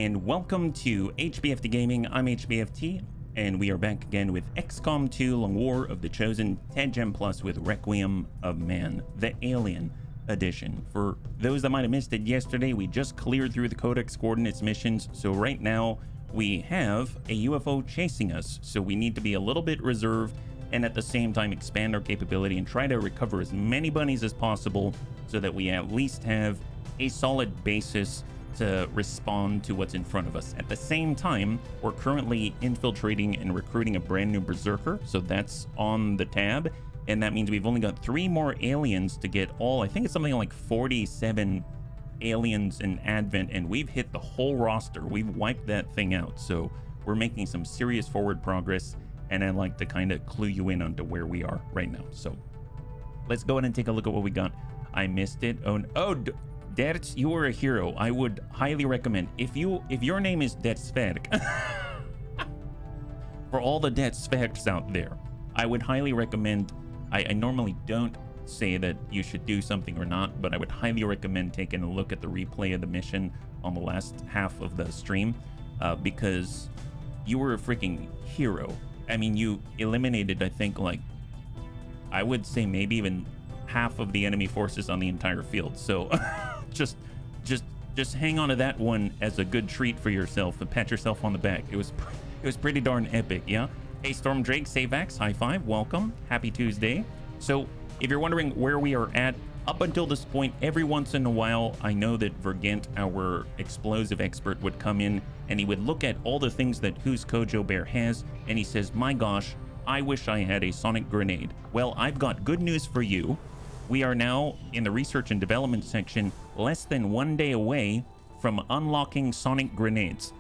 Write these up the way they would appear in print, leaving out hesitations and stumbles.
And welcome to HBFT Gaming. I'm HBFT, and we are back again with XCOM 2 Long War of the Chosen 10 Gem Plus with Requiem of Man, the Alien Edition. For those that might have missed it yesterday, we just cleared through the Codex Coordinates missions, so right now we have a UFO chasing us, so we need to be a little bit reserved and at the same time expand our capability and try to recover as many bunnies as possible so that we at least have a solid basis to respond to what's in front of us. At the same time, we're currently infiltrating and recruiting a brand new berserker, so that's on the tab, and that means we've only got 3 more aliens to get all, I think it's something like 47 aliens in Advent, and we've hit the whole roster. We've wiped that thing out, so we're making some serious forward progress, and I'd like to kind of clue you in onto where we are right now. So let's go ahead and take a look at what we got. I missed it. Dertz, you are a hero. I would highly recommend, if your name is Detzferk, for all the Detzferks out there, I would highly recommend, I normally don't say that you should do something or not, but I would highly recommend taking a look at the replay of the mission on the last half of the stream, because you were a freaking hero. I mean, you eliminated, I think, like, I would say maybe even half of the enemy forces on the entire field. So just hang on to that one as a good treat for yourself and pat yourself on the back. It was pretty darn epic. Yeah. Hey, Storm Drake, Savax, high five, welcome, happy Tuesday. So if you're wondering where we are at up until this point, every once in a while I know that Vergent, our explosive expert, would come in and he would look at all the things that Who's Kojo Bear has, and he says, my gosh, I wish I had a sonic grenade. Well, I've got good news for you. We are now in the research and development section, less than 1 day away from unlocking sonic grenades.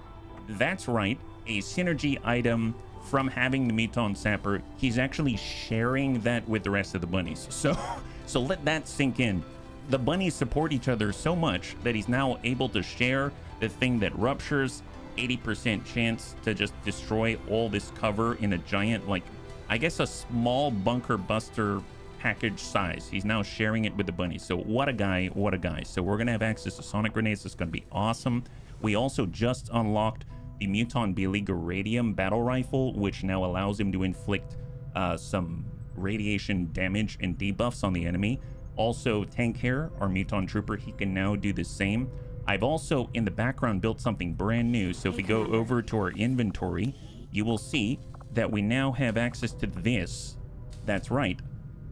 That's right, a synergy item from having the Meton Sapper. He's actually sharing that with the rest of the bunnies. So let that sink in. The bunnies support each other so much that he's now able to share the thing that ruptures, 80% chance to just destroy all this cover in a giant, like, I guess a small bunker buster package size. He's now sharing it with the bunnies. So what a guy, what a guy. So we're gonna have access to sonic grenades. It's gonna be awesome. We also just unlocked the Muton Beleaguer Radium battle rifle, which now allows him to inflict some radiation damage and debuffs on the enemy. Also, Tank Hair, our Muton trooper, he can now do the same. I've also in the background built something brand new. So if we go over to our inventory, you will see that we now have access to this. That's right.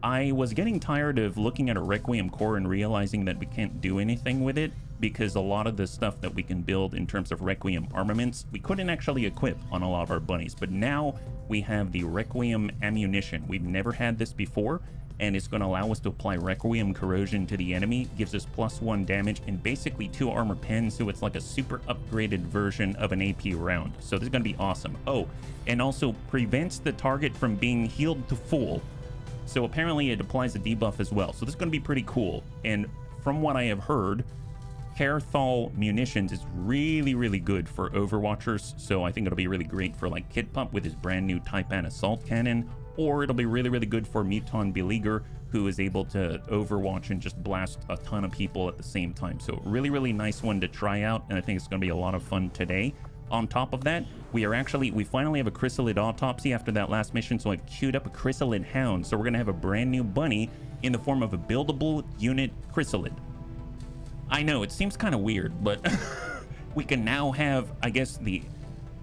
I was getting tired of looking at a Requiem core and realizing that we can't do anything with it, because a lot of the stuff that we can build in terms of Requiem armaments, we couldn't actually equip on a lot of our bunnies. But now we have the Requiem ammunition. We've never had this before, and it's going to allow us to apply Requiem corrosion to the enemy, gives us +1 damage and basically 2 armor pens, so it's like a super upgraded version of an AP round. So this is going to be awesome. Oh, and also prevents the target from being healed to full. So apparently it applies a debuff as well. So this is going to be pretty cool. And from what I have heard, Carethol munitions is really, really good for Overwatchers. So I think it'll be really great for like Kid Pump with his brand new Type An assault cannon, or it'll be really, really good for Muton Beleaguer, who is able to Overwatch and just blast a ton of people at the same time. So really, really nice one to try out, and I think it's going to be a lot of fun today. On top of that, we finally have a Chrysalid Autopsy after that last mission, so I've queued up a Chrysalid Hound. So we're going to have a brand new bunny in the form of a buildable unit Chrysalid. I know, it seems kind of weird, but we can now have, I guess, the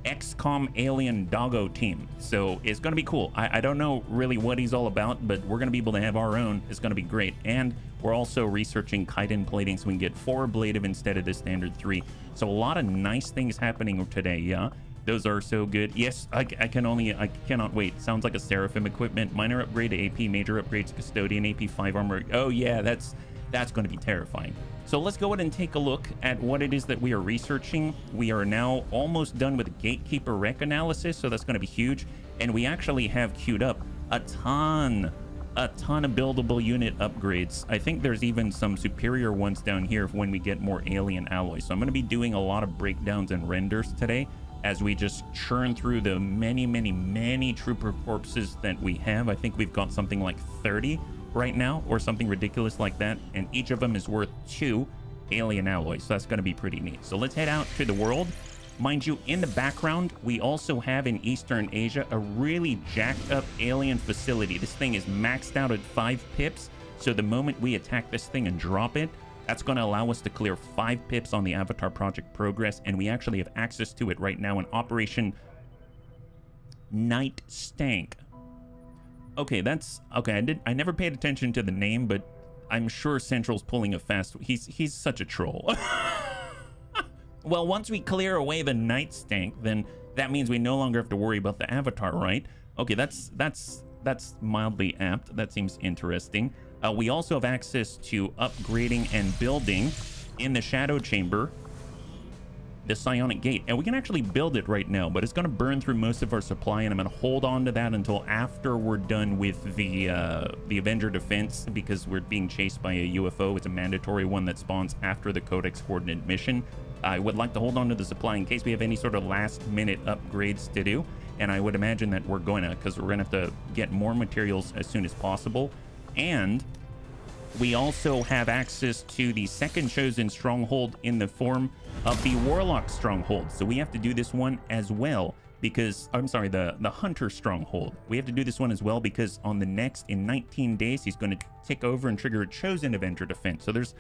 XCOM alien doggo team. So it's going to be cool. I don't know really what he's all about, but we're going to be able to have our own. It's going to be great. And we're also researching chitin plating so we can get 4 ablative instead of the standard 3. So a lot of nice things happening today. Yeah, those are so good. Yes, I cannot wait. Sounds like a Seraphim equipment. Minor upgrade to AP, major upgrades to Custodian, AP 5 armor. Oh yeah, that's going to be terrifying. So let's go ahead and take a look at what it is that we are researching. We are now almost done with Gatekeeper Rec analysis, so that's going to be huge. And we actually have queued up a ton of buildable unit upgrades. I think there's even some superior ones down here when we get more alien alloys. So I'm going to be doing a lot of breakdowns and renders today as we just churn through the many trooper corpses that we have. I think we've got something like 30 right now, or something ridiculous like that, and each of them is worth 2 alien alloys, so that's going to be pretty neat. So let's head out to the world Mind you, in the background, we also have in Eastern Asia a really jacked up alien facility. This thing is maxed out at 5 pips. So the moment we attack this thing and drop it, that's going to allow us to clear 5 pips on the Avatar Project progress. And we actually have access to it right now in Operation Night Stank. Okay, that's okay. I never paid attention to the name, but I'm sure Central's pulling a fast. He's such a troll. Well, once we clear away the Night Stank, then that means we no longer have to worry about the Avatar, right? Okay, that's mildly apt. That seems interesting. We also have access to upgrading and building in the Shadow Chamber the Psionic Gate, and we can actually build it right now, but it's going to burn through most of our supply, and I'm going to hold on to that until after we're done with the Avenger defense, because we're being chased by a UFO. It's a mandatory one that spawns after the Codex Coordinate mission. I would like to hold on to the supply in case we have any sort of last minute upgrades to do, and I would imagine that we're going to, because we're going to have to get more materials as soon as possible. And we also have access to the second chosen stronghold in the form of the Warlock stronghold. So we have to do this one as well because, I'm sorry, the Hunter stronghold. We have to do this one as well because on the next, in 19 days, he's going to tick over and trigger a chosen Avenger defense. So there's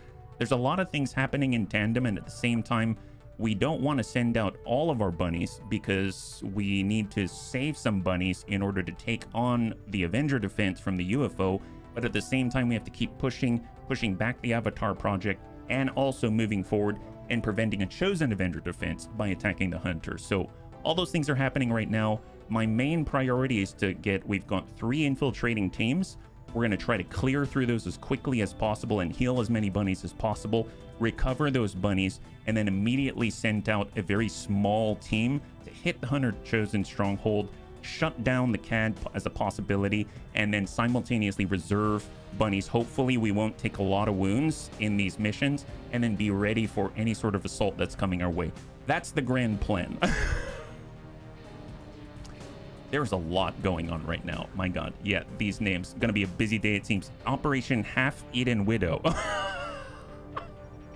a lot of things happening in tandem, and at the same time, we don't want to send out all of our bunnies because we need to save some bunnies in order to take on the Avenger defense from the UFO. But at the same time, we have to keep pushing back the Avatar Project and also moving forward and preventing a chosen Avenger defense by attacking the Hunter. So all those things are happening right now. My main priority is to we've got 3 infiltrating teams. We're going to try to clear through those as quickly as possible and heal as many bunnies as possible, recover those bunnies, and then immediately send out a very small team to hit the Hunter chosen stronghold, shut down the CAD as a possibility, and then simultaneously reserve bunnies. Hopefully we won't take a lot of wounds in these missions, and then be ready for any sort of assault that's coming our way. That's the grand plan. There's a lot going on right now. My God. Yeah, these names. Gonna be a busy day, it seems. Operation Half-Eaten Widow.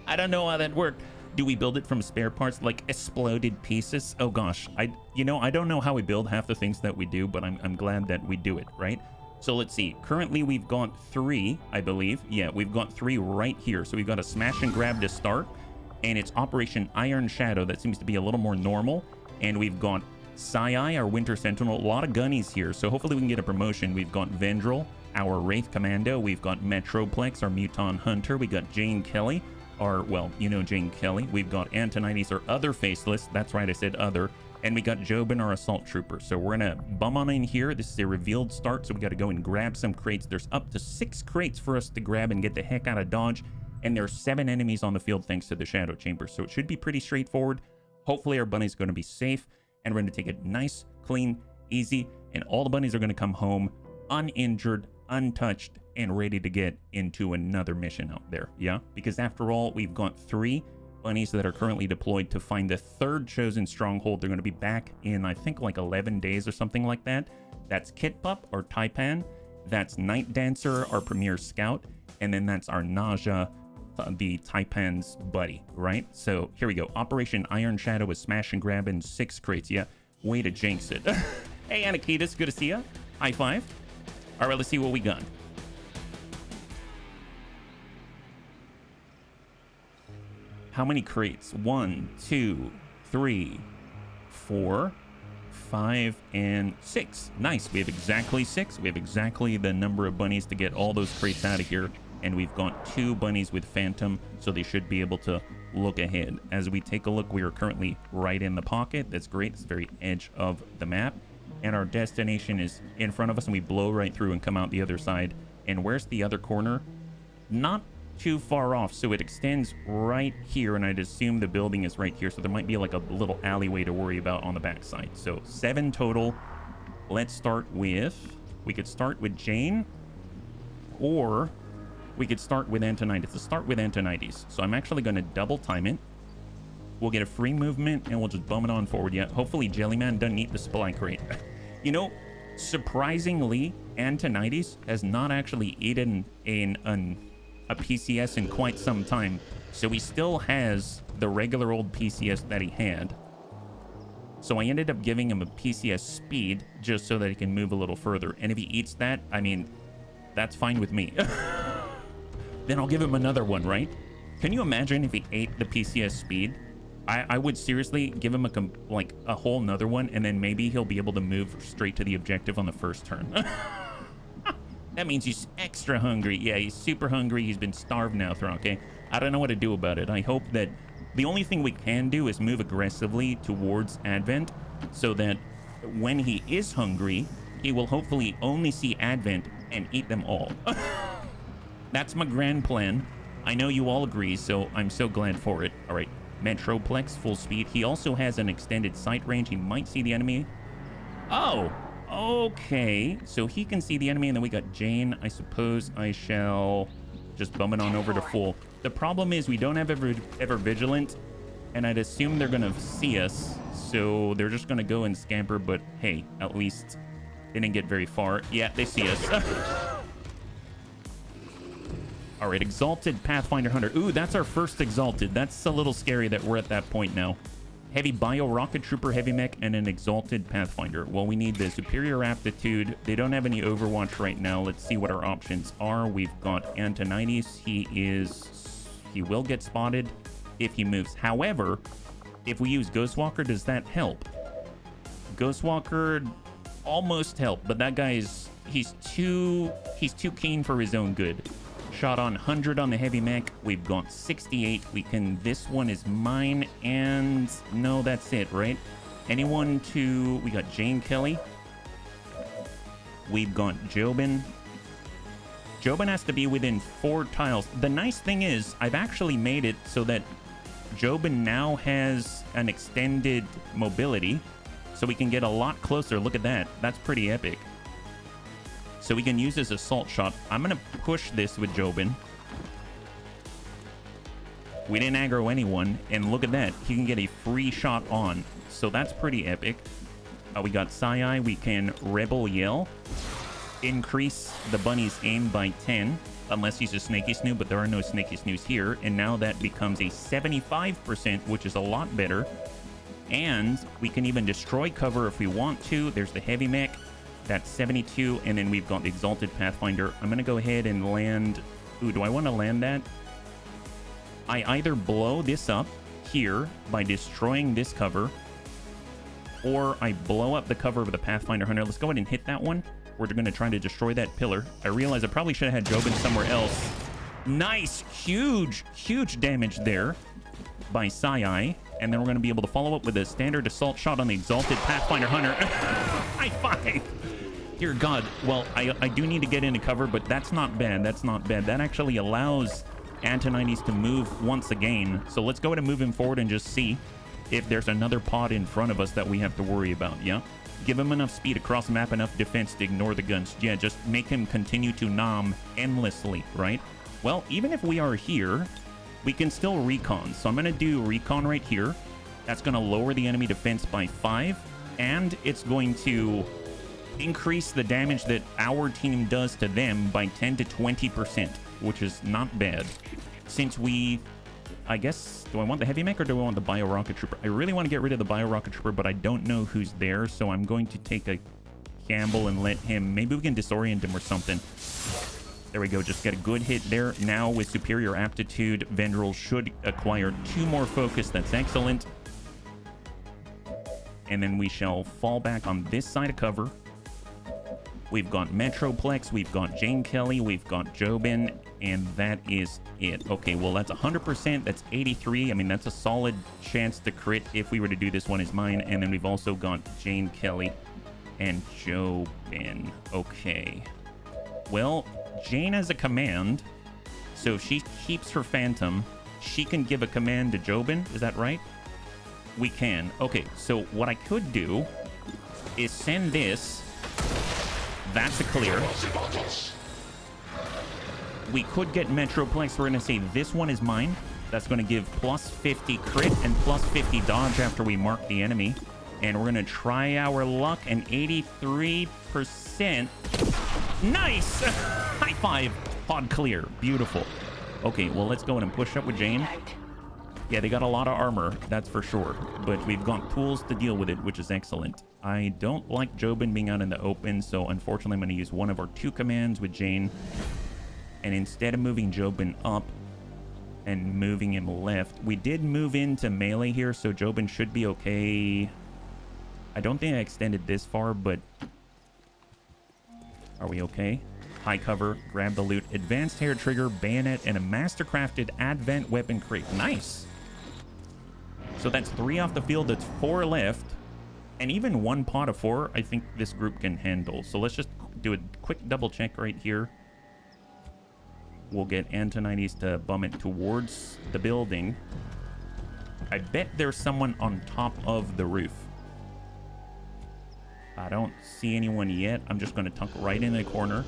I don't know how that worked. Do we build it from spare parts, like exploded pieces? Oh gosh, I don't know how we build half the things that we do, but I'm glad that we do it, right? So let's see. Currently, we've got 3, I believe. Yeah, we've got 3 right here. So we've got a smash and grab to start, and it's Operation Iron Shadow. That seems to be a little more normal. And we've got Sai, our Winter Sentinel. A lot of gunnies here, so hopefully we can get a promotion. We've got Vendril, our Wraith Commando. We've got Metroplex, our Muton Hunter. We got Jane Kelly, well, you know Jane Kelly. We've got Antonides, our other faceless. That's right, I said other. And we got Jobin, our assault trooper. So we're gonna bum on in here. This is a revealed start, so we gotta go and grab some crates. There's up to 6 crates for us to grab and get the heck out of Dodge. And there's 7 enemies on the field thanks to the Shadow Chamber. So it should be pretty straightforward. Hopefully our bunny's gonna be safe. And we're gonna take it nice, clean, easy. And all the bunnies are gonna come home uninjured, untouched, and ready to get into another mission out there. Yeah, because after all, we've got 3 bunnies that are currently deployed to find the 3rd chosen stronghold. They're going to be back in, I think, like 11 days or something like that. That's Kit Pup or Taipan. That's Night Dancer, our premier scout. And then that's our Naja, the Taipan's buddy, right? So here we go. Operation Iron Shadow with smash and grab in 6 crates. Yeah, way to jinx it. Hey, Anakitas, good to see ya. High five. All right, let's see what we got. How many crates? 1, 2, 3, 4, 5, and 6. Nice. We have exactly 6. We have exactly the number of bunnies to get all those crates out of here. And we've got 2 bunnies with Phantom, so they should be able to look ahead. As we take a look, we are currently right in the pocket. That's great. It's the very edge of the map. And our destination is in front of us, and we blow right through and come out the other side. And where's the other corner? Not too far off, so it extends right here, and I'd assume the building is right here, so there might be like a little alleyway to worry about on the backside. So 7 total. Let's start with, we could start with Jane, or we could start with Antonides. Let's start with Antonides. So I'm actually going to double time it. We'll get a free movement, and we'll just bum it on forward. Yeah, hopefully Jellyman doesn't eat the supply crate. You know, surprisingly, Antonides has not actually eaten a PCS in quite some time, so he still has the regular old PCS that he had. So I ended up giving him a PCS speed just so that he can move a little further. And if he eats that, I mean, that's fine with me. Then I'll give him another one, right? Can you imagine if he ate the PCS speed? I would seriously give him a whole nother one, and then maybe he'll be able to move straight to the objective on the first turn. That means he's extra hungry. Yeah, he's super hungry. He's been starved now, okay? I don't know what to do about it. I hope that the only thing we can do is move aggressively towards Advent so that when he is hungry, he will hopefully only see Advent and eat them all. That's my grand plan. I know you all agree, so I'm so glad for it. All right, Metroplex, full speed. He also has an extended sight range. He might see the enemy. Oh, okay. So he can see the enemy, and then we got Jane. I suppose I shall just bum it on over to full. The problem is we don't have ever vigilant, and I'd assume they're going to see us, so they're just going to go and scamper, but hey, at least they didn't get very far. Yeah, they see us. All right, Exalted Pathfinder Hunter. Ooh, that's our first Exalted. That's a little scary that we're at that point now. Heavy Bio Rocket Trooper Heavy Mech and an Exalted Pathfinder. Well, we need the Superior Aptitude. They don't have any Overwatch right now. Let's see what our options are. We've got Antonides. He will get spotted if he moves. However, if we use Ghostwalker, does that help? Ghostwalker almost helped, but that guy he's too keen for his own good. Shot on 100 on the heavy mech. We've got 68. This one is mine, and no, that's it, right? We got Jane Kelly. We've got Jobin. Jobin has to be within 4 tiles. The nice thing is, I've actually made it so that Jobin now has an extended mobility, so we can get a lot closer. Look at that. That's pretty epic. So we can use this assault shot. I'm going to push this with Jobin. We didn't aggro anyone. And look at that. He can get a free shot on. So that's pretty epic. We got Sai. We can Rebel Yell. Increase the bunny's aim by 10. Unless he's a Snaky Snoo, but there are no Snaky Snoos here. And now that becomes a 75%, which is a lot better. And we can even destroy cover if we want to. There's the heavy mech. That's 72, and then we've got the Exalted Pathfinder. I'm going to go ahead and land... Ooh, do I want to land that? I either blow this up here by destroying this cover, or I blow up the cover of the Pathfinder Hunter. Let's go ahead and hit that one. We're going to try to destroy that pillar. I realize I probably should have had Jobin somewhere else. Nice! Huge, huge damage there by Sai. And then we're going to be able to follow up with a standard assault shot on the Exalted Pathfinder Hunter. High five! Dear God. Well, I do need to get into cover, but that's not bad. That's not bad. That actually allows Antonides to move once again. So let's go ahead and move him forward and just see if there's another pod in front of us that we have to worry about, yeah? Give him enough speed across the map, enough defense to ignore the guns. Yeah, just make him continue to nom endlessly, right? Well, even if we are here, we can still recon. So I'm going to do recon right here. That's going to lower the enemy defense by 5, and it's going to increase the damage that our team does to them by 10 to 20%, which is not bad. Since I guess, do I want the heavy mech or do I want the Bio Rocket Trooper? I really want to get rid of the Bio Rocket Trooper, but I don't know who's there, so I'm going to take a gamble and let him... Maybe we can disorient him or something. There we go, just get a good hit there. Now with Superior Aptitude, Vendril should acquire 2 more focus. That's excellent. And then we shall fall back on this side of cover. We've got Metroplex, we've got Jane Kelly, we've got Jobin, and that is it. Okay, well, that's 100%. That's 83. I mean, that's a solid chance to crit if we were to do this one as mine. And then we've also got Jane Kelly and Jobin. Okay. Well, Jane has a command, so if she keeps her Phantom, she can give a command to Jobin. Is that right? We can. Okay, so what I could do is send this. That's a clear. We could get Metroplex. We're going to say this one is mine. That's going to give plus 50 crit and plus 50 dodge after we mark the enemy. And we're going to try our luck, and 83%. Nice! High five. Pod clear. Beautiful. Okay, well, let's go in and push up with Jane. Yeah, they got a lot of armor, that's for sure. But we've got tools to deal with it, which is excellent. I don't like Jobin being out in the open, so unfortunately I'm going to use one of our 2 commands with Jane. And instead of moving Jobin up and moving him left, we did move into melee here, so Jobin should be okay. I don't think I extended this far, but are we okay? High cover, grab the loot, advanced hair trigger, bayonet, and a mastercrafted advent weapon crate. Nice. So that's 3 off the field. That's 4 left. And even 1 pot of 4, I think this group can handle. So let's just do a quick double check right here. We'll get Antonides to bum it towards the building. I bet there's someone on top of the roof. I don't see anyone yet. I'm just going to tuck right in the corner.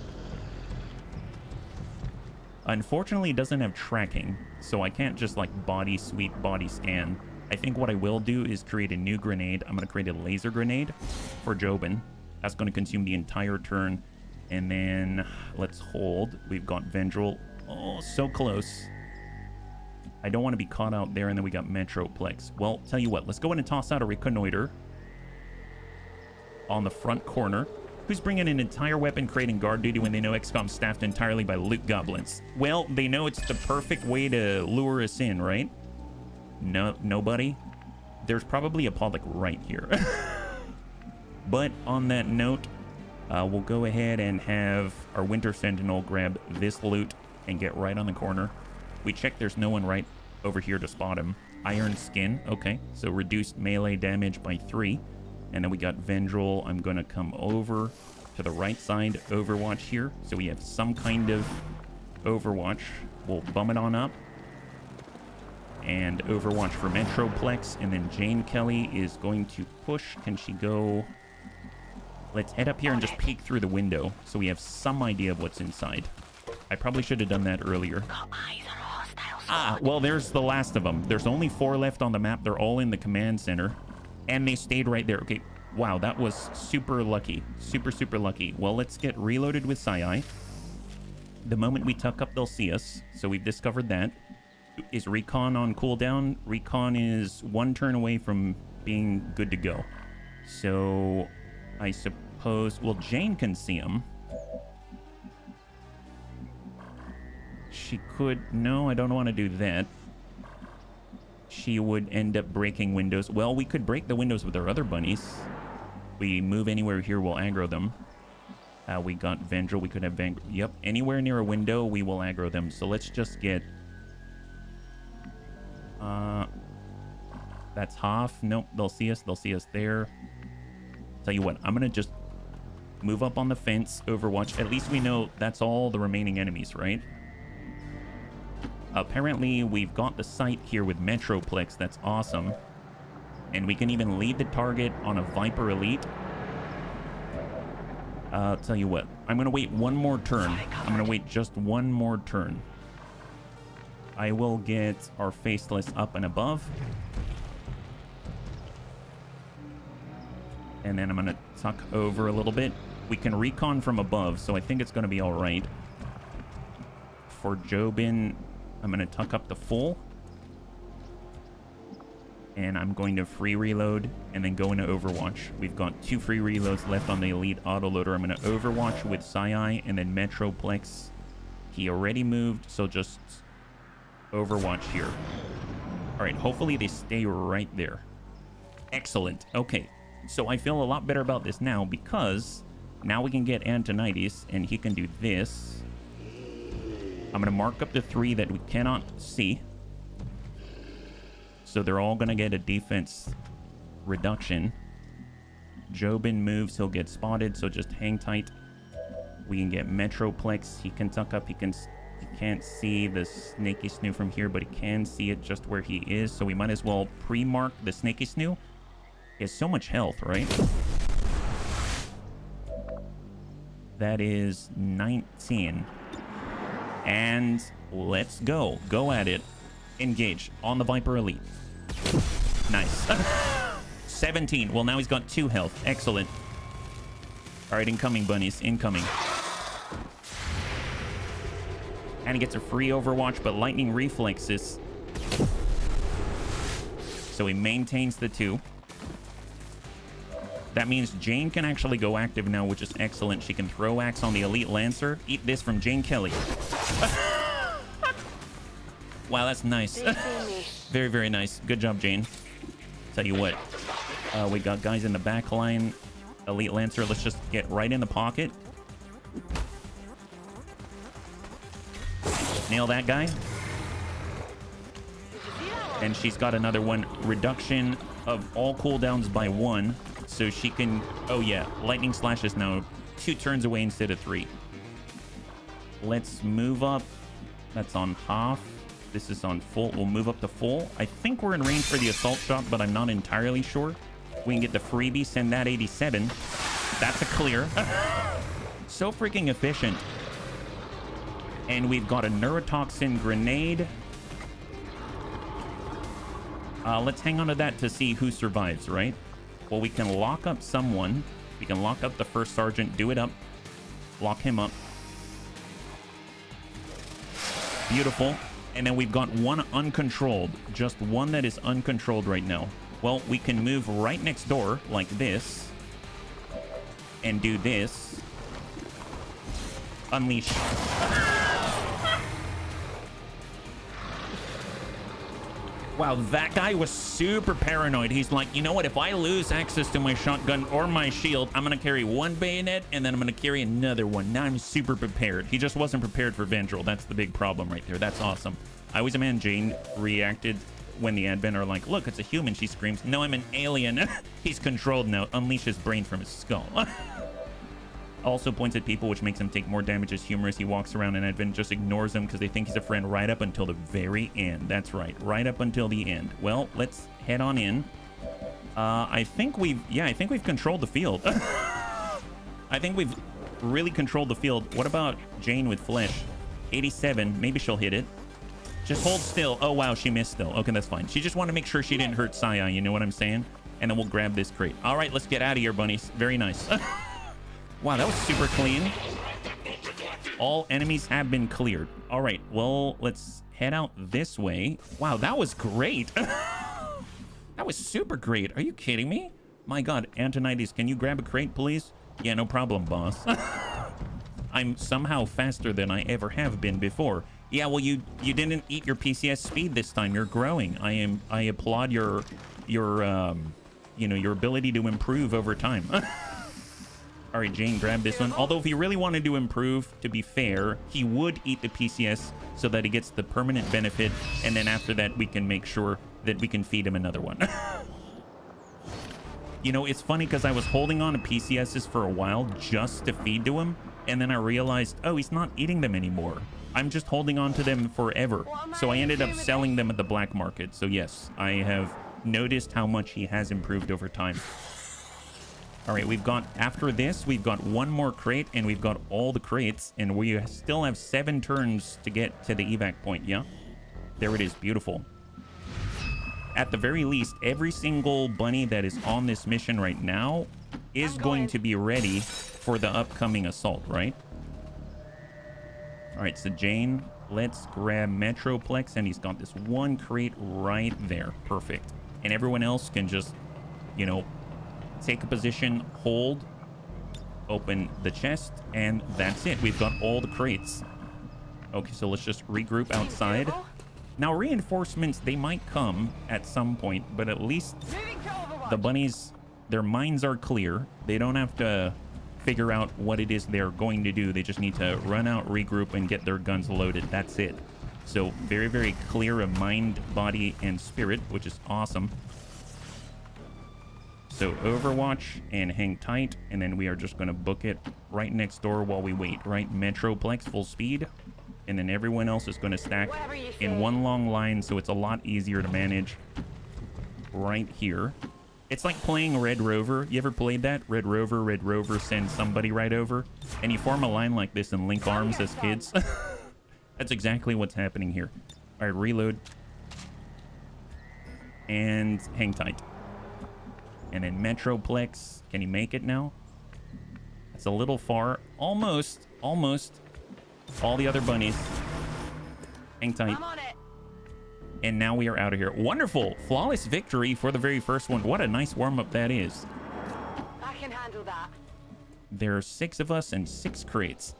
Unfortunately, it doesn't have tracking, so I can't just like body sweep, body scan. I think what I will do is create a new grenade. I'm going to create a laser grenade for Jobin. That's going to consume the entire turn. And then let's hold. We've got Vendril. Oh, so close. I don't want to be caught out there. And then we got Metroplex. Well, tell you what, let's go in and toss out a reconnoiter on the front corner. Who's bringing an entire weapon crate and guard duty when they know XCOM's staffed entirely by loot goblins? Well, they know it's the perfect way to lure us in, right? No, nobody. There's probably a pod like right here. But on that note, we'll go ahead and have our Winter Sentinel grab this loot and get right on the corner. We check there's no one right over here to spot him. Iron Skin, okay. So reduced melee damage by 3. And then we got Vendril. I'm going to come over to the right side, Overwatch here. So we have some kind of Overwatch. We'll bum it on up. And Overwatch for Metroplex. And then Jane Kelly is going to push. Can she go? Let's head up here and just peek through the window so we have some idea of what's inside. I probably should have done that earlier. Ah, well, there's the last of them. There's only 4 left on the map. They're all in the command center. And they stayed right there. Okay, wow, that was super lucky. Super, super lucky. Well, let's get reloaded with Psi. The moment we tuck up, they'll see us. So we've discovered that. Is Recon on cooldown? Recon is 1 turn away from being good to go. So I suppose... Well, Jane can see him. She could... No, I don't want to do that. She would end up breaking windows. Well, we could break the windows with our other bunnies. We move anywhere here, we'll aggro them. We got Vendril. We could have Vendril. Yep, anywhere near a window, we will aggro them. So let's just get... that's half. Nope, they'll see us. They'll see us there. Tell you what, I'm going to just move up on the fence, Overwatch. At least we know that's all the remaining enemies, right? Apparently, we've got the site here with Metroplex. That's awesome. And we can even lead the target on a Viper Elite. I'll tell you what. I'm going to wait 1 more turn. I'm going to wait just 1 more turn. I will get our Faceless up and above. And then I'm going to tuck over a little bit. We can recon from above, so I think it's going to be all right. For Jobin... I'm going to tuck up the full. And I'm going to free reload and then go into Overwatch. We've got 2 free reloads left on the Elite Autoloader. I'm going to Overwatch with Psi and then Metroplex. He already moved, so just Overwatch here. All right, hopefully they stay right there. Excellent. Okay, so I feel a lot better about this now because now we can get Antonides and he can do this. I'm going to mark up the 3 that we cannot see. So they're all going to get a defense reduction. Jobin moves, he'll get spotted, so just hang tight. We can get Metroplex. He can tuck up. He can't see the Snaky Snoo from here, but he can see it just where he is. So we might as well pre-mark the Snaky Snoo. He has so much health, right? That is 19. And let's go. Go at it. Engage on the Viper Elite. Nice. 17. Well, now he's got 2 health. Excellent. All right, incoming, bunnies. Incoming. And he gets a free Overwatch, but Lightning Reflexes. So he maintains the 2. That means Jane can actually go active now, which is excellent. She can throw axe on the Elite Lancer. Eat this from Jane Kelly. Wow, that's nice. Very, very nice. Good job, Jane. Tell you what, we got guys in the back line. Elite Lancer, let's just get right in the pocket. Nail that guy. And she's got another one. Reduction of all cooldowns by 1. So she can... Oh, yeah. Lightning Slash is now 2 turns away instead of 3. Let's move up. That's on half. This is on full. We'll move up to full. I think we're in range for the assault shot, but I'm not entirely sure. We can get the freebie. Send that 87. That's a clear. So freaking efficient. And we've got a neurotoxin grenade. Let's hang on to that to see who survives, right? Well, we can lock up someone. We can lock up the first sergeant. Do it up. Lock him up. Beautiful. And then we've got one uncontrolled. Just one that is uncontrolled right now. Well, we can move right next door like this. And do this. Unleash. Wow, that guy was super paranoid. He's like, you know what? If I lose access to my shotgun or my shield, I'm going to carry one bayonet and then I'm going to carry another one. Now I'm super prepared. He just wasn't prepared for Vendril. That's the big problem right there. That's awesome. I was a man. Jane reacted when the advent are like, look, it's a human. She screams, no, I'm an alien. He's controlled now. Unleash his brain from his skull. Also points at people, which makes him take more damage. As humorous, he walks around and Advent just ignores them because they think he's a friend right up until the very end. That's right, right up until the end. Well, let's head on in. I think we've controlled the field. I think we've really controlled the field. What about Jane with Flesh? 87, maybe she'll hit it. Just hold still. Oh, wow, she missed still. Okay, that's fine. She just wanted to make sure she didn't hurt Saya, you know what I'm saying? And then we'll grab this crate. All right, let's get out of here, bunnies. Very nice. Wow, that was super clean. All enemies have been cleared. All right, well, let's head out this way. Wow, that was great. That was super great. Are you kidding me? My God, Antonides, can you grab a crate, please? Yeah, no problem, boss. I'm somehow faster than I ever have been before. Yeah, well, you didn't eat your PCS speed this time. You're growing. I applaud your ability to improve over time. All right, Jane, grab this one. Although if he really wanted to improve, to be fair, he would eat the PCS so that he gets the permanent benefit. And then after that, we can make sure that we can feed him another one. You know, it's funny because I was holding on to PCSs for a while just to feed to him. And then I realized, oh, he's not eating them anymore. I'm just holding on to them forever. So I ended up selling them at the black market. So yes, I have noticed how much he has improved over time. All right, after this, we've got one more crate, and we've got all the crates, and we still have 7 turns to get to the evac point, yeah? There it is, beautiful. At the very least, every single bunny that is on this mission right now is going to be ready for the upcoming assault, right? All right, so Jane, let's grab Metroplex, and he's got this one crate right there. Perfect. And everyone else can just, you know, take a position, hold, open the chest, and that's it. We've got all the crates. Okay, so let's just regroup outside. Now, reinforcements, they might come at some point, but at least the bunnies, their minds are clear. They don't have to figure out what it is they're going to do. They just need to run out, regroup, and get their guns loaded. That's it. So very, very clear of mind, body, and spirit, which is awesome. So Overwatch and hang tight, and then we are just going to book it right next door while we wait, right? Metroplex full speed, and then everyone else is going to stack in one long line, so it's a lot easier to manage right here. It's like playing Red Rover. You ever played that? Red Rover sends somebody right over, and you form a line like this and link arms as kids. That's exactly what's happening here. All right, reload. And hang tight. And then Metroplex, can you make it now? It's a little far. Almost. All the other bunnies. Hang tight. And now we are out of here. Wonderful. Flawless victory for the very first one. What a nice warm-up that is. I can handle that. There are 6 of us and 6 crates.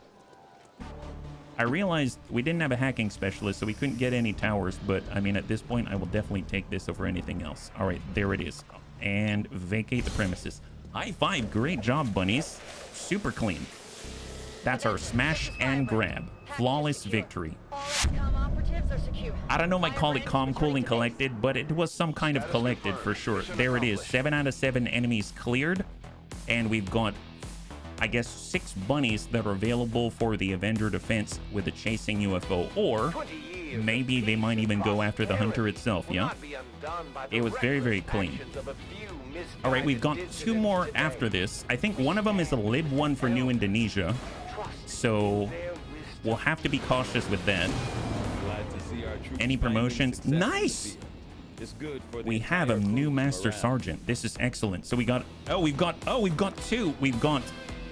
I realized we didn't have a hacking specialist, so we couldn't get any towers. But, I mean, at this point, I will definitely take this over anything else. All right, there it is. And vacate the premises. High five. Great job, bunnies. Super clean. That's our smash and grab. Flawless victory. I don't know if I call it calm, cool, and collected, but it was some kind of collected for sure. There it is. 7 out of 7 enemies cleared. And we've got, I guess, 6 bunnies that are available for the Avenger defense with a chasing UFO. Or maybe they might even go after the hunter itself, yeah? It was very, very clean. All right, we've got 2 more after this. I think one of them is a lib one for New Indonesia. So we'll have to be cautious with that. Any promotions? Nice! We have a new Master Sergeant. This is excellent. So we've got 2. We've got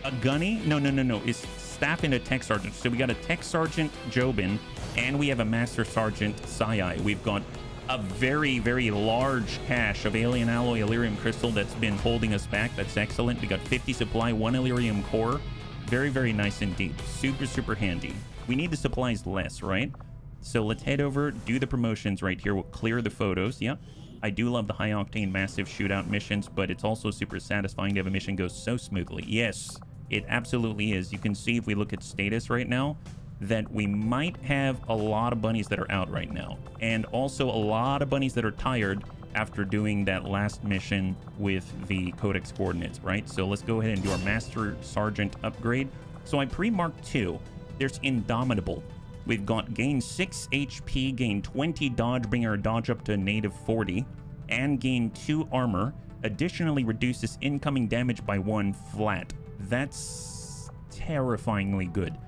a gunny. No. It's staff and a tech sergeant. So we got a tech sergeant, Jobin, and we have a Master Sergeant, Sai. We've got a very, very large cache of alien alloy Illyrium crystal that's been holding us back. That's excellent. We got 50 supply, 1 Illyrium core. Very, very nice indeed. Super, super handy. We need the supplies less, right? So let's head over, do the promotions right here. We'll clear the photos. Yeah, I do love the high octane massive shootout missions, but it's also super satisfying to have a mission go so smoothly. Yes, it absolutely is. You can see if we look at status right now that we might have a lot of bunnies that are out right now, and also a lot of bunnies that are tired after doing that last mission with the Codex coordinates, right? So let's go ahead and do our Master Sergeant upgrade. So I pre-marked 2. There's Indomitable. We've got gain 6 HP, gain 20 dodge, bring our dodge up to a native 40, and gain 2 armor. Additionally, reduces incoming damage by 1 flat. That's terrifyingly good.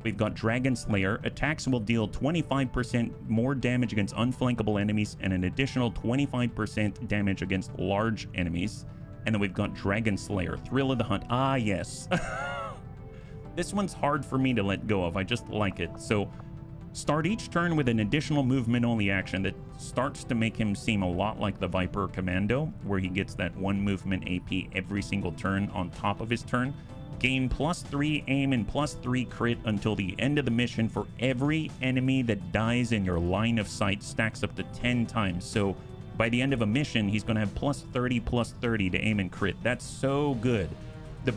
We've got Dragon Slayer. Attacks will deal 25% more damage against unflankable enemies and an additional 25% damage against large enemies. And then we've got Dragon Slayer. Thrill of the Hunt. Ah, yes. This one's hard for me to let go of. I just like it. So start each turn with an additional movement only action that starts to make him seem a lot like the Viper Commando, where he gets that 1 movement AP every single turn on top of his turn. Gain +3 aim and +3 crit until the end of the mission for every enemy that dies in your line of sight. Stacks up to 10 times. So by the end of a mission, he's going to have +30 to aim and crit. That's so good. The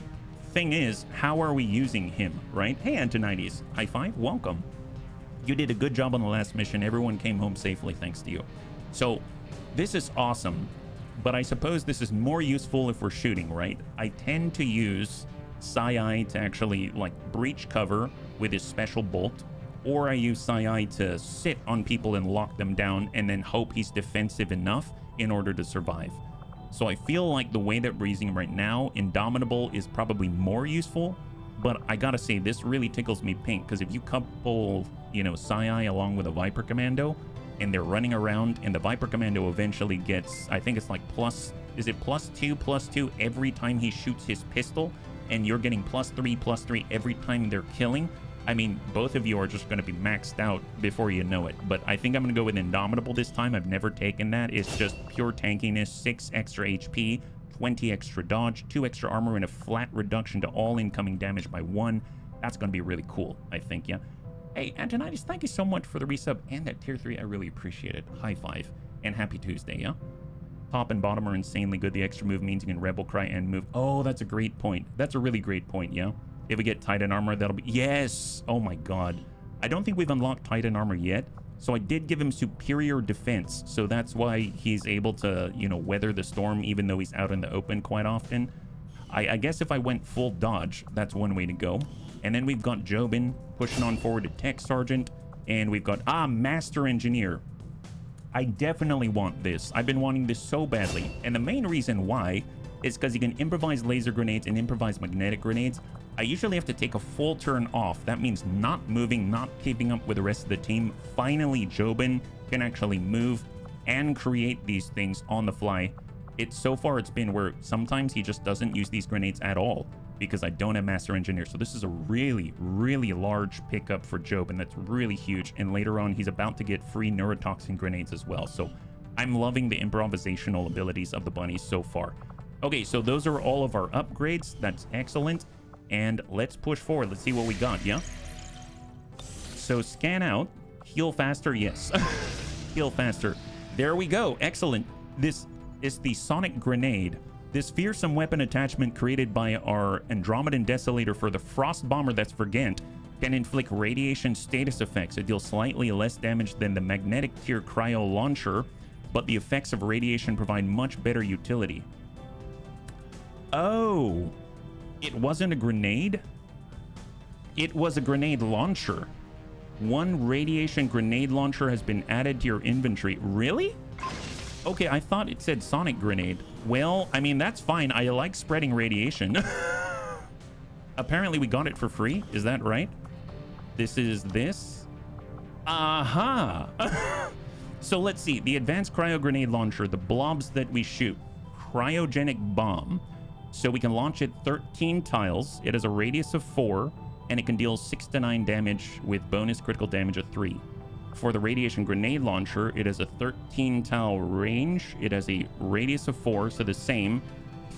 thing is, how are we using him, right? Hey, Antonides. High five. Welcome. You did a good job on the last mission. Everyone came home safely thanks to you. So this is awesome, but I suppose this is more useful if we're shooting, right? I tend to use Sai to actually like breach cover with his special bolt, or I use Sai to sit on people and lock them down and then hope he's defensive enough in order to survive. So I feel like the way that we're using him right now, Indomitable is probably more useful, but I gotta say this really tickles me pink, because if you couple, you know, Sai along with a Viper Commando and they're running around, and the Viper Commando eventually gets, I think it's like +2 every time he shoots his pistol, and you're getting +3 every time they're killing. I mean, both of you are just going to be maxed out before you know it. But I think I'm going to go with Indomitable this time. I've never taken that. It's just pure tankiness, 6 extra HP, 20 extra dodge, 2 extra armor, and a flat reduction to all incoming damage by 1. That's going to be really cool, I think, yeah. Hey, Antonides, thank you so much for the resub and that tier 3. I really appreciate it. High five and happy Tuesday, yeah? Top and bottom are insanely good. The extra move means you can Rebel Cry and move. Oh, that's a great point. That's a really great point, yeah? If we get Titan Armor, that'll be... Yes! Oh my god. I don't think we've unlocked Titan Armor yet, so I did give him superior defense, so that's why he's able to, you know, weather the storm even though he's out in the open quite often. I guess if I went full dodge, that's one way to go. And then we've got Jobin pushing on forward to Tech Sergeant, and we've got, Master Engineer. I definitely want this. I've been wanting this so badly. And the main reason why is because you can improvise laser grenades and improvise magnetic grenades. I usually have to take a full turn off. That means not moving, not keeping up with the rest of the team. Finally, Jobin can actually move and create these things on the fly. So far it's been where sometimes he just doesn't use these grenades at all because I don't have Master Engineer. So this is a really, really large pickup for Job, and that's really huge. And later on, he's about to get free neurotoxin grenades as well. So I'm loving the improvisational abilities of the bunnies so far. Okay, so those are all of our upgrades. That's excellent. And let's push forward. Let's see what we got, yeah? So scan out. Heal faster, yes. Heal faster. There we go. Excellent. This is the Sonic Grenade. This fearsome weapon attachment created by our Andromedan Desolator for the Frost Bomber that's Vergant can inflict radiation status effects. It deals slightly less damage than the Magnetic Tier Cryo Launcher, but the effects of radiation provide much better utility. Oh, it wasn't a grenade? It was a grenade launcher. One radiation grenade launcher has been added to your inventory. Really? Okay, I thought it said Sonic Grenade. Well, I mean, that's fine. I like spreading radiation. Apparently, we got it for free. Is that right? This is this? Aha! So let's see. The Advanced Cryo Grenade Launcher, the blobs that we shoot. Cryogenic Bomb. So we can launch it 13 tiles. It has a radius of 4, and it can deal 6 to 9 damage with bonus critical damage of 3. For the Radiation Grenade Launcher, it has a 13 tile range. It has a radius of 4, so the same.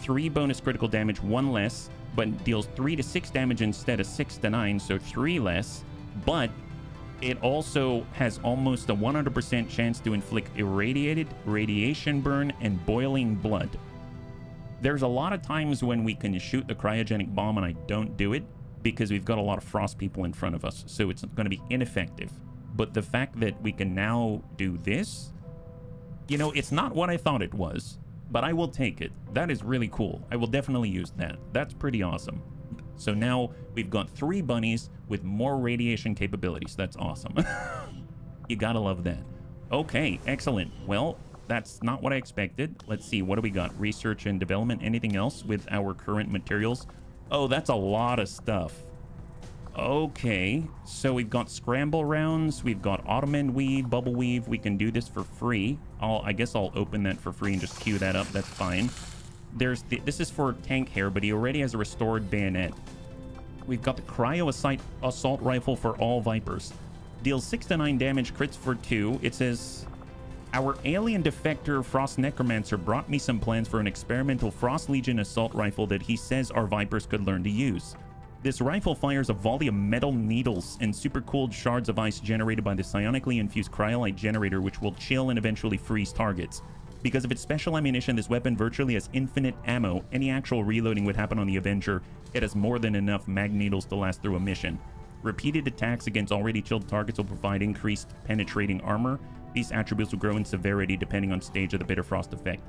3 bonus critical damage, 1 less, but deals 3 to 6 damage instead of 6 to 9, so 3 less. But it also has almost a 100% chance to inflict irradiated, radiation burn, and boiling blood. There's a lot of times when we can shoot the cryogenic bomb and I don't do it because we've got a lot of frost people in front of us, so it's going to be ineffective. But the fact that we can now do this, you know, it's not what I thought it was, but I will take it. That is really cool. I will definitely use that. That's pretty awesome. So now we've got 3 bunnies with more radiation capabilities. That's awesome. You gotta love that. Okay, excellent. Well, that's not what I expected. Let's see, what do we got? Research and development, anything else with our current materials? Oh, that's a lot of stuff. Okay, so we've got scramble rounds, we've got Ottoman weave, bubble weave. We can do this for free. I guess I'll open that for free and just queue that up. That's fine. This is for tank hair, but he already has a restored bayonet. We've got the cryo assault rifle for all Vipers. Deals 6 to 9 damage, crits for 2. It says, our alien defector Frost Necromancer brought me some plans for an experimental Frost Legion assault rifle that he says our Vipers could learn to use. This rifle fires a volley of metal needles and super-cooled shards of ice generated by the psionically infused cryolite generator, which will chill and eventually freeze targets. Because of its special ammunition, this weapon virtually has infinite ammo. Any actual reloading would happen on the Avenger. It has more than enough mag needles to last through a mission. Repeated attacks against already chilled targets will provide increased penetrating armor. These attributes will grow in severity depending on stage of the Bitter Frost effect.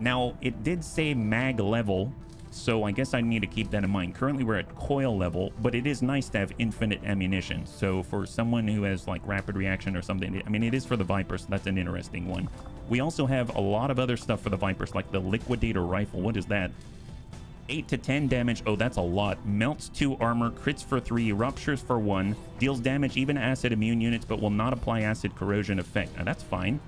Now, it did say mag level, so I guess I need to keep that in mind. Currently we're at coil level, but it is nice to have infinite ammunition. So for someone who has like rapid reaction or something, I mean, it is for the Vipers, so that's an interesting one. We also have a lot of other stuff for the Vipers, like the Liquidator Rifle. What is that? 8 to 10 damage. Oh, that's a lot. Melts 2 armor, crits for 3, ruptures for 1, deals damage even to acid immune units, but will not apply acid corrosion effect. Now that's fine.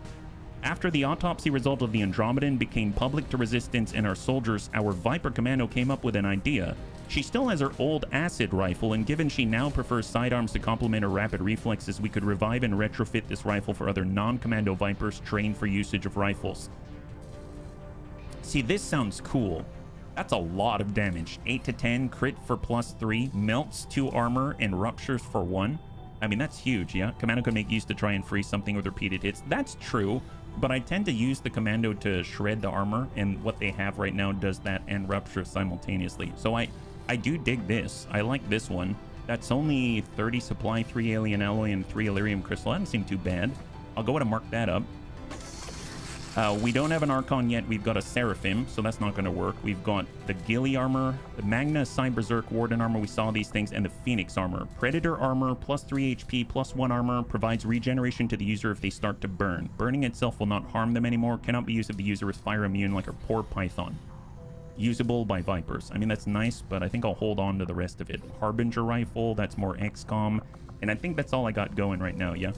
After the autopsy result of the Andromedan became public to Resistance and our soldiers, our Viper Commando came up with an idea. She still has her old acid rifle, and given she now prefers sidearms to complement her rapid reflexes, we could revive and retrofit this rifle for other non-commando Vipers trained for usage of rifles. See, this sounds cool. That's a lot of damage. 8 to 10, crit for +3, melts 2 armor, and ruptures for 1. I mean, that's huge, yeah? Commando can make use to try and freeze something with repeated hits. That's true. But I tend to use the Commando to shred the armor, and what they have right now does that and rupture simultaneously. So I do dig this. I like this one. That's only 30 supply, 3 alien alloy, and 3 Illyrium crystal. That doesn't seem too bad. I'll go ahead and mark that up. We don't have an Archon yet. We've got a Seraphim, so that's not going to work. We've got the Ghillie armor, the Magna Cyberberserk Warden armor. We saw these things, and the Phoenix armor. Predator armor, +3 HP, +1 armor, provides regeneration to the user if they start to burn. Burning itself will not harm them anymore. Cannot be used if the user is fire immune, like our poor Python. Usable by Vipers. I mean, that's nice, but I think I'll hold on to the rest of it. Harbinger rifle, that's more XCOM, and I think that's all I got going right now, yeah?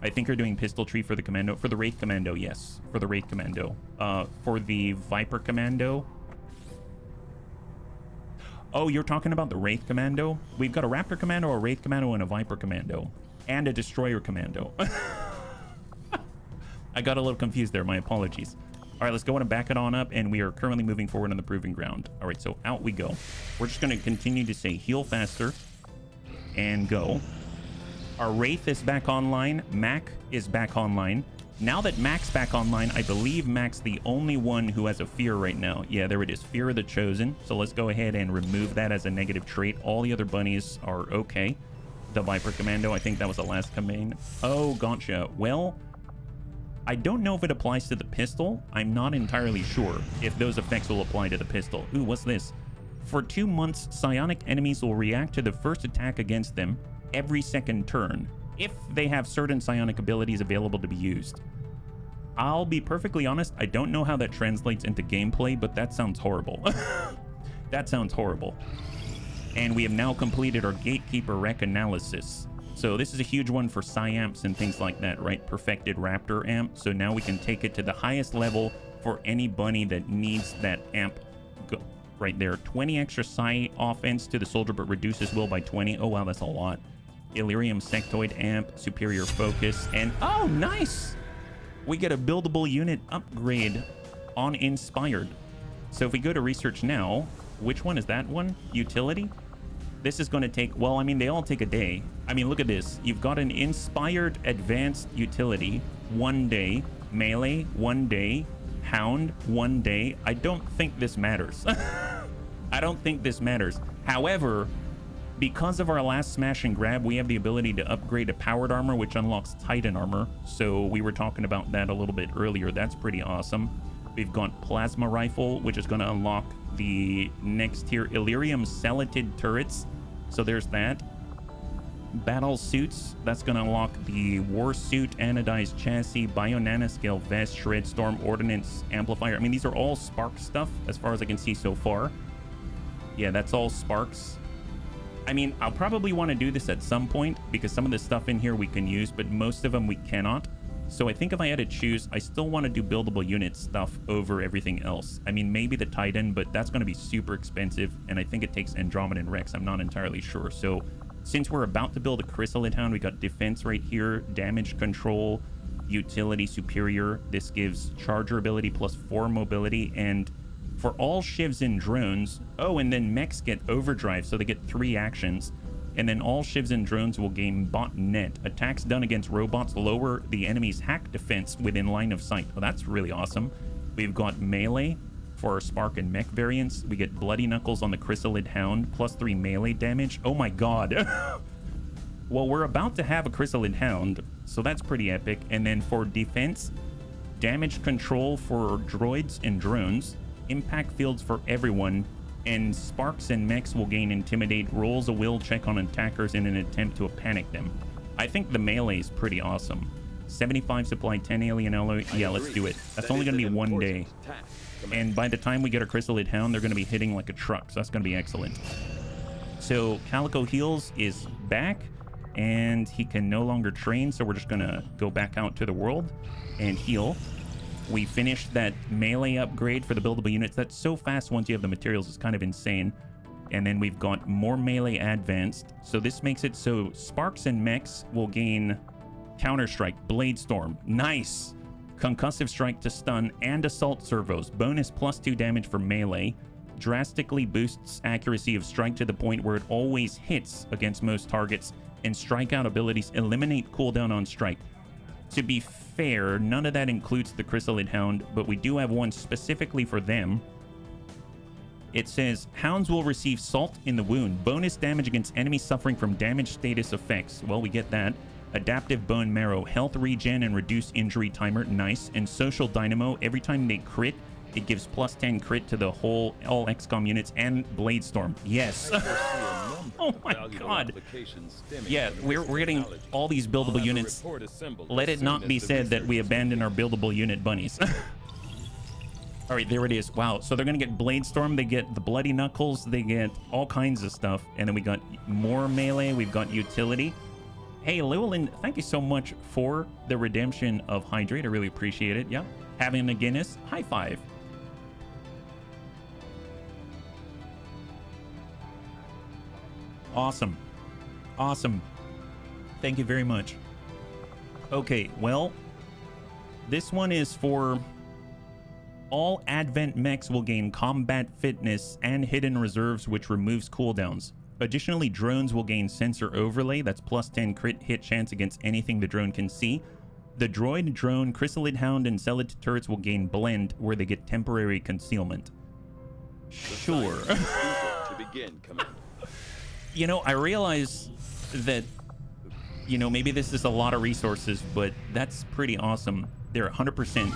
I think you're doing pistol tree for the commando. For the Wraith Commando, yes. For the Wraith Commando. For the Viper Commando... Oh, you're talking about the Wraith Commando? We've got a Raptor Commando, a Wraith Commando, and a Viper Commando. And a Destroyer Commando. I got a little confused there. My apologies. All right, let's go and back it on up, and we are currently moving forward on the proving ground. All right, so out we go. We're just going to continue to say heal faster and go. Our Wraith is back online. Mac is back online. Now that Mac's back online, I believe Mac's the only one who has a fear right now. Yeah, there it is. Fear of the Chosen. So let's go ahead and remove that as a negative trait. All the other bunnies are okay. The Viper Commando, I think that was the last command. Oh, gotcha. Well, I don't know if it applies to the pistol. I'm not entirely sure if those effects will apply to the pistol. Ooh, what's this? For 2 months, psionic enemies will react to the first attack against them every second turn, if they have certain psionic abilities available to be used. I'll be perfectly honest, I don't know how that translates into gameplay, but that sounds horrible. That sounds horrible. And we have now completed our Gatekeeper Rec analysis. So this is a huge one for Psi-Amps and things like that, right? Perfected Raptor Amp. So now we can take it to the highest level for any bunny that needs that amp. Right there. 20 extra Psi offense to the soldier, but reduces will by 20. Oh, wow, that's a lot. Illyrium Sectoid Amp, superior focus, and oh, nice! We get a buildable unit upgrade on Inspired. So if we go to research now, which one is that one? Utility? This is going to take, well, I mean, they all take a day. I mean, look at this. You've got an Inspired Advanced Utility, 1 day. Melee, 1 day. Hound, 1 day. I don't think this matters. I don't think this matters. However, because of our last smash and grab, we have the ability to upgrade a powered armor, which unlocks Titan armor. So we were talking about that a little bit earlier. That's pretty awesome. We've got plasma rifle, which is going to unlock the next tier Illyrium Celatid turrets. So there's that. Battle suits, that's going to unlock the war suit, anodized chassis, bio-nanoscale vest, shred storm, ordnance amplifier. I mean, these are all spark stuff as far as I can see so far. Yeah, that's all sparks. I mean, I'll probably want to do this at some point because some of the stuff in here we can use, but most of them we cannot. So I think if I had to choose, I still want to do buildable unit stuff over everything else. I mean, maybe the Titan, but that's going to be super expensive, and I think it takes Andromedan Rex. I'm not entirely sure. So since we're about to build a Chrysalid Hound, we got defense right here, damage control, utility superior. This gives charger ability plus 4 mobility, and for all shivs and drones, oh, and then mechs get overdrive, so they get 3 actions. And then all shivs and drones will gain botnet. Attacks done against robots lower the enemy's hack defense within line of sight. Well, that's really awesome. We've got melee for our spark and mech variants. We get bloody knuckles on the Chrysalid Hound, plus 3 melee damage. Oh my god. Well, we're about to have a Chrysalid Hound, so that's pretty epic. And then for defense, damage control for droids and drones, impact fields for everyone, and sparks and mechs will gain intimidate, rolls a will check on attackers in an attempt to panic them. I think the melee is pretty awesome. 75 supply, 10 alien alloy. Yeah, let's do it. That's only going to be 1 day. And by the time we get our Chrysalid Hound, they're going to be hitting like a truck, so that's going to be excellent. So Calico Heals is back, and he can no longer train, so we're just going to go back out to the world and heal. We finished that melee upgrade for the buildable units. That's so fast once you have the materials. It's kind of insane. And then we've got more melee advanced. So this makes it so sparks and mechs will gain counter strike, blade storm. Nice. Concussive strike to stun and assault servos. Bonus +2 damage for melee. Drastically boosts accuracy of strike to the point where it always hits against most targets. And strikeout abilities eliminate cooldown on strike. To be fair, none of that includes the Chrysalid Hound, but we do have one specifically for them. It says, Hounds will receive Salt in the Wound, bonus damage against enemies suffering from damage status effects. Well, we get that. Adaptive Bone Marrow, health regen and reduce injury timer, nice. And Social Dynamo, every time they crit, it gives +10 crit to the all XCOM units and Blade Storm. Yes. Oh my god. Yeah, we're getting all these buildable units. Let it not be said that we abandon our buildable unit bunnies. All right, there it is. Wow, so they're going to get Blade Storm, they get the Bloody Knuckles, they get all kinds of stuff. And then we got more melee, we've got utility. Hey, Llewellyn, thank you so much for the redemption of Hydrate. I really appreciate it. Yeah. Having a Guinness, high five. Awesome. Awesome. Thank you very much. Okay, well, this one is for all Advent mechs will gain combat fitness and hidden reserves, which removes cooldowns. Additionally, drones will gain sensor overlay. That's plus 10 crit hit chance against anything the drone can see. The droid, drone, chrysalid hound, and celadid turrets will gain blend, where they get temporary concealment. Sure. To begin, Commander. You know, I realize that, you know, maybe this is a lot of resources, but that's pretty awesome. They're 100%.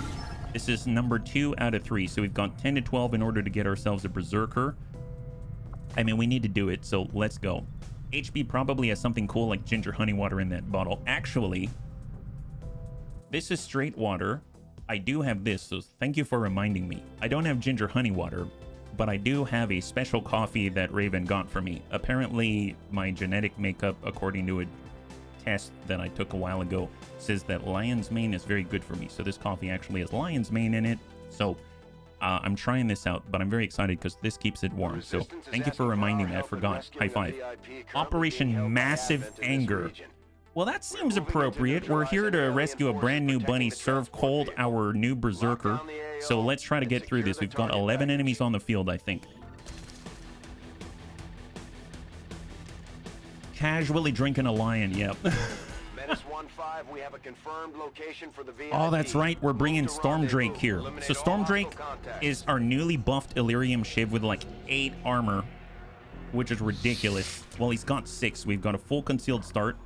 This is number 2 out of 3. So we've got 10 to 12 in order to get ourselves a Berserker. I mean, we need to do it, so let's go. HB probably has something cool like ginger honey water in that bottle. Actually, this is straight water. I do have this, so thank you for reminding me. I don't have ginger honey water, but I do have a special coffee that Raven got for me. Apparently, my genetic makeup, according to a test that I took a while ago, says that lion's mane is very good for me. So this coffee actually has lion's mane in it. So I'm trying this out, but I'm very excited because this keeps it warm. So thank you for reminding me. I forgot. High five. Operation Massive Anger. Well, that seems appropriate. We're here to rescue a brand new bunny, serve cold our new Berserker. So let's try to get through this. We've got 11 enemies on the field, I think. Casually drinking a lion, yep. We have a confirmed location for the VIP. Oh, that's right. We're bringing Stormdrake here. So Stormdrake is our newly buffed Illyrium Shiv with like 8 armor, which is ridiculous. Well, he's got 6. We've got a full concealed start.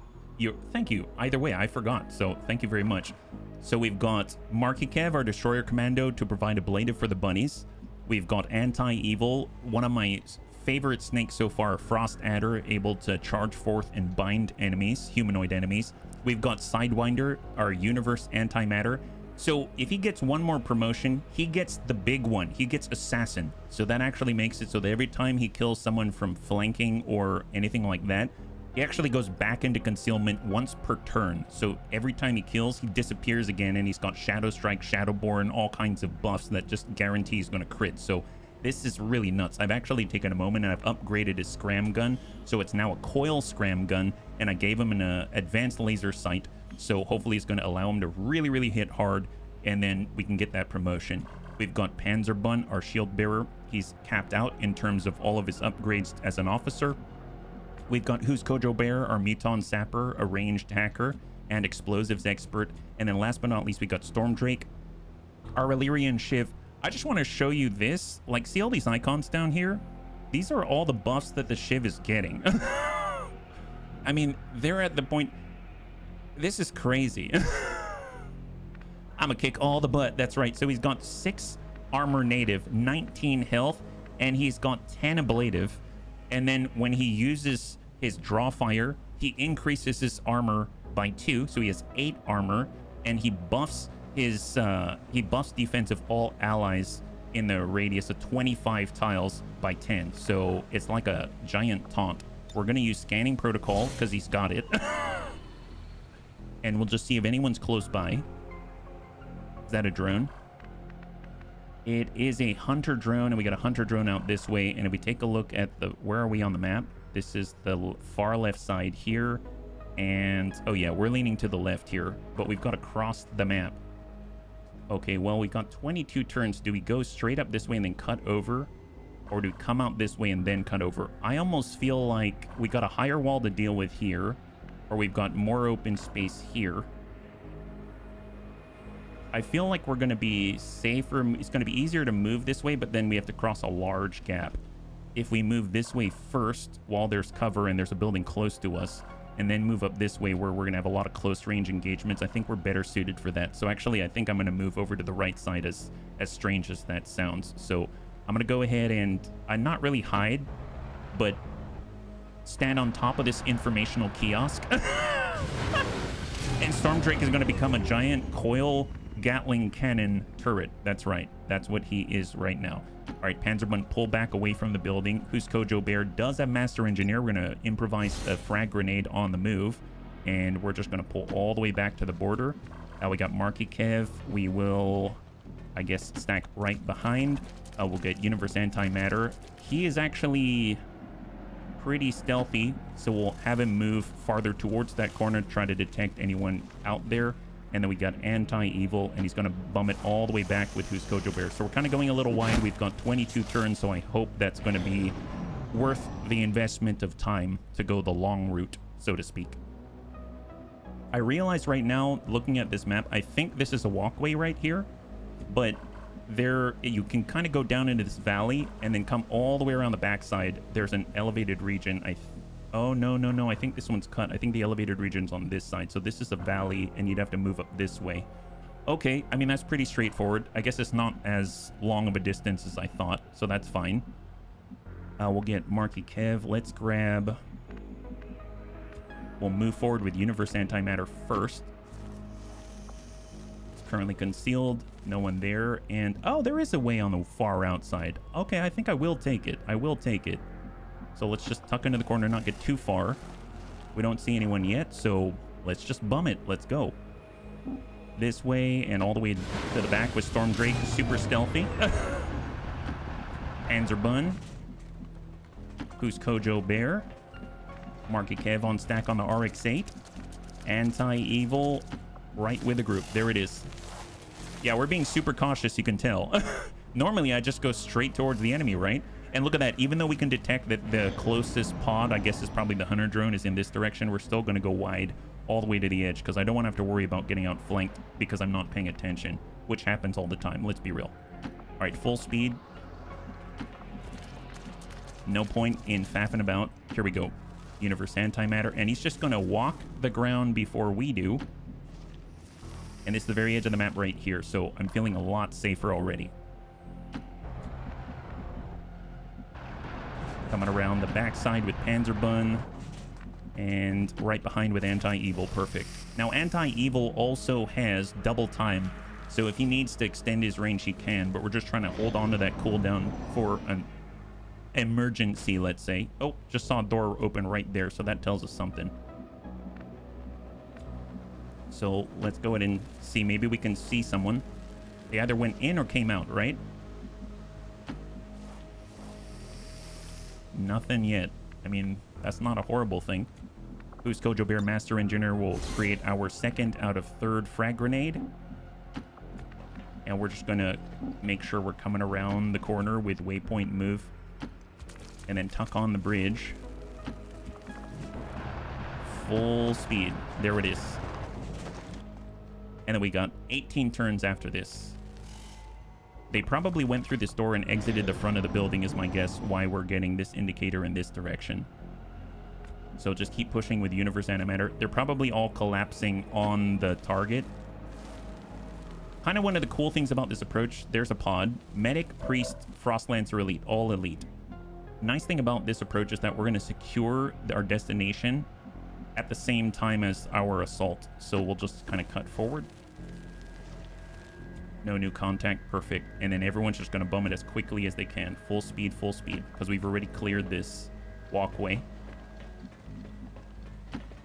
Thank you. Either way, I forgot. So thank you very much. So we've got Markikev, our Destroyer Commando, to provide ablative for the bunnies. We've got Anti-Evil, one of my favorite snakes so far, Frost Adder, able to charge forth and bind enemies, humanoid enemies. We've got Sidewinder, our Universe Antimatter. So if he gets one more promotion, he gets the big one. He gets Assassin. So that actually makes it so that every time he kills someone from flanking or anything like that, he actually goes back into concealment once per turn. So every time he kills, he disappears again, and he's got Shadow Strike, Shadowborn, all kinds of buffs that just guarantee he's going to crit. So this is really nuts. I've actually taken a moment and I've upgraded his scram gun. So it's now a coil scram gun, and I gave him an advanced laser sight. So hopefully it's going to allow him to really, really hit hard, and then we can get that promotion. We've got Panzerbun, our shield bearer. He's capped out in terms of all of his upgrades as an officer. We've got Who's Kojo Bear, our Muton Sapper, a ranged hacker, and explosives expert. And then last but not least, we got Stormdrake, our Illyrian Shiv. I just want to show you this. Like, see all these icons down here? These are all the buffs that the Shiv is getting. I mean, they're at the point... This is crazy. I'm gonna kick all the butt. That's right. So he's got 6 armor native, 19 health, and he's got 10 ablative. And then when he uses his draw fire, he increases his armor by 2, so he has 8 armor, and he buffs his defense of all allies in the radius of 25 tiles by 10. So it's like a giant taunt. We're gonna use scanning protocol because he's got it. And we'll just see if anyone's close by. Is that a drone? It is a hunter drone, and we got a hunter drone out this way. And if we take a look at where are we on the map? This is the far left side here. And, oh yeah, we're leaning to the left here, but we've got to cross the map. Okay, well, we got 22 turns. Do we go straight up this way and then cut over? Or do we come out this way and then cut over? I almost feel like we got a higher wall to deal with here, or we've got more open space here. I feel like we're going to be safer. It's going to be easier to move this way, but then we have to cross a large gap. If we move this way first while there's cover and there's a building close to us, and then move up this way where we're going to have a lot of close range engagements, I think we're better suited for that. So actually, I think I'm going to move over to the right side, as strange as that sounds. So I'm going to go ahead and not really hide, but stand on top of this informational kiosk. And Stormdrake is going to become a giant coil Gatling cannon turret. That's right. That's what he is right now. All right, Panzerbun, pull back away from the building. Who's Kojo Bear does have Master Engineer. We're going to improvise a frag grenade on the move. and we're just going to pull all the way back to the border. We got Marky Kev. We will, I guess, stack right behind. We'll get Universe Antimatter. He is actually pretty stealthy, so we'll have him move farther towards that corner to try to detect anyone out there. And then we got Anti-Evil, and he's going to bum it all the way back with Who's Kojo Bear. So we're kind of going a little wide. We've got 22 turns, so I hope that's going to be worth the investment of time to go the long route, so to speak. I realize right now, looking at this map, I think this is a walkway right here, but there you can kind of go down into this valley and then come all the way around the backside. There's an elevated region. Oh, no. I think this one's cut. I think the elevated region's on this side. So this is a valley, and you'd have to move up this way. Okay, I mean, that's pretty straightforward. I guess it's not as long of a distance as I thought, so that's fine. We'll get Marky Kev. Let's grab... We'll move forward with Universe Antimatter first. It's currently concealed. No one there. And, oh, there is a way on the far outside. Okay, I think I will take it. I will take it. So let's just tuck into the corner, not get too far. We don't see anyone yet, so let's just bum it. Let's go. This way and all the way to the back with Storm Drake, super stealthy. Panzerbun. Who's Kojo Bear? Marky Kev on stack on the RX-8. Anti-Evil right with the group. There it is. Yeah, we're being super cautious, you can tell. Normally, I just go straight towards the enemy, right? And look at that. Even though we can detect that the closest pod, I guess is probably the hunter drone, is in this direction, we're still going to go wide all the way to the edge because I don't want to have to worry about getting outflanked because I'm not paying attention, which happens all the time. Let's be real. All right, full speed. No point in faffing about. Here we go. Universe Antimatter. And he's just going to walk the ground before we do. And it's the very edge of the map right here. So I'm feeling a lot safer already. Coming around the backside with Panzerbun. And right behind with Anti-Evil. Perfect. Now, Anti-Evil also has double time. So if he needs to extend his range, he can. But we're just trying to hold on to that cooldown for an emergency, let's say. Oh, just saw a door open right there. So that tells us something. So let's go ahead and see. Maybe we can see someone. They either went in or came out, right? Nothing yet. I mean, that's not a horrible thing. Who's Kojo Bear Master Engineer will create our second out of third frag grenade. And we're just going to make sure we're coming around the corner with waypoint move. And then tuck on the bridge. Full speed. There it is. And then we got 18 turns after this. They probably went through this door and exited the front of the building is my guess why we're getting this indicator in this direction. So just keep pushing with Universe Antimatter. They're probably all collapsing on the target. Kind of one of the cool things about this approach, there's a pod. Medic, Priest, Frostlancer Elite, all elite. Nice thing about this approach is that we're going to secure our destination at the same time as our assault. So we'll just kind of cut forward. No new contact. Perfect. And then everyone's just going to bum it as quickly as they can. Full speed, because we've already cleared this walkway.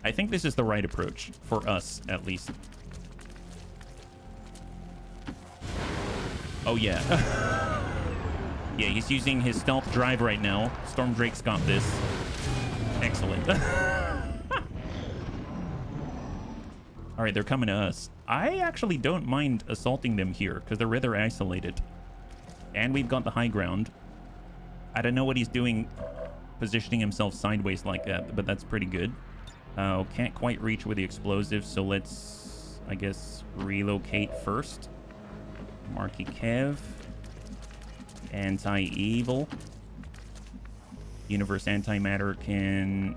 I think this is the right approach for us, at least. Oh, yeah. Yeah, he's using his stealth drive right now. Storm Drake's got this. Excellent. All right, they're coming to us. I actually don't mind assaulting them here because they're rather isolated. And we've got the high ground. I don't know what he's doing positioning himself sideways like that, but that's pretty good. Can't quite reach with the explosives, so let's, I guess, relocate first. Marky Kev. Anti-Evil. Universe Antimatter can...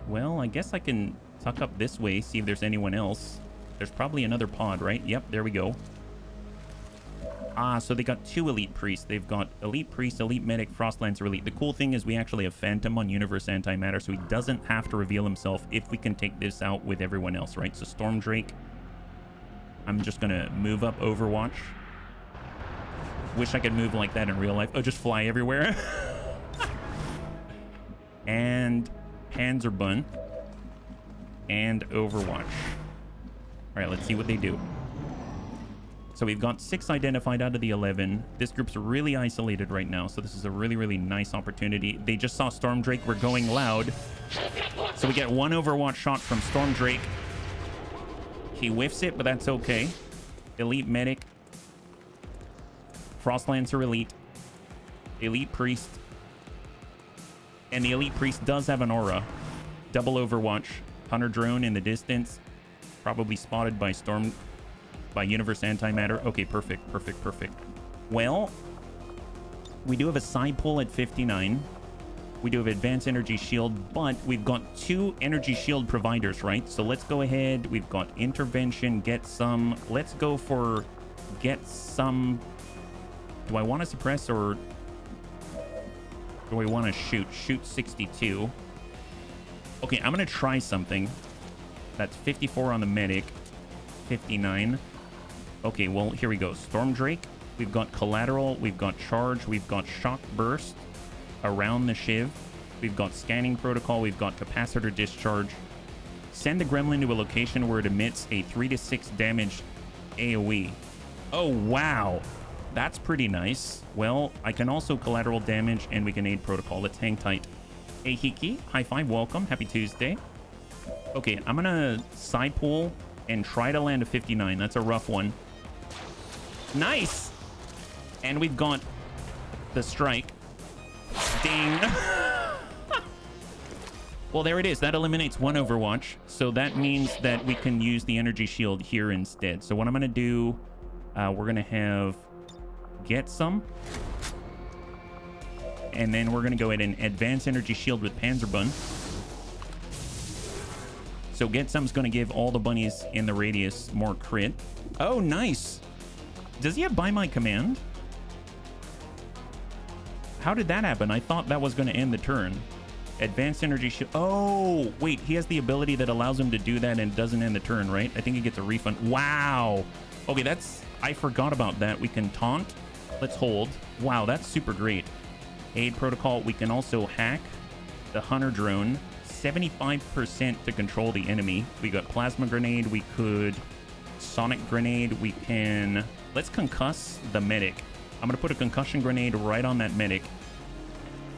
well, I guess I can tuck up this way, see if there's anyone else. There's probably another pod, right? Yep, there we go. Ah, so they got two Elite Priests. They've got Elite Priest, Elite Medic, Frostlancer Elite. The cool thing is we actually have Phantom on Universe Antimatter, so he doesn't have to reveal himself if we can take this out with everyone else, right? So Storm Drake. I'm just going to move up Overwatch. Wish I could move like that in real life. Oh, just fly everywhere. And Panzerbun. and Overwatch. All right, let's see what they do. So we've got 6 identified out of the 11. This group's really isolated right now, so this is a really, really nice opportunity. They just saw Storm Drake. We're going loud. So we get 1 Overwatch shot from Storm Drake. He whiffs it, but that's okay. Elite Medic. Frost Lancer Elite. Elite Priest. And the Elite Priest does have an aura. Double Overwatch. Hunter Drone in the distance. Probably spotted by Universe Antimatter. Okay, perfect. Well, we do have a side pull at 59. We do have Advanced Energy Shield, but we've got 2 Energy Shield providers, right? So let's go ahead. We've got Intervention, Get Some. Let's go for Get Some. Do I want to suppress or do we want to shoot? Shoot 62. Okay, I'm going to try something. That's 54 on the medic. 59. Okay, well, here we go. Storm Drake. We've got Collateral. We've got Charge. We've got Shock Burst around the Shiv. We've got Scanning Protocol. We've got Capacitor Discharge. Send the Gremlin to a location where it emits a 3 to 6 damage AoE. Oh, wow. That's pretty nice. Well, I can also Collateral damage, and we can aid Protocol. Let's hang tight. Hey, Hiki. High five. Welcome. Happy Tuesday. Okay, I'm going to side pull and try to land a 59. That's a rough one. Nice. And we've got the strike. Ding. Well, there it is. That eliminates 1 Overwatch. So that means that we can use the energy shield here instead. So what I'm going to do, we're going to have Get Some. And then we're going to go ahead and advance energy shield with Panzerbun. So Get Some's going to give all the bunnies in the radius more crit. Oh, nice. Does he have By My Command? How did that happen? I thought that was going to end the turn. Advanced energy shield. Oh, wait. He has the ability that allows him to do that and doesn't end the turn, right? I think he gets a refund. Wow. Okay, that's... I forgot about that. We can taunt. Let's hold. Wow, that's super great. Aid Protocol. We can also hack the Hunter Drone. 75% to control the enemy. We got Plasma Grenade. We could Sonic Grenade. We can... Let's concuss the medic. I'm going to put a concussion grenade right on that medic.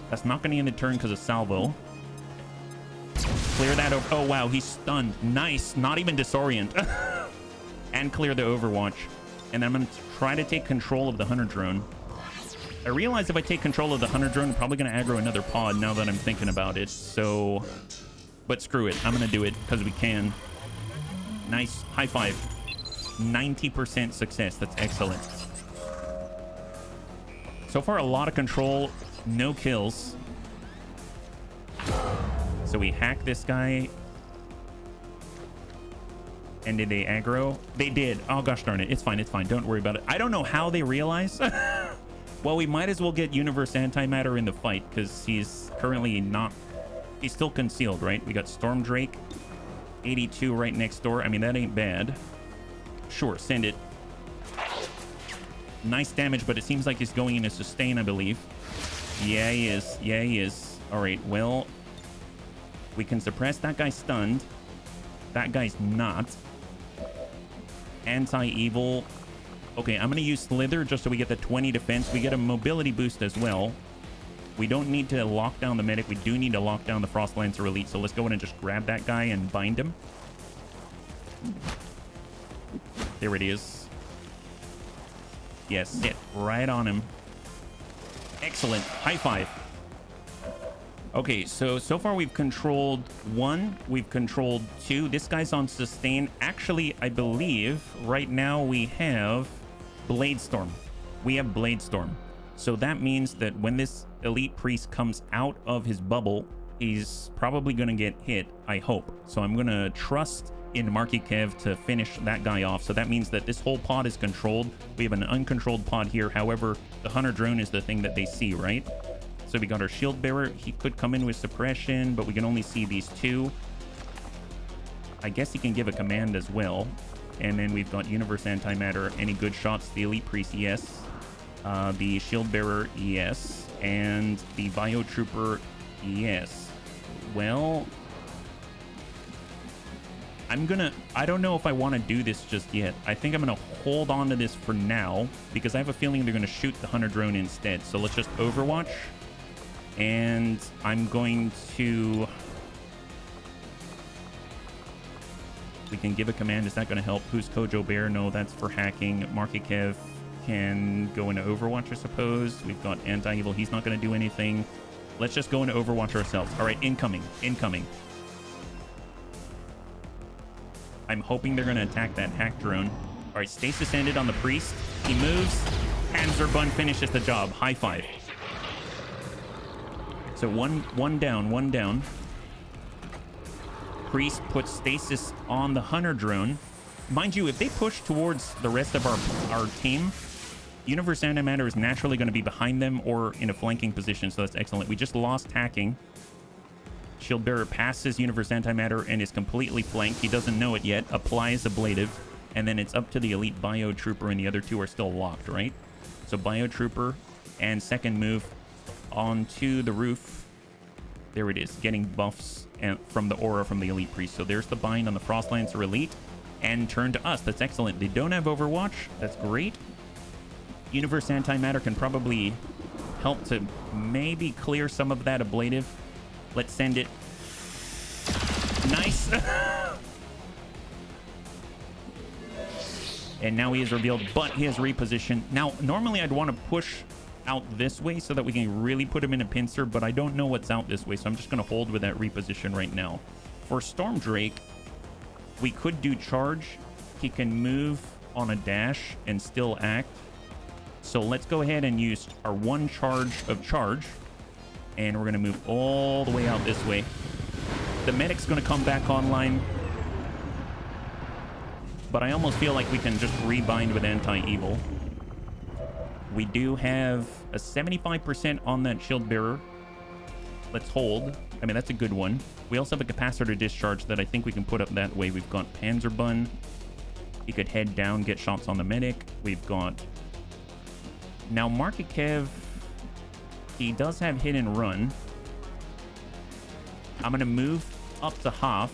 That's not going to end the turn because of salvo. Clear that over. Oh, wow. He's stunned. Nice. Not even disorient. And clear the Overwatch. And then I'm going to try to take control of the Hunter Drone. I realize if I take control of the Hunter Drone, I'm probably going to aggro another pod now that I'm thinking about it. So, but screw it. I'm going to do it because we can. Nice. High five. 90% success. That's excellent. So far, a lot of control. No kills. So we hack this guy. And did they aggro? They did. Oh, gosh darn it. It's fine. It's fine. Don't worry about it. I don't know how they realize. Well, we might as well get Universe Antimatter in the fight because he's currently not... He's still concealed, right? We got Storm Drake. 82 right next door. I mean, that ain't bad. Sure, send it. Nice damage, but it seems like he's going in a sustain, I believe. Yeah, he is. Yeah, he is. All right, well... We can suppress that guy stunned. That guy's not. Anti-evil. Okay, I'm going to use Slither just so we get the 20 defense. We get a mobility boost as well. We don't need to lock down the medic. We do need to lock down the Frost Lancer Elite. So let's go in and just grab that guy and bind him. There it is. Yes, sit right on him. Excellent. High five. Okay, so far we've controlled 1. We've controlled 2. This guy's on sustain. Actually, I believe right now we have Bladestorm. We have Bladestorm. So that means that when this Elite Priest comes out of his bubble, he's probably going to get hit, I hope. So I'm going to trust in Marky Kev to finish that guy off. So that means that this whole pod is controlled. We have an uncontrolled pod here. However, the Hunter Drone is the thing that they see, right? So we got our Shield Bearer. He could come in with suppression, but we can only see these 2. I guess he can give a command as well. And then we've got Universe Antimatter. Any good shots? The Elite Priest, yes. The Shield Bearer, yes. And the Biotrooper, yes. Well, I don't know if I want to do this just yet. I think I'm gonna hold on to this for now because I have a feeling they're gonna shoot the hunter drone instead. So let's just Overwatch, and I'm going to. We can give a command. Is that going to help? Who's Kojo Bear? No, that's for hacking. Marky Kev can go into Overwatch, I suppose. We've got Anti-Evil. He's not going to do anything. Let's just go into Overwatch ourselves. All right, incoming. Incoming. I'm hoping they're going to attack that hack drone. All right, Stasis ended on the Priest. He moves. Panzerbun finishes the job. High five. So one down. Priest puts Stasis on the hunter drone. Mind you, if they push towards the rest of our team, Universe Antimatter is naturally going to be behind them or in a flanking position, so that's excellent. We just lost hacking. Shield Bearer passes Universe Antimatter and is completely flanked. He doesn't know it yet. Applies Ablative, and then it's up to the Elite Bio Trooper, and the other two are still locked, right? So Bio Trooper and second move onto the roof. There it is, getting buffs from the aura from the Elite Priest. So there's the bind on the Frostlancer Elite, and turn to us. That's excellent. They don't have Overwatch. That's great. Universe Antimatter can probably help to maybe clear some of that ablative. Let's send it. Nice. And now he is revealed, but he has repositioned. Now, normally I'd want to push out this way so that we can really put him in a pincer, but I don't know what's out this way, so I'm just going to hold with that reposition right now. For Storm Drake, we could do charge. He can move on a dash and still act. So let's go ahead and use our one charge of charge, and we're going to move all the way out this way. The medic's going to come back online, but I almost feel like we can just rebind with Anti-Evil. We do have a 75% on that Shield Bearer. Let's hold. I mean, that's a good one. We also have a capacitor discharge that I think we can put up that way. We've got Panzerbun. He could head down, get shots on the medic. We've got... Now, Marky Kev, he does have hit and run. I'm going to move up to half.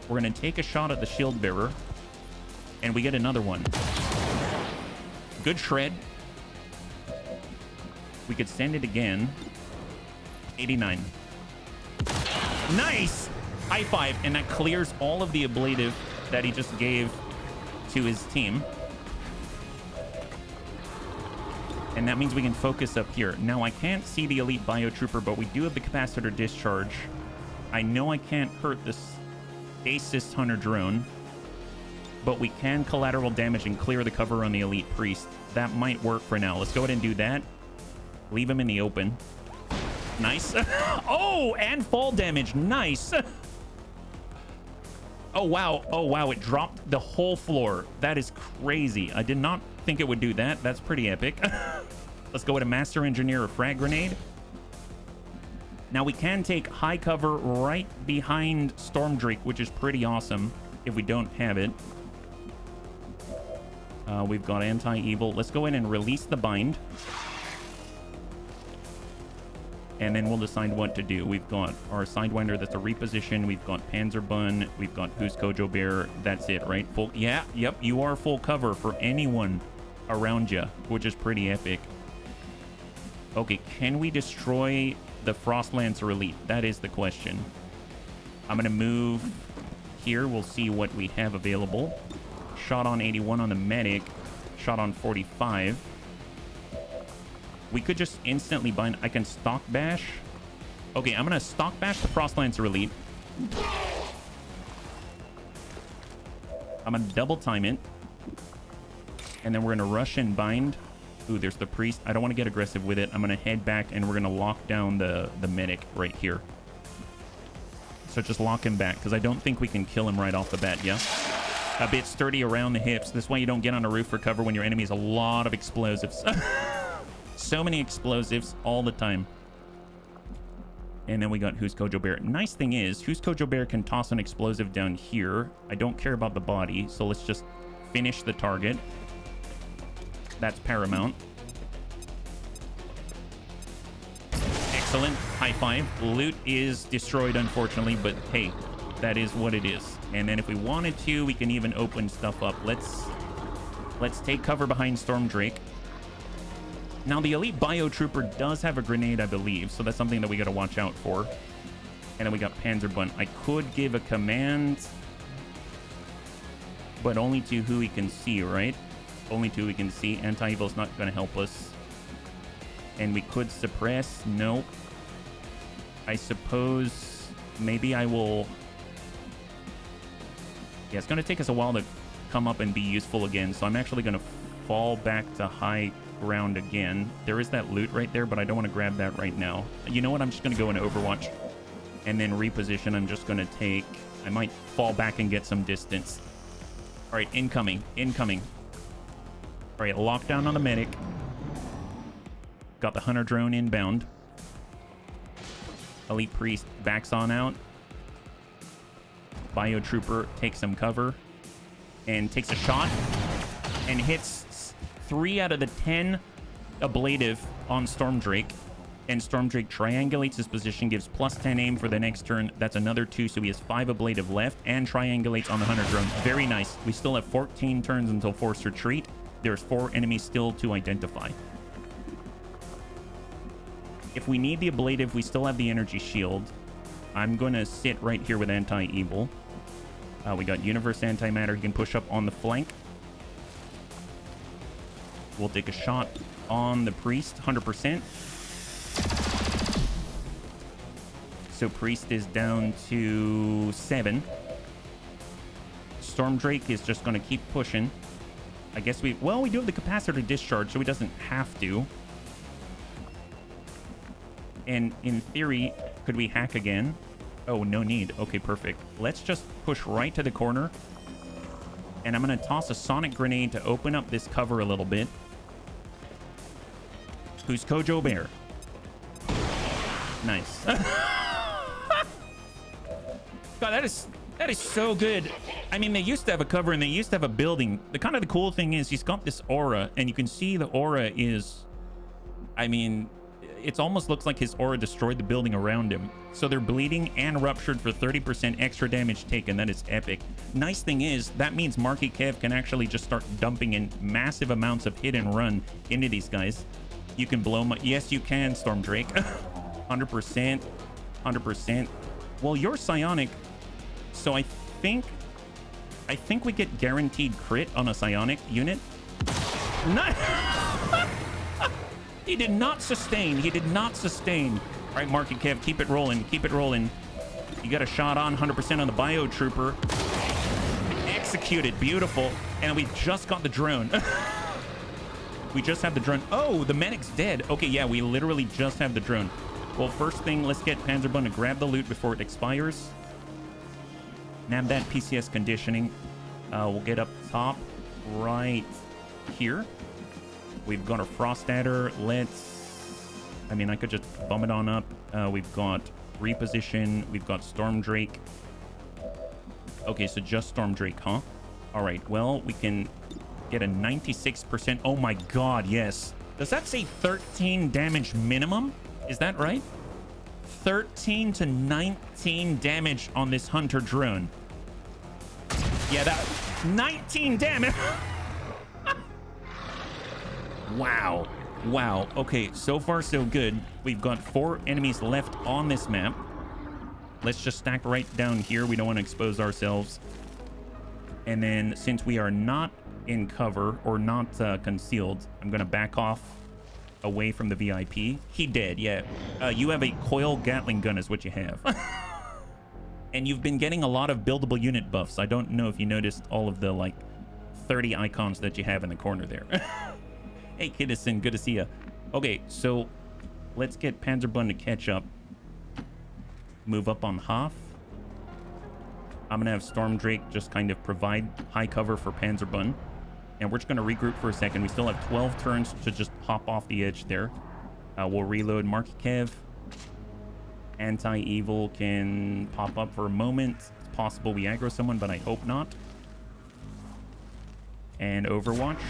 We're going to take a shot at the Shield Bearer, and we get another one. Good shred. We could send it again. 89. Nice! High five, and that clears all of the ablative that he just gave to his team. And that means we can focus up here. Now, I can't see the Elite Biotrooper, but we do have the capacitor discharge. I know I can't hurt this Stasis Hunter drone, but we can collateral damage and clear the cover on the Elite Priest. That might work for now. Let's go ahead and do that. Leave him in the open. Nice. Oh, and fall damage. Nice. Oh, wow. Oh, wow. It dropped the whole floor. That is crazy. I did not think it would do that. That's pretty epic. Let's go with a Master Engineer or Frag Grenade. Now, we can take high cover right behind Storm Drake, which is pretty awesome if we don't have it. We've got Anti-Evil. Let's go in and release the bind. And then we'll decide what to do. We've got our Sidewinder, that's a reposition. We've got Panzerbun. We've got Who's Kojo Bear. That's it, right? Full, yeah, yep, you are full cover for anyone around you, which is pretty epic. Okay, can we destroy the Frostlancer Elite? That is the question. I'm going to move here. We'll see what we have available. Shot on 81 on the medic. Shot on 45. We could just instantly bind. I can stock bash. Okay, I'm going to stock bash the Frostlancer Elite. I'm going to double time it. And then we're going to rush and bind. Ooh, there's the Priest. I don't want to get aggressive with it. I'm going to head back and we're going to lock down the medic right here. So just lock him back because I don't think we can kill him right off the bat, yeah? A bit sturdy around the hips. This way you don't get on a roof for cover when your enemy has a lot of explosives. So many explosives all the time. And then we got Who's Kojo Bear. Nice thing is, Who's Kojo Bear can toss an explosive down here. I don't care about the body, so let's just finish the target. That's paramount. Excellent. High five. Loot is destroyed, unfortunately, but hey, that is what it is. And then if we wanted to, we can even open stuff up. Let's take cover behind Storm Drake. Now, the Elite Biotrooper does have a grenade, I believe, so that's something that we got to watch out for. And then we got Panzerbund. I could give a command, but only to who we can see, right? Only to who we can see. Anti-Evil's not going to help us. And we could suppress. Nope. I suppose maybe I will... Yeah, it's going to take us a while to come up and be useful again, so I'm actually going to fall back to high ground again. There is that loot right there, but I don't want to grab that right now. You know what? I'm just going to go into Overwatch and then reposition. I'm just going to take... I might fall back and get some distance. All right, incoming. Incoming. All right, lockdown on the medic. Got the Hunter drone inbound. Elite Priest backs on out. Biotrooper takes some cover and takes a shot and hits 3 out of the 10 ablative on Storm Drake. And Storm Drake triangulates his position, gives +10 aim for the next turn. That's another 2, so he has 5 ablative left and triangulates on the Hunter drone. Very nice. We still have 14 turns until forced retreat. There's 4 enemies still to identify. If we need the ablative, we still have the energy shield. I'm going to sit right here with Anti-Evil. We got Universe Antimatter. He can push up on the flank. We'll take a shot on the Priest, 100%. So Priest is down to 7. Storm Drake is just going to keep pushing. I guess we do have the capacitor discharge, so he doesn't have to. And in theory, could we hack again? Oh, no need. Okay, perfect. Let's just push right to the corner. And I'm going to toss a sonic grenade to open up this cover a little bit. Who's Kojo Bear? Nice. God, that is so good. I mean, they used to have a cover and they used to have a building. The cool thing is he's got this aura, and you can see the aura is, I mean, it almost looks like his aura destroyed the building around him. So they're bleeding and ruptured for 30% extra damage taken. That is epic. Nice thing is, that means Marky Kev can actually just start dumping in massive amounts of hit and run into these guys. You can blow my... Yes, you can, Storm Drake. 100%. 100%. Well, you're psionic, so I think we get guaranteed crit on a psionic unit. Not... He did not sustain. He did not sustain. All right, Marky Kev, keep it rolling. Keep it rolling. You got a shot on 100% on the Biotrooper. Executed. Beautiful. And we just got the drone. We just have the drone. Oh, the medic's dead. Okay, yeah, we literally just have the drone. Well, first thing, let's get Panzerbund to grab the loot before it expires. Nab that PCS conditioning. We'll get up top right here. We've got a Frost Adder. I mean, I could just bump it on up. We've got Reposition. We've got Storm Drake. Okay, so just Storm Drake, huh? All right, well, we can get a 96%. Oh my God, yes. Does that say 13 damage minimum? Is that right? 13 to 19 damage on this Hunter drone. Yeah, that 19 damage. Wow. Wow. Okay, so far so good. We've got 4 enemies left on this map. Let's just stack right down here. We don't want to expose ourselves. And then since we are not in cover or not concealed, I'm going to back off away from the VIP. He dead, yeah. You have a coil Gatling gun is what you have. And you've been getting a lot of buildable unit buffs. I don't know if you noticed all of the, like, 30 icons that you have in the corner there. Hey, Kiddison, good to see you. Okay, so let's get Panzerbund to catch up. Move up on Hoth. I'm going to have Storm Drake just kind of provide high cover for Panzerbund. And we're just going to regroup for a second. We still have 12 turns to just hop off the edge there. We'll reload Marky Kev. Anti-Evil can pop up for a moment. It's possible we aggro someone, but I hope not. And Overwatch.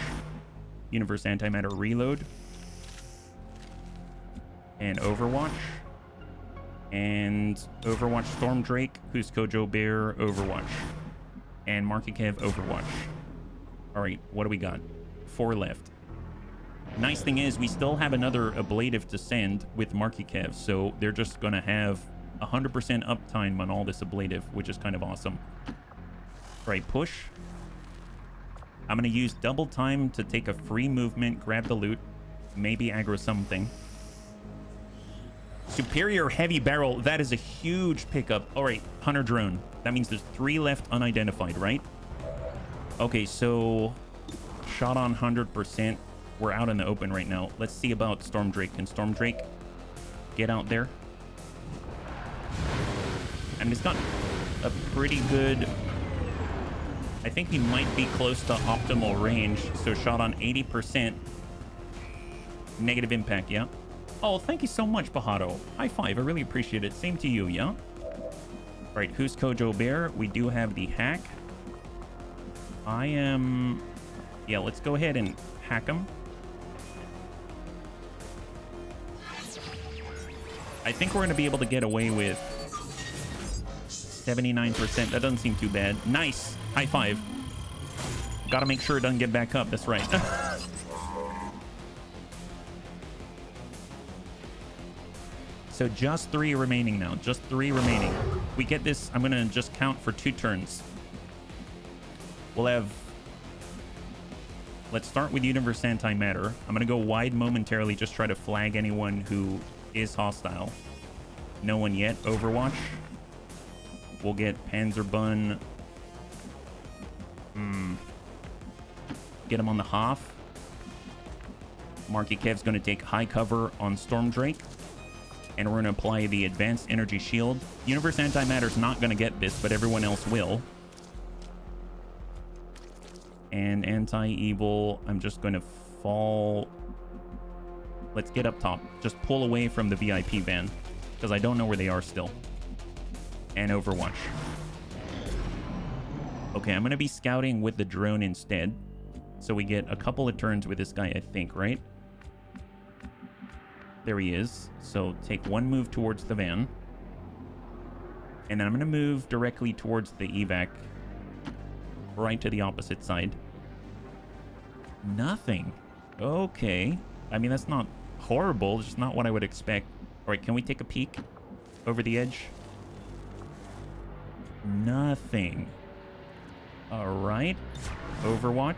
Universe Antimatter reload. And Overwatch. And Overwatch Storm Drake, who's Kojo Bear, Overwatch. And Marky Kev Overwatch. All right, what do we got? 4 left. Nice thing is we still have another ablative to send with Marky Kev, so they're just going to have 100% uptime on all this ablative, which is kind of awesome. All right, push. I'm going to use double time to take a free movement, grab the loot, maybe aggro something. Superior heavy barrel, that is a huge pickup. All right, hunter drone. That means there's 3 left unidentified, right? Okay, so shot on 100%. We're out in the open right now. Let's see about Storm Drake. Can Storm Drake get out there? I mean, it's got a pretty good... I think he might be close to optimal range. So shot on 80%. Negative impact, yeah? Oh, thank you so much, Pajaro. High five, I really appreciate it. Same to you, yeah? All right, who's Kojo Bear? We do have the hack. I am... Yeah, let's go ahead and hack him. I think we're going to be able to get away with 79%. That doesn't seem too bad. Nice. High five. Got to make sure it doesn't get back up. That's right. So just 3 remaining now. Just 3 remaining. We get this. I'm going to just count for 2 turns. We'll have... Let's start with Universe Antimatter. I'm going to go wide momentarily. Just try to flag anyone who is hostile. No one yet. Overwatch. We'll get Panzerbun. Get him on the Hoff. Marky Kev's going to take high cover on Storm Drake. And we're going to apply the Advanced Energy Shield. Universe Antimatter's not going to get this, but everyone else will. And Anti-Evil, I'm just going to fall... Let's get up top. Just pull away from the VIP van, because I don't know where they are still. And Overwatch. Okay, I'm going to be scouting with the drone instead. So we get a couple of turns with this guy, I think, right? There he is. So take 1 move towards the van. And then I'm going to move directly towards the evac. Right to the opposite side. Nothing. Okay. I mean, that's not horrible. It's just not what I would expect. All right, can we take a peek over the edge? Nothing. All right. Overwatch.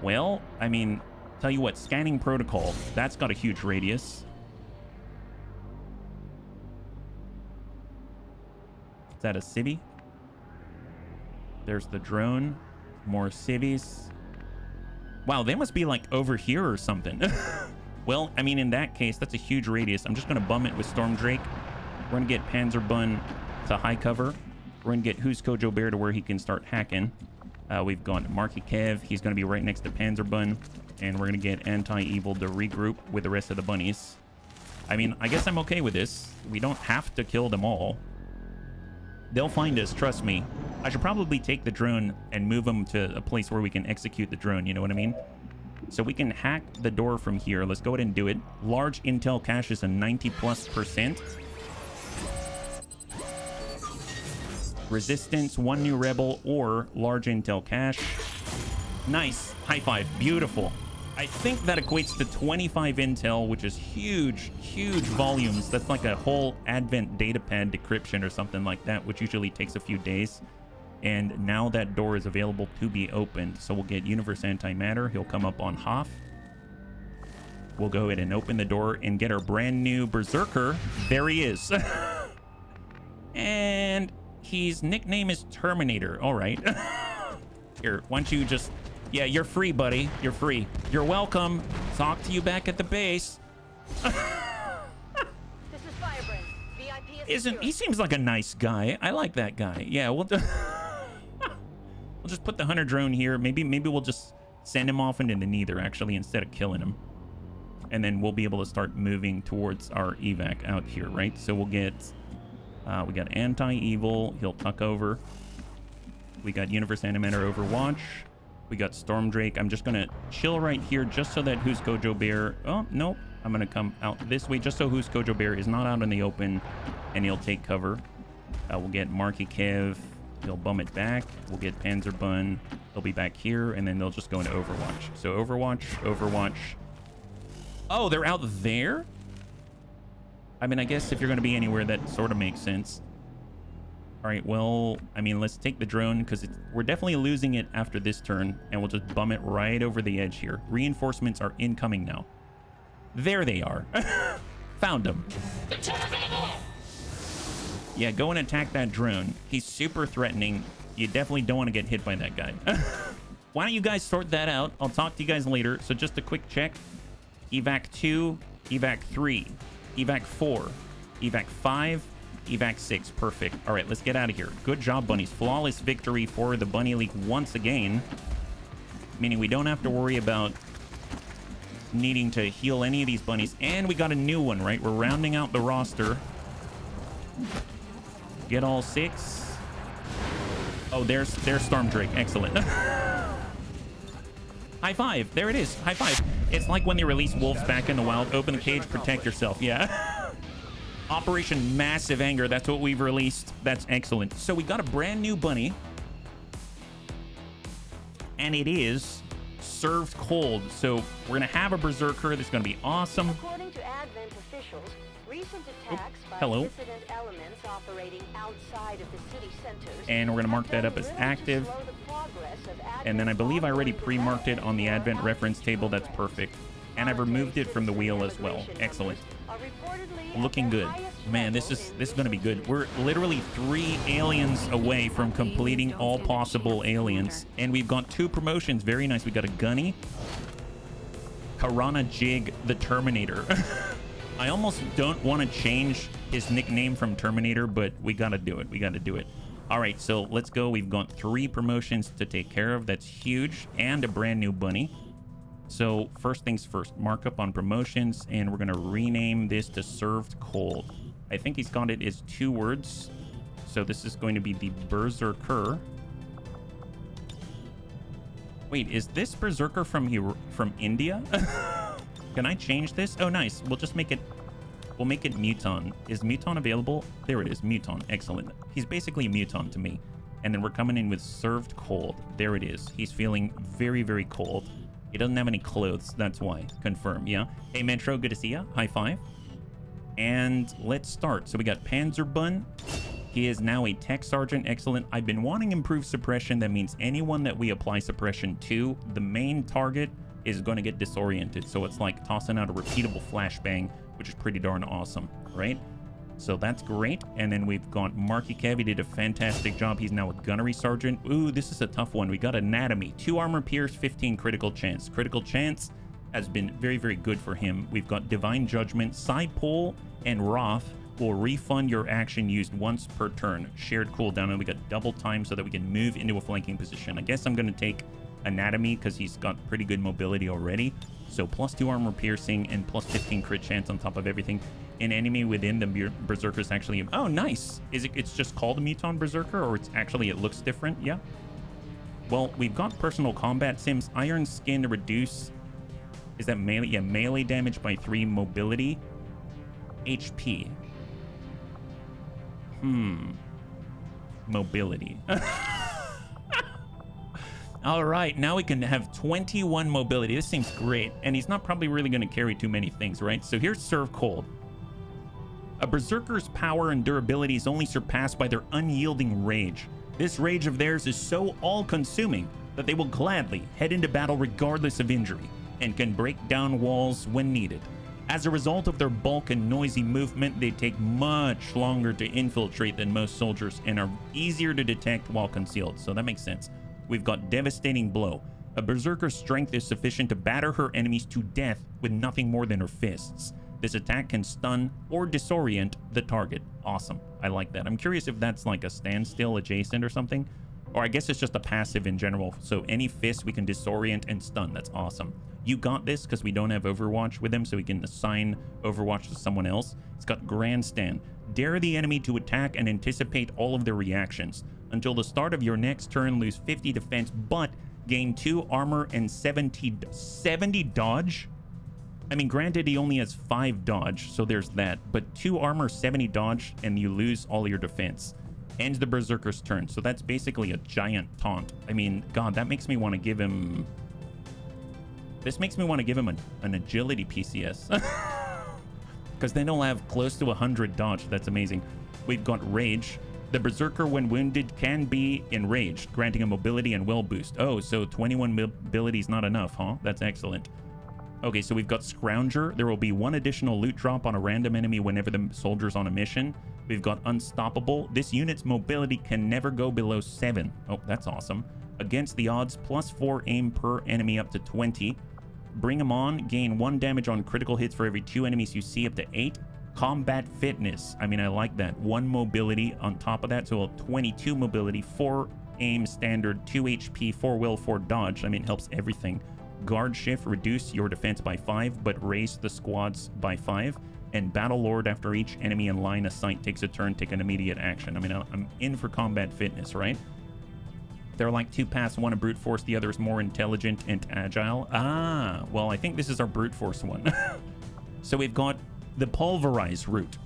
Well, I mean, tell you what, scanning protocol. That's got a huge radius. Is that a civvy? There's the drone. More civvies. Wow, they must be like over here or something. Well, I mean, in that case, that's a huge radius. I'm just going to bum it with Storm Drake. We're going to get Panzerbun to high cover. We're going to get Who's Kojo Bear to where he can start hacking. We've got Marky Kev. He's going to be right next to Panzerbun. And we're going to get Anti-Evil to regroup with the rest of the bunnies. I mean, I guess I'm okay with this. We don't have to kill them all. They'll find us, trust me. I should probably take the drone and move them to a place where we can execute the drone, you know what I mean? So we can hack the door from here. Let's go ahead and do it. Large intel cache is a 90+%. Resistance, 1 new rebel, or large intel cache. Nice. High five. Beautiful. I think that equates to 25 intel, which is huge, huge volumes. That's like a whole Advent datapad decryption or something like that, which usually takes a few days. And now that door is available to be opened. So we'll get Universe Antimatter. He'll come up on Hoff. We'll go ahead and open the door and get our brand new Berserker. There he is. And his nickname is Terminator. All right. Here, why don't you just... Yeah, you're free, buddy. You're free. You're welcome. Talk to you back at the base. This is Firebrand. VIP is Isn't he seems like a nice guy. I like that guy. Yeah, we'll we'll just put the hunter drone here. Maybe we'll just send him off into the nether actually instead of killing him. And then we'll be able to start moving towards our evac out here, right? So we'll get we got Anti-Evil. He'll tuck over. We got Universe Animator Overwatch. We got Storm Drake. I'm just going to chill right here just so that Who's Kojo Bear... Oh, nope. I'm going to come out this way just so Who's Kojo Bear is not out in the open and he'll take cover. We'll get Marky Kev They'll bum it back. We'll get Panzerbun. They'll be back here, and then they'll just go into Overwatch. So Overwatch, Overwatch. Oh, they're out there? I mean, I guess if you're going to be anywhere, that sort of makes sense. All right, well, I mean, let's take the drone because we're definitely losing it after this turn, and we'll just bum it right over the edge here. Reinforcements are incoming now. There they are. Found them. Yeah, go and attack that drone. He's super threatening. You definitely don't want to get hit by that guy. Why don't you guys sort that out? I'll talk to you guys later. So just a quick check. Evac 2, Evac 3, Evac 4, Evac 5, Evac 6. Perfect. All right, let's get out of here. Good job, bunnies. Flawless victory for the Bunny League once again. Meaning we don't have to worry about needing to heal any of these bunnies. And we got a new one, right? We're rounding out the roster. Get all 6. Oh, there's Storm Drake. Excellent. High five. There it is. High five. It's like when they release wolves back in the wild. Open the cage, protect yourself. Yeah. Operation Massive Anger. That's what we've released. That's excellent. So we got a brand new bunny. And it is served cold. So we're going to have a Berserker. That's going to be awesome. According to Advent officials, recent attacks by dissident elements operating outside of the city centers. And we're going to mark that up as active. And then I believe I already pre-marked it on the Advent reference table. That's perfect. And I've removed it from the wheel as well. Excellent. Looking good. Man, this is going to be good. We're literally 3 aliens away from completing all possible aliens. And we've got 2 promotions. Very nice. We got a Gunny. Karana Jig the Terminator. I almost don't want to change his nickname from Terminator, but we got to do it. We got to do it. All right, so let's go. We've got 3 promotions to take care of. That's huge. And a brand new bunny. So first things first, markup on promotions, and we're going to rename this to Served Cold. I think he's got it as 2 words. So this is going to be the Berserker. Wait, is this Berserker from India? Can I change this? Oh, nice. We'll just make it... We'll make it Muton. Is Muton available? There it is. Muton. Excellent. He's basically a Muton to me. And then we're coming in with Served Cold. There it is. He's feeling very, very cold. He doesn't have any clothes. That's why. Confirm. Yeah. Hey, Metro. Good to see ya. High five. And let's start. So we got Panzerbun. He is now a tech sergeant. Excellent. I've been wanting improved suppression. That means anyone that we apply suppression to, the main target is going to get disoriented. So it's like tossing out a repeatable flashbang, which is pretty darn awesome, right? So that's great. And then we've got Marky Kev. He did a fantastic job. He's now a gunnery sergeant. Ooh, this is a tough one. We got anatomy, 2 armor pierce, 15 critical chance. Critical chance has been very, very good for him. We've got divine judgment, side pull, and Wrath will refund your action used once per turn. Shared cooldown, and we got double time so that we can move into a flanking position. I guess I'm going to take anatomy because he's got pretty good mobility already. So plus 2 armor piercing and plus 15 crit chance on top of everything. An enemy within the Berserker is actually... Oh, nice. It's just called a Muton Berserker, or it's actually, it looks different? Yeah. Well, we've got personal combat sims. Iron Skin to reduce... Is that melee? Yeah, melee damage by 3 mobility. HP. Mobility. All right, now we can have 21 mobility. This seems great. And he's not probably really going to carry too many things, right? So here's Serve Cold. A Berserker's power and durability is only surpassed by their unyielding rage. This rage of theirs is so all-consuming that they will gladly head into battle regardless of injury and can break down walls when needed. As a result of their bulk and noisy movement, they take much longer to infiltrate than most soldiers and are easier to detect while concealed. So that makes sense. We've got Devastating Blow. A Berserker's strength is sufficient to batter her enemies to death with nothing more than her fists. This attack can stun or disorient the target. Awesome. I like that. I'm curious if that's like a standstill adjacent or something. Or I guess it's just a passive in general. So any fist we can disorient and stun. That's awesome. You got this because we don't have Overwatch with him, so we can assign Overwatch to someone else. It's got Grandstand. Dare the enemy to attack and anticipate all of their reactions. Until the start of your next turn, lose 50 defense, but gain 2 armor and 70 dodge. I mean, granted, he only has 5 dodge, so there's that. But 2 armor, 70 dodge, and you lose all your defense. Ends the Berserker's turn. So that's basically a giant taunt. I mean, God, that makes me want to give him... This makes me want to give him an agility PCS. Because then he'll have close to 100 dodge. That's amazing. We've got Rage. The Berserker, when wounded, can be enraged, granting a mobility and will boost. Oh, so 21 mobility is not enough, huh? That's excellent. Okay, so we've got Scrounger. There will be 1 additional loot drop on a random enemy whenever the soldier's on a mission. We've got Unstoppable. This unit's mobility can never go below 7. Oh, that's awesome. Against the odds, +4 aim per enemy up to 20. Bring him on. Gain 1 damage on critical hits for every 2 enemies you see up to 8. Combat Fitness. I mean, I like that. 1 mobility on top of that, so 22 mobility, 4 aim standard, 2 HP, 4 will, 4 dodge. I mean, it helps everything. Guard Shift, reduce your defense by 5, but raise the squads by 5. And Battle Lord, after each enemy in line of sight takes a turn, take an immediate action. I mean, I'm in for Combat Fitness, right? They're like 2 paths, one a brute force, the other is more intelligent and agile. Ah, well, I think this is our brute force one. So we've got the Pulverize route.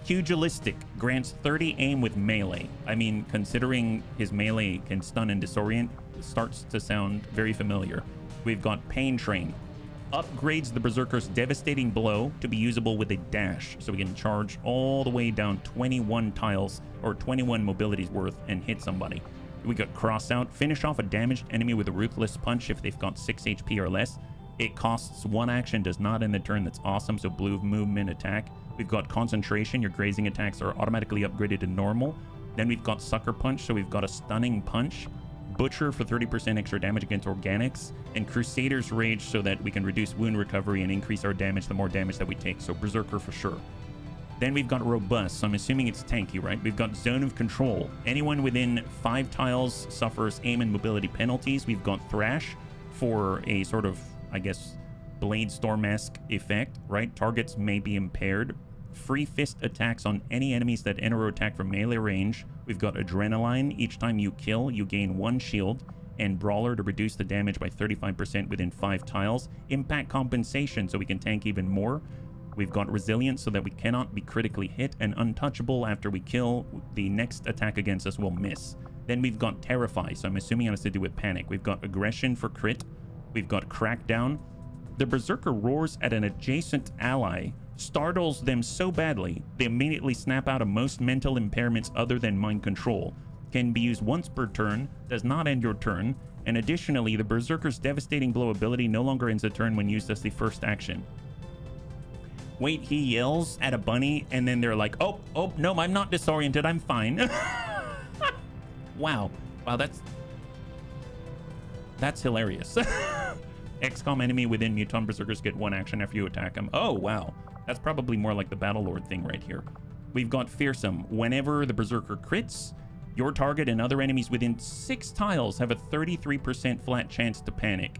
Pugilistic, grants 30 aim with melee. I mean, considering his melee can stun and disorient, starts to sound very familiar. We've got Pain Train. Upgrades the Berserker's devastating blow to be usable with a dash, so we can charge all the way down 21 tiles or 21 mobilities worth and hit somebody. We got Cross Out. Finish off a damaged enemy with a Ruthless Punch if they've got 6 HP or less. It costs 1 action, does not end the turn. That's awesome. So blue movement attack. We've got Concentration. Your grazing attacks are automatically upgraded to normal. Then we've got Sucker Punch, so we've got a Stunning Punch. Butcher for 30% extra damage against organics, and Crusader's Rage so that we can reduce wound recovery and increase our damage the more damage that we take. So Berserker for sure. Then we've got Robust, so I'm assuming it's tanky, right? We've got Zone of Control. Anyone within 5 tiles suffers aim and mobility penalties. We've got Thrash for a sort of, I guess, Blade Storm-esque effect, right? Targets may be impaired. Free Fist attacks on any enemies that enter or attack from melee range. We've got Adrenaline. Each time you kill, you gain 1 shield. And Brawler to reduce the damage by 35% within 5 tiles. Impact Compensation, so we can tank even more. We've got Resilience, so that we cannot be critically hit. And Untouchable, after we kill, the next attack against us will miss. Then we've got Terrify, so I'm assuming it has to do with panic. We've got Aggression for crit. We've got Crackdown. The Berserker roars at an adjacent ally, startles them so badly, they immediately snap out of most mental impairments other than mind control. Can be used once per turn, does not end your turn, and additionally, the Berserker's devastating blow ability no longer ends a turn when used as the first action. Wait, he yells at a bunny, and then they're like, oh, no, I'm not disoriented, I'm fine. Wow, that's hilarious. XCOM enemy within Muton Berserkers get 1 action after you attack them. Oh, wow. That's probably more like the Battle Lord thing right here. We've got Fearsome. Whenever the Berserker crits, your target and other enemies within 6 tiles have a 33% flat chance to panic.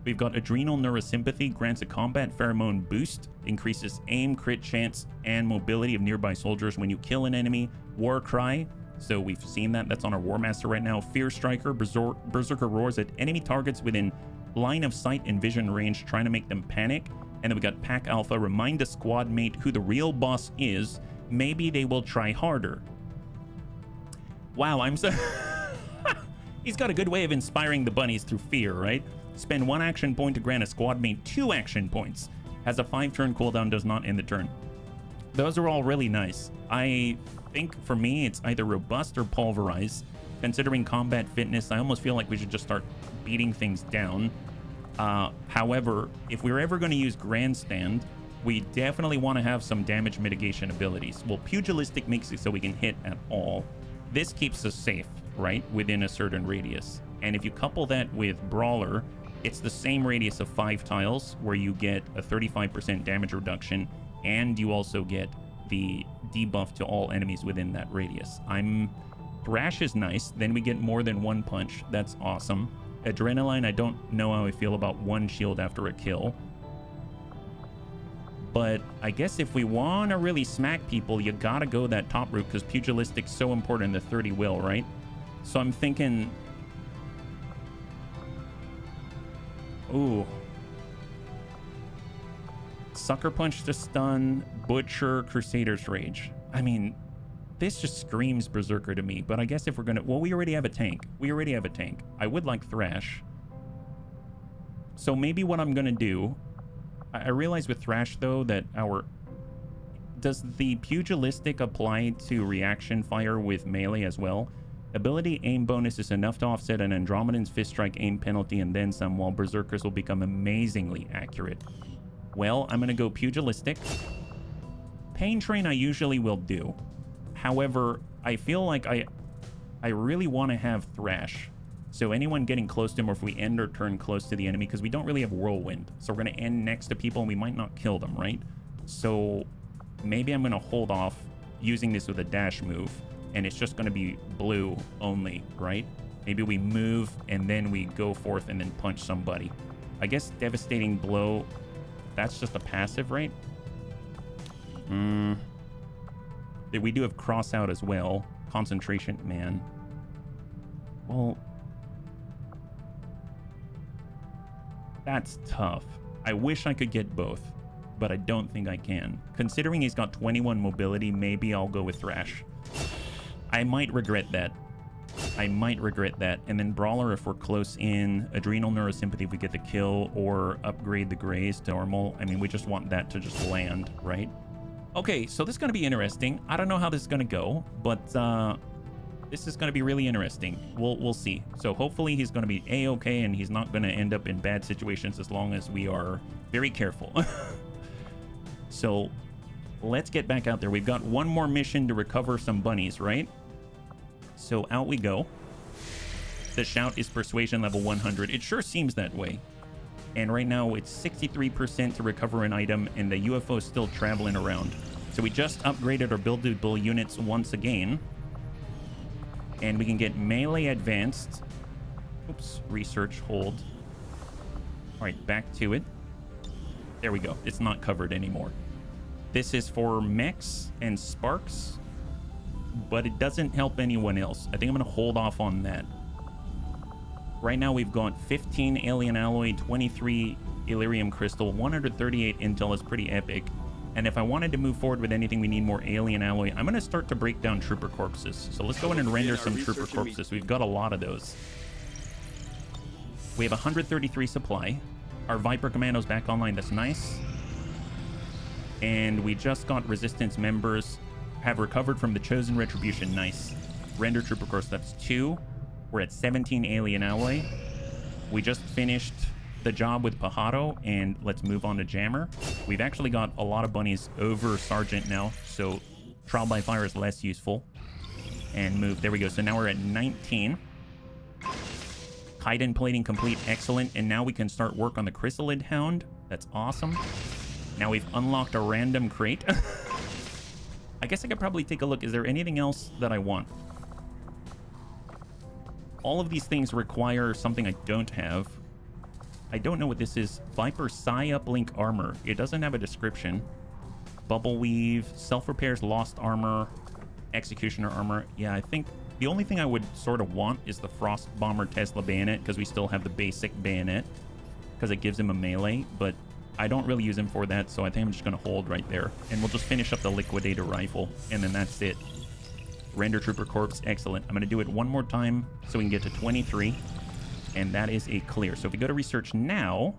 We've got Adrenal Neurosympathy, grants a combat pheromone boost, increases aim, crit chance, and mobility of nearby soldiers when you kill an enemy. War Cry, so we've seen that. That's on our War Master right now. Fear Striker, Berserker roars at enemy targets within line of sight and vision range, trying to make them panic. And then we got Pack Alpha, remind a squad mate who the real boss is. Maybe they will try harder. Wow, I'm so... He's got a good way of inspiring the bunnies through fear, right? Spend 1 action point to grant a squad mate 2 action points. Has a 5-turn cooldown, does not end the turn. Those are all really nice. I think for me, it's either Robust or Pulverize. Considering Combat Fitness, I almost feel like we should just start beating things down. However, if we're ever going to use Grandstand, we definitely want to have some damage mitigation abilities. Well, Pugilistic makes it so we can hit at all. This keeps us safe, right? Within a certain radius. And if you couple that with Brawler, it's the same radius of 5 tiles where you get a 35% damage reduction, and you also get the debuff to all enemies within that radius. Thrash is nice. Then we get more than 1 punch. That's awesome. Adrenaline, I don't know how I feel about 1 shield after a kill. But I guess if we want to really smack people, you gotta go that top route, because Pugilistic's so important in the 30 will, right? So I'm thinking... Ooh. Sucker Punch to stun, Butcher, Crusader's Rage. I mean, This just screams Berserker to me, but I guess if we're gonna... Well, we already have a tank. We already have a tank. I would like Thrash. So maybe what I'm gonna do... I realize with Thrash, though, that our... Does the Pugilistic apply to reaction fire with melee as well? Ability aim bonus is enough to offset an Andromedan's Fist Strike aim penalty and then some, while Berserkers will become amazingly accurate. Well, I'm gonna go Pugilistic. Pain Train I usually will do. However, I feel like I really want to have Thrash. So anyone getting close to him, or if we end our turn close to the enemy, because we don't really have Whirlwind. So we're going to end next to people and we might not kill them, right? So maybe I'm going to hold off using this with a dash move. And it's just going to be blue only, right? Maybe we move and then we go forth and then punch somebody. I guess Devastating Blow, that's just a passive, right? We do have Cross Out as well. Concentration, man. Well, that's tough. I wish I could get both, but I don't think I can. Considering he's got 21 mobility, maybe I'll go with Thrash. I might regret that. I might regret that. And then Brawler if we're close in. Adrenal Neurosympathy if we get the kill, or upgrade the Graze to normal. I mean, we just want that to just land, right? Okay, so this is going to be interesting. I don't know how this is going to go, but this is going to be really interesting. We'll see. So hopefully he's going to be A-okay and he's not going to end up in bad situations as long as we are very careful. So let's get back out there. We've got one more mission to recover some bunnies, right? So out we go. The shout is persuasion level 100. It sure seems that way. And right now it's 63% to recover an item, and the UFO is still traveling around. So we just upgraded our buildable units once again. And we can get melee advanced. Oops, research, hold. All right, back to it. There we go. It's not covered anymore. This is for mechs and sparks, but it doesn't help anyone else. I think I'm going to hold off on that. Right now we've got 15 alien alloy, 23 Illyrium crystal, 138 intel is pretty epic. And if I wanted to move forward with anything, we need more alien alloy. I'm going to start to break down trooper corpses. So let's go in and render some trooper corpses. We've got a lot of those. We have 133 supply. Our Viper Commando's back online. That's nice. And we just got resistance members have recovered from the chosen retribution. Nice. Render trooper corpse. That's 2. We're at 17 alien alloy. We just finished the job with Pajaro, and let's move on to Jammer. We've actually got a lot of bunnies over Sergeant now, so Trial by Fire is less useful. And move. There we go. So now we're at 19. Chitin plating complete. Excellent. And now we can start work on the Chrysalid Hound. That's awesome. Now we've unlocked a random crate. I guess I could probably take a look. Is there anything else that I want? All of these things require something I don't have. I don't know what this is. Viper Psi Uplink Armor. It doesn't have a description. Bubble Weave. Self-repairs Lost Armor. Executioner Armor. Yeah, I think the only thing I would sort of want is the Frost Bomber Tesla Bayonet, because we still have the basic bayonet, because it gives him a melee, but I don't really use him for that, so I think I'm just going to hold right there. And we'll just finish up the Liquidator Rifle, and then that's it. Render Trooper Corpse, excellent. I'm going to do it one more time so we can get to 23, and that is a clear. So if we go to research now,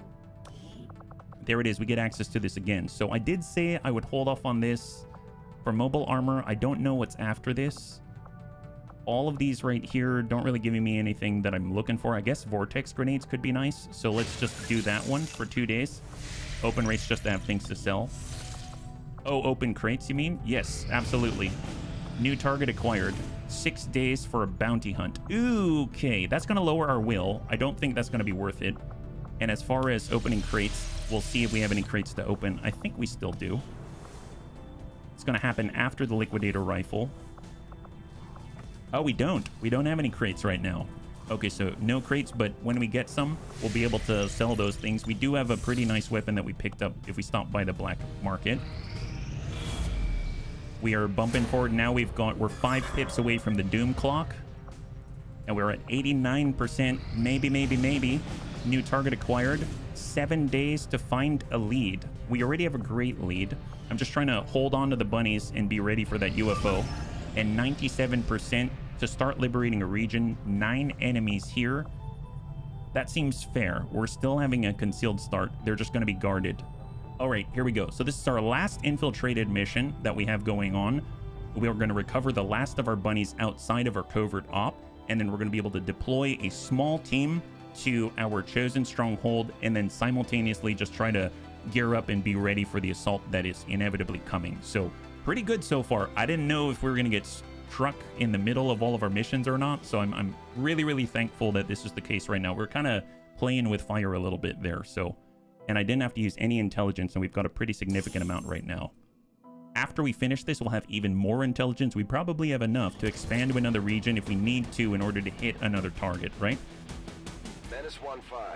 there it is. We get access to this again. So I did say I would hold off on this for mobile armor. I don't know what's after this. All of these right here don't really give me anything that I'm looking for. I guess Vortex Grenades could be nice, so let's just do that one for 2 days. Open rates just to have things to sell. Oh, open crates, you mean? Yes, absolutely. New target acquired. 6 days for a bounty hunt. Ooh, okay, that's going to lower our will. I don't think that's going to be worth it. And as far as opening crates, we'll see if we have any crates to open. I think we still do. It's going to happen after the Liquidator Rifle. Oh, we don't. We don't have any crates right now. Okay, so no crates, but when we get some, we'll be able to sell those things. We do have a pretty nice weapon that we picked up if we stop by the black market. We are bumping forward now. We're 5 pips away from the Doom Clock. And we're at 89%. Maybe. New target acquired. 7 days to find a lead. We already have a great lead. I'm just trying to hold on to the bunnies and be ready for that UFO. and 97% to start liberating a region. 9 enemies here. That seems fair. We're still having a concealed start. They're just going to be guarded. All right, here we go. So this is our last infiltrated mission that we have going on. We are going to recover the last of our bunnies outside of our covert op, and then we're going to be able to deploy a small team to our chosen stronghold, and then simultaneously just try to gear up and be ready for the assault that is inevitably coming. So pretty good so far. I didn't know if we were going to get struck in the middle of all of our missions or not, so I'm really, really thankful that this is the case right now. We're kind of playing with fire a little bit there, so, and I didn't have to use any intelligence, and we've got a pretty significant amount right now. After we finish this, we'll have even more intelligence. We probably have enough to expand to another region if we need to in order to hit another target, right?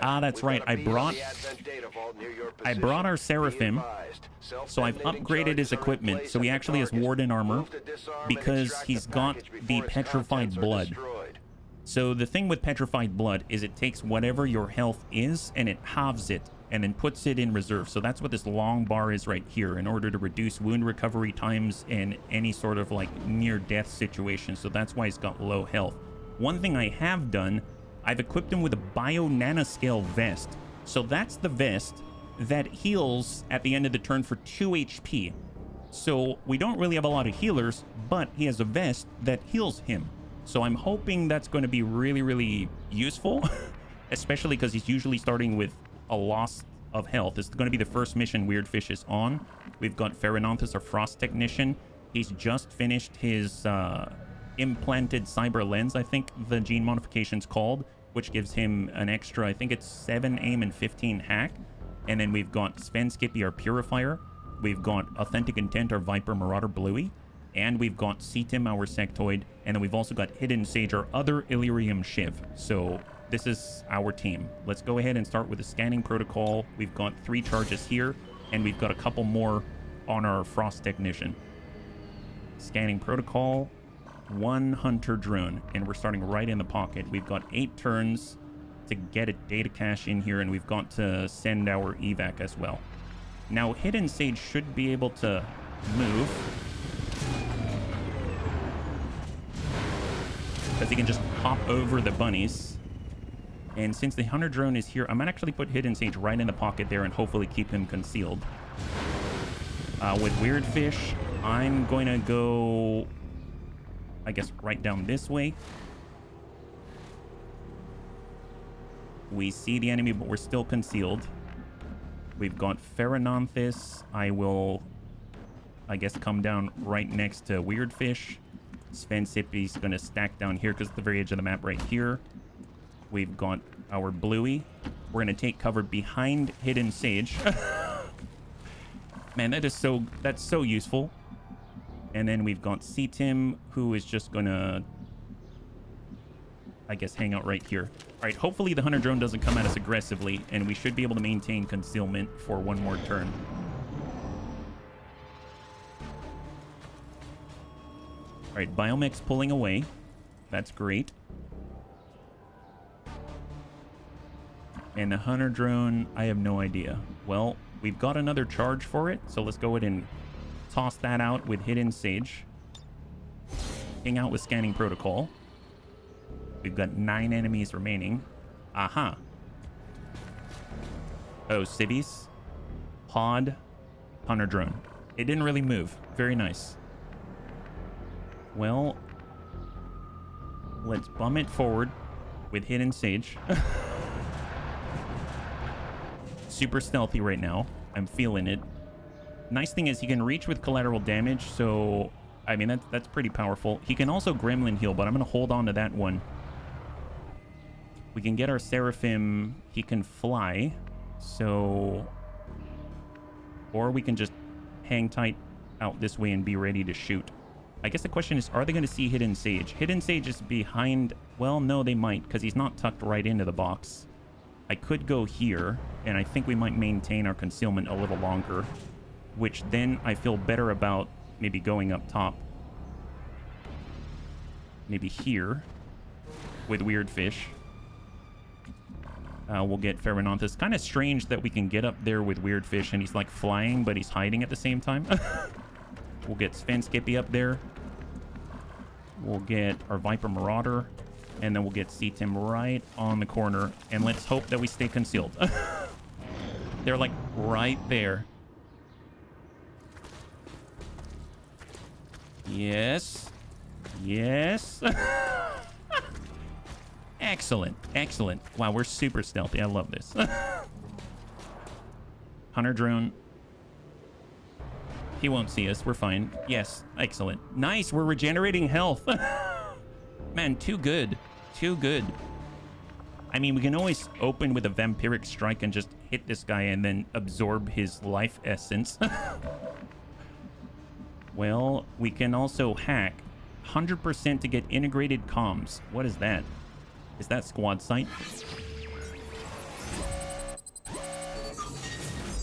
Ah, that's right. I brought our Seraphim, so I've upgraded his equipment. So he actually has Warden armor because he's got the Petrified Blood. So the thing with Petrified Blood is it takes whatever your health is and it halves it and then puts it in reserve. So that's what this long bar is right here in order to reduce wound recovery times and any sort of like near-death situation. So that's why he's got low health. One thing I have done, I've equipped him with a bio-nanoscale vest. So that's the vest that heals at the end of the turn for 2 HP. So we don't really have a lot of healers, but he has a vest that heals him. So I'm hoping that's going to be really, really useful, especially because he's usually starting with a loss of health. This is going to be the first mission Weirdfish is on. We've got Pheronanthus, our Frost Technician. He's just finished his implanted cyber lens, I think the gene modification's called, which gives him an extra, I think it's 7 aim and 15 hack. And then we've got Sven Skippy, our Purifier. We've got Authentic Intent, our Viper Marauder Bluey. And we've got Cetim, our Sectoid. And then we've also got Hidden Sage, our other Illyrium Shiv. So this is our team. Let's go ahead and start with the scanning protocol. We've got 3 charges here, and we've got a couple more on our Frost Technician. Scanning protocol. 1 hunter drone, and we're starting right in the pocket. We've got 8 turns to get a data cache in here, and we've got to send our evac as well. Now Hidden Sage should be able to move because he can just hop over the bunnies. And since the hunter drone is here, I might actually put Hidden Sage right in the pocket there and hopefully keep him concealed. With Weirdfish, I'm going to go, I guess, right down this way. We see the enemy, but we're still concealed. We've got Pheronanthus. I will, I guess, come down right next to Weirdfish. Sven Sippy's going to stack down here because it's the very edge of the map right here. We've got our Bluey. We're going to take cover behind Hidden Sage. Man, that's so useful. And then we've got Cetim, who is just going to, I guess, hang out right here. All right, hopefully the hunter drone doesn't come at us aggressively, and we should be able to maintain concealment for 1 more turn. All right, Biomech's pulling away. That's great. And the hunter drone, I have no idea. Well, we've got another charge for it, so let's go ahead and toss that out with Hidden Sage. Hang out with Scanning Protocol. We've got 9 enemies remaining. Aha. Oh, cities. Pod. Hunter drone. It didn't really move. Very nice. Well, let's bum it forward with Hidden Sage. Super stealthy right now. I'm feeling it. Nice thing is he can reach with collateral damage, so I mean that's pretty powerful. He can also gremlin heal, but I'm gonna hold on to that one. We can get our Seraphim. He can fly, so, or we can just hang tight out this way and be ready to shoot. I guess the question is, are they going to see Hidden Sage? Hidden Sage is behind. Well, no, they might, because he's not tucked right into the box. I could go here, and I think we might maintain our concealment a little longer, which then I feel better about maybe going up top. Maybe here with Weirdfish. We'll get Pheronanthus. Kind of strange that we can get up there with Weirdfish and he's like flying, but he's hiding at the same time. We'll get Sven Skippy up there. We'll get our Viper Marauder, and then we'll get CTIM right on the corner, and let's hope that we stay concealed. They're like right there. Yes. Yes. Excellent. Excellent. Wow, we're super stealthy. I love this. Hunter drone. He won't see us. We're fine. Yes. Excellent. Nice. We're regenerating health. Man, too good. Too good. I mean, we can always open with a vampiric strike and just hit this guy and then absorb his life essence. Well, we can also hack 100% to get integrated comms. What is that? Is that squad sight?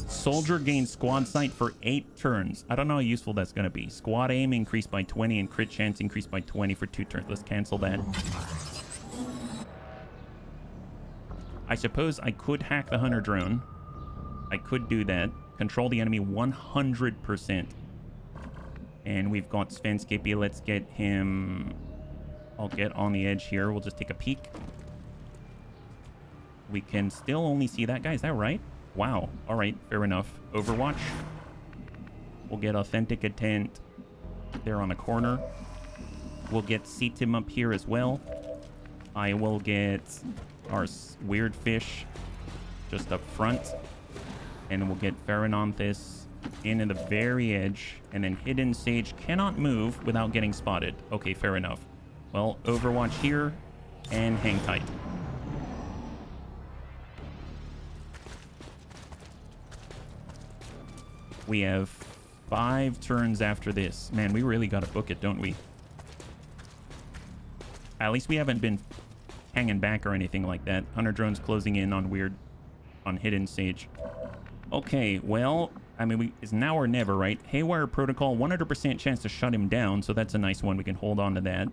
Soldier gains squad sight for 8 turns. I don't know how useful that's going to be. Squad aim increased by 20 and crit chance increased by 20 for 2 turns. Let's cancel that. I suppose I could hack the hunter drone. I could do that. Control the enemy 100%. And we've got Svenskippy. Let's get him... I'll get on the edge here. We'll just take a peek. We can still only see that guy. Is that right? Wow. All right. Fair enough. Overwatch. We'll get Authentic Intent there on the corner. We'll get CTIM up here as well. I will get our Weird Fish just up front. And we'll get Pharononthus in at the very edge. And then Hidden Sage cannot move without getting spotted. Okay, fair enough. Well, Overwatch here and hang tight. We have 5 turns after this. Man, we really got to book it, don't we? At least we haven't been hanging back or anything like that. Hunter drone's closing in on Hidden Sage. Okay, well, I mean, it's now or never, right? Haywire Protocol, 100% chance to shut him down, so that's a nice one. We can hold on to that.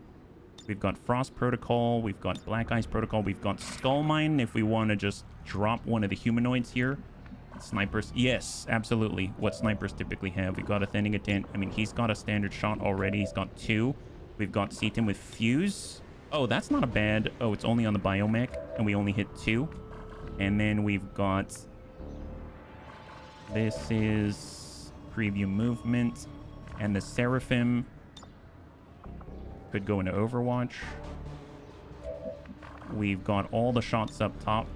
We've got Frost Protocol, we've got Black Ice Protocol, we've got Skull Mine if we want to just drop one of the humanoids here. Snipers, yes, absolutely. What snipers typically have. We've got Authentic Intent. I mean, he's got a standard shot already. He's got 2. We've got CTIM with Fuse. Oh, that's not a bad... Oh, it's only on the Biomech, and we only hit 2. And then we've got... This is Preview Movement, and the Seraphim could go into Overwatch. We've got all the shots up top.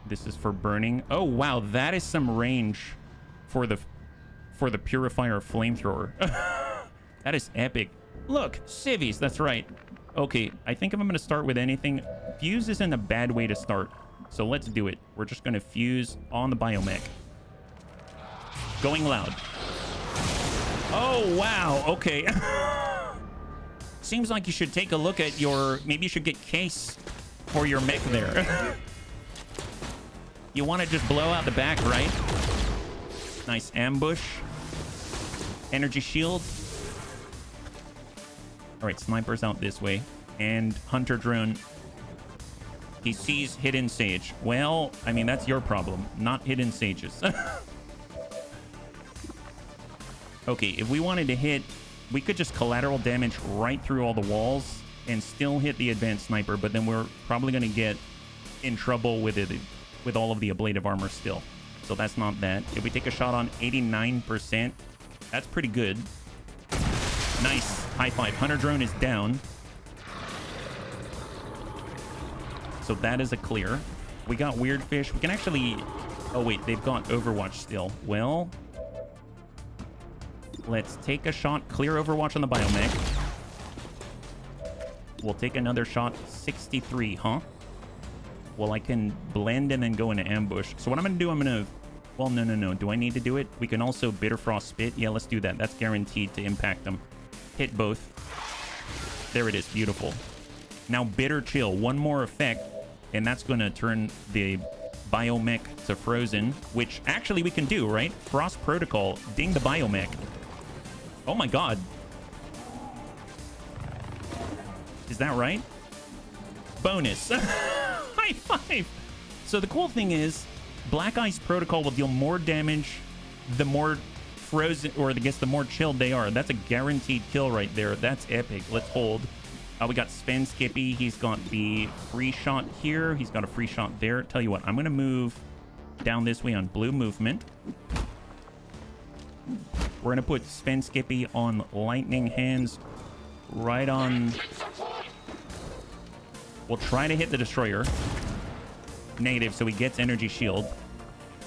This is for burning. Oh, wow, that is some range for the Purifier Flamethrower. That is epic. Look, civvies, that's right. Okay, I think if I'm going to start with anything, Fuse isn't a bad way to start. So let's do it. We're just going to Fuse on the Biomech. Going loud. Oh, wow. Okay. Seems like you should take a look at your... Maybe you should get case for your mech there. You want to just blow out the back, right? Nice ambush. Energy shield. All right, snipers out this way. And Hunter drone. He sees Hidden Sage. Well, I mean, that's your problem, not Hidden Sage's. Okay, if we wanted to hit, we could just collateral damage right through all the walls and still hit the advanced sniper, but then we're probably going to get in trouble with it, with all of the ablative armor still. So that's not that. If we take a shot on 89%, that's pretty good. Nice. High five. Hunter drone is down. So that is a clear. We got Weird Fish. We can actually... Oh, wait. They've got Overwatch still. Well... Let's take a shot. Clear Overwatch on the Biomech. We'll take another shot. 63, huh? Well, I can blend and then go into ambush. So what I'm going to do, I'm going to... Well, no. Do I need to do it? We can also Bitter Frost Spit. Yeah, let's do that. That's guaranteed to impact them. Hit both. There it is. Beautiful. Now Bitter Chill. One more effect. And that's going to turn the Biomech to frozen. Which actually we can do, right? Frost Protocol. Ding the Biomech. Oh my god. Is that right? Bonus. High five. So the cool thing is, Black Ice Protocol will deal more damage the more frozen, or I guess the more chilled they are. That's a guaranteed kill right there. That's epic. Let's hold. We got Sven Skippy. He's got the free shot here. He's got a free shot there. Tell you what, I'm going to move down this way on blue movement. We're going to put Sven Skippy on lightning hands right on. We'll try to hit the destroyer. Negative, so he gets energy shield.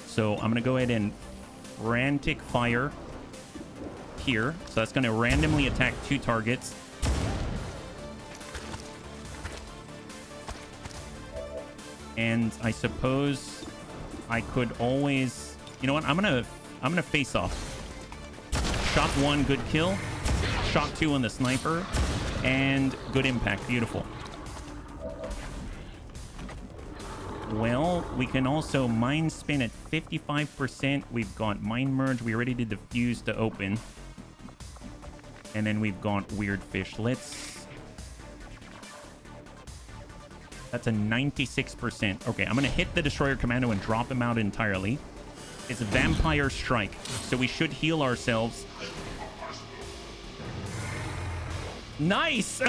So I'm going to go ahead and frantic fire here. So that's going to randomly attack 2 targets. And I suppose I could always, you know what? I'm gonna face off. Shot 1, good kill. Shot 2 on the sniper, and good impact. Beautiful. Well, we can also mind spin at 55%. We've got mind merge. We already did the fuse to open, and then we've got weird fish. That's a 96%. Okay, I'm going to hit the Destroyer Commando and drop him out entirely. It's a Vampire Strike, so we should heal ourselves. Nice!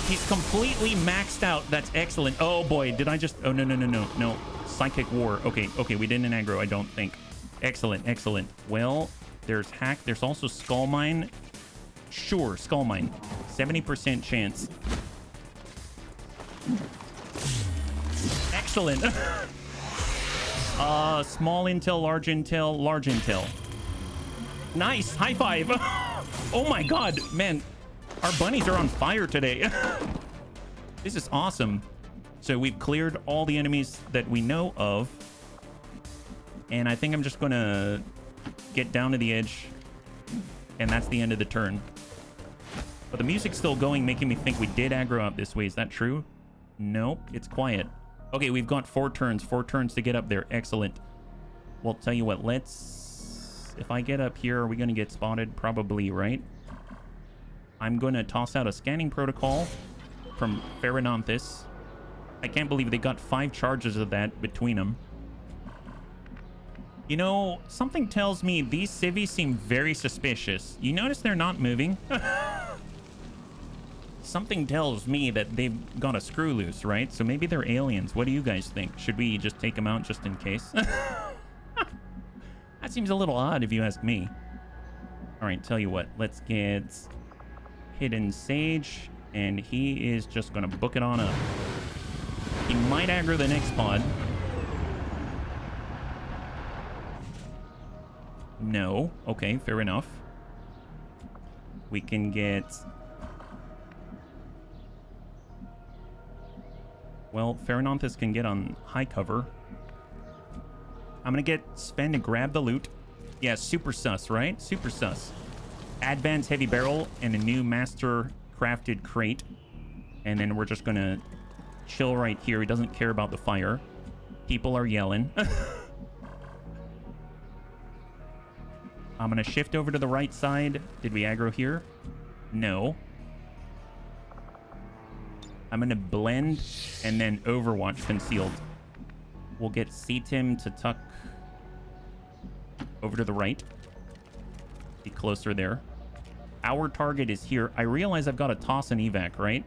He's completely maxed out. That's excellent. Oh, boy. Did I just... Oh, no. Psychic War. Okay, we didn't aggro, I don't think. Excellent. Well, there's Hack. There's also Skull Mine. Sure, Skull Mine. 70% chance. Excellent. Small intel, large intel. Nice. High five. Oh my god, man. Our bunnies are on fire today. This is awesome. So we've cleared all the enemies that we know of. And I think I'm just gonna get down to the edge. And that's the end of the turn. But the music's still going, making me think we did aggro up this way. Is that true? Nope, it's quiet. Okay, we've got 4 turns to get up there. Excellent. Well, tell you what, let's... If I get up here, are we going to get spotted? Probably, right? I'm going to toss out a scanning protocol from Pherononthus. I can't believe they got 5 charges of that between them. You know, something tells me these civvies seem very suspicious. You notice they're not moving? Something tells me that they've got a screw loose, right? So maybe they're aliens. What do you guys think? Should we just take them out just in case? That seems a little odd if you ask me. All right, tell you what. Let's get Hidden Sage, and he is just going to book it on up. He might aggro the next pod. No. Okay, fair enough. We can get... Well, Pherononthus can get on high cover. I'm going to get Sven to grab the loot. Yeah, super sus, right? Super sus. Advanced heavy barrel and a new master crafted crate. And then we're just going to chill right here. He doesn't care about the fire. People are yelling. I'm going to shift over to the right side. Did we aggro here? No. I'm going to blend and then Overwatch concealed. We'll get C-Tim to tuck over to the right. Be closer there. Our target is here. I realize I've got to toss an evac, right?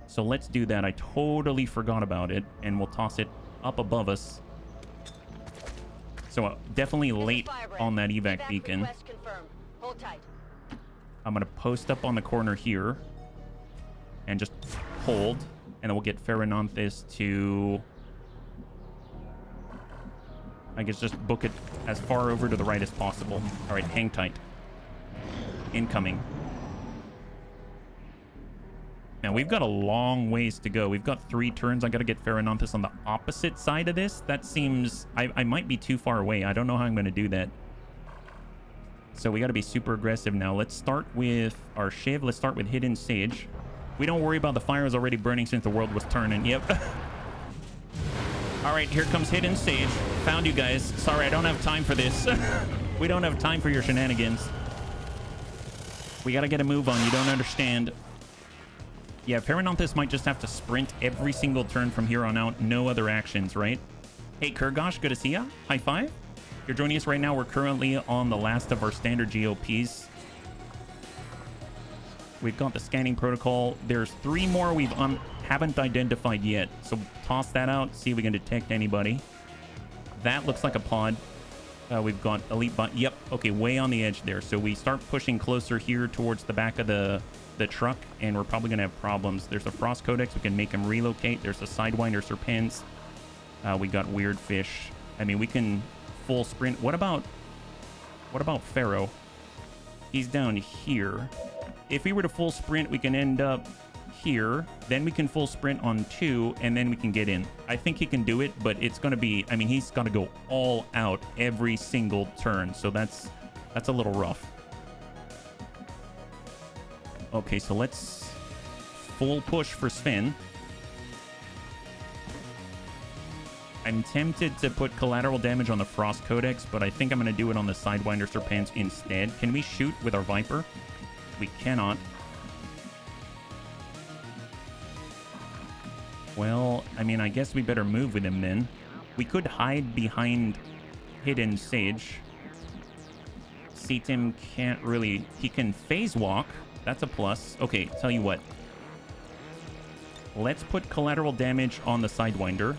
So let's do that. I totally forgot about it. And we'll toss it up above us. So definitely late on that evac beacon. Hold tight. I'm going to post up on the corner here. And just hold. And then we'll get Pherononthus to... I guess just book it as far over to the right as possible. All right, hang tight. Incoming. Now, we've got a long ways to go. We've got 3 turns. I got to get Pherononthus on the opposite side of this. That seems... I might be too far away. I don't know how I'm going to do that. So we got to be super aggressive now. Let's start with our Shiv. Let's start with Hidden Sage. We don't worry about the fires already burning since the world was turning. Yep. All right, here comes Hidden Sage. Found you guys. Sorry, I don't have time for this. We don't have time for your shenanigans. We got to get a move on. You don't understand. Yeah, Pherononthus might just have to sprint every single turn from here on out. No other actions, right? Hey, Kurgosh, good to see ya. High five. you're joining us right now, we're currently on the last of our standard GOPs. We've got the scanning protocol. There's 3 more we haven't identified yet. So toss that out, see if we can detect anybody. That looks like a pod. We've got elite bot. Yep. Okay, way on the edge there. So we start pushing closer here towards the back of the truck, and we're probably going to have problems. There's a Frost Codex. We can make him relocate. There's a Sidewinder Serpents. We got Weird Fish. I mean, we can full sprint. What about Pharaoh? He's down here. If we were to full sprint, we can end up here. Then we can full sprint on 2, and then we can get in. I think he can do it, but it's going to be... I mean, he's got to go all out every single turn, so that's a little rough. Okay, so let's full push for Sven. I'm tempted to put collateral damage on the Frost Codex, but I think I'm going to do it on the Sidewinder Serpents instead. Can we shoot with our Viper? We cannot. Well, I mean, I guess we better move with him then. We could hide behind Hidden Sage. Seatim can't really... He can phase walk. That's a plus. Okay, tell you what. Let's put collateral damage on the Sidewinder.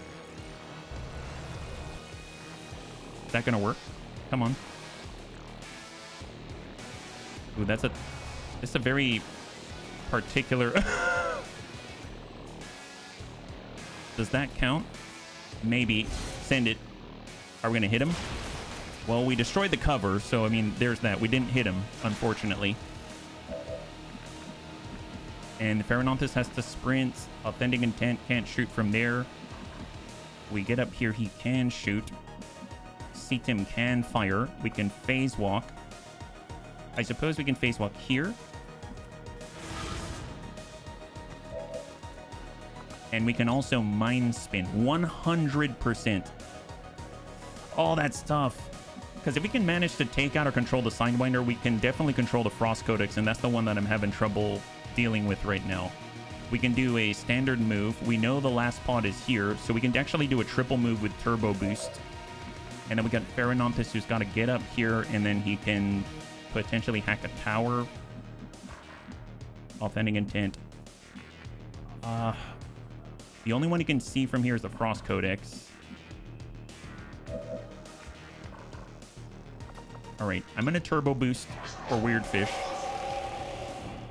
Is that gonna work? Come on. Ooh, that's a very particular... Does that count? Maybe. Send it. Are we gonna hit him? Well, we destroyed the cover, so I mean, there's that. We didn't hit him, unfortunately. And the Pherononthus has to sprint. Authentic Intent can't shoot from there. We get up here, he can shoot. Seatim can fire. We can phase walk. I suppose we can phase walk here. And we can also mind spin 100%. Oh, that's tough. Because if we can manage to take out or control the Sidewinder, we can definitely control the Frost Codex, and that's the one that I'm having trouble dealing with right now. We can do a standard move. We know the last pod is here, so we can actually do a triple move with Turbo Boost. And then we got Pherononthus, who's got to get up here, and then he can potentially hack a tower. Authentic Intent. The only one you can see from here is the Frost Codex. Alright, I'm going to Turbo Boost for Weird Fish.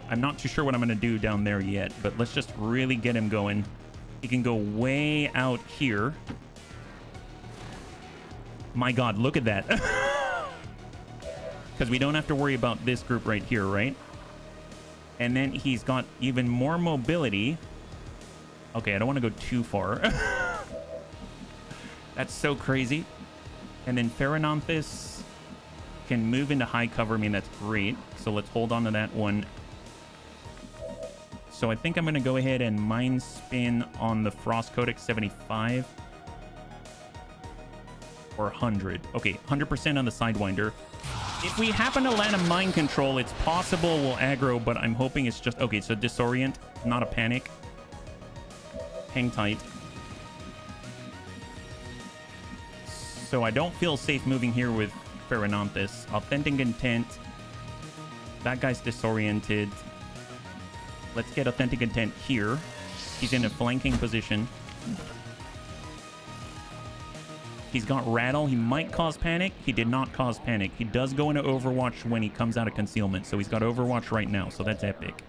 I'm not too sure what I'm going to do down there yet, but let's just really get him going. He can go way out here. My god, look at that. Because we don't have to worry about this group right here, right? And then he's got even more mobility. Okay, I don't want to go too far. That's so crazy. And then Pherononthus can move into high cover. I mean, that's great. So let's hold on to that one. So I think I'm going to go ahead and Mind Spin on the Frost Codex 75. Or 100. Okay, 100% on the Sidewinder. If we happen to land a Mind Control, it's possible we'll aggro, but I'm hoping it's just... Okay, so Disorient, not a panic. Hang tight. So I don't feel safe moving here with Pherononthus. Authentic Intent. That guy's disoriented. Let's get Authentic Intent here. He's in a flanking position. He's got Rattle. He might cause panic. He did not cause panic. He does go into Overwatch when he comes out of concealment. So he's got Overwatch right now. So that's epic.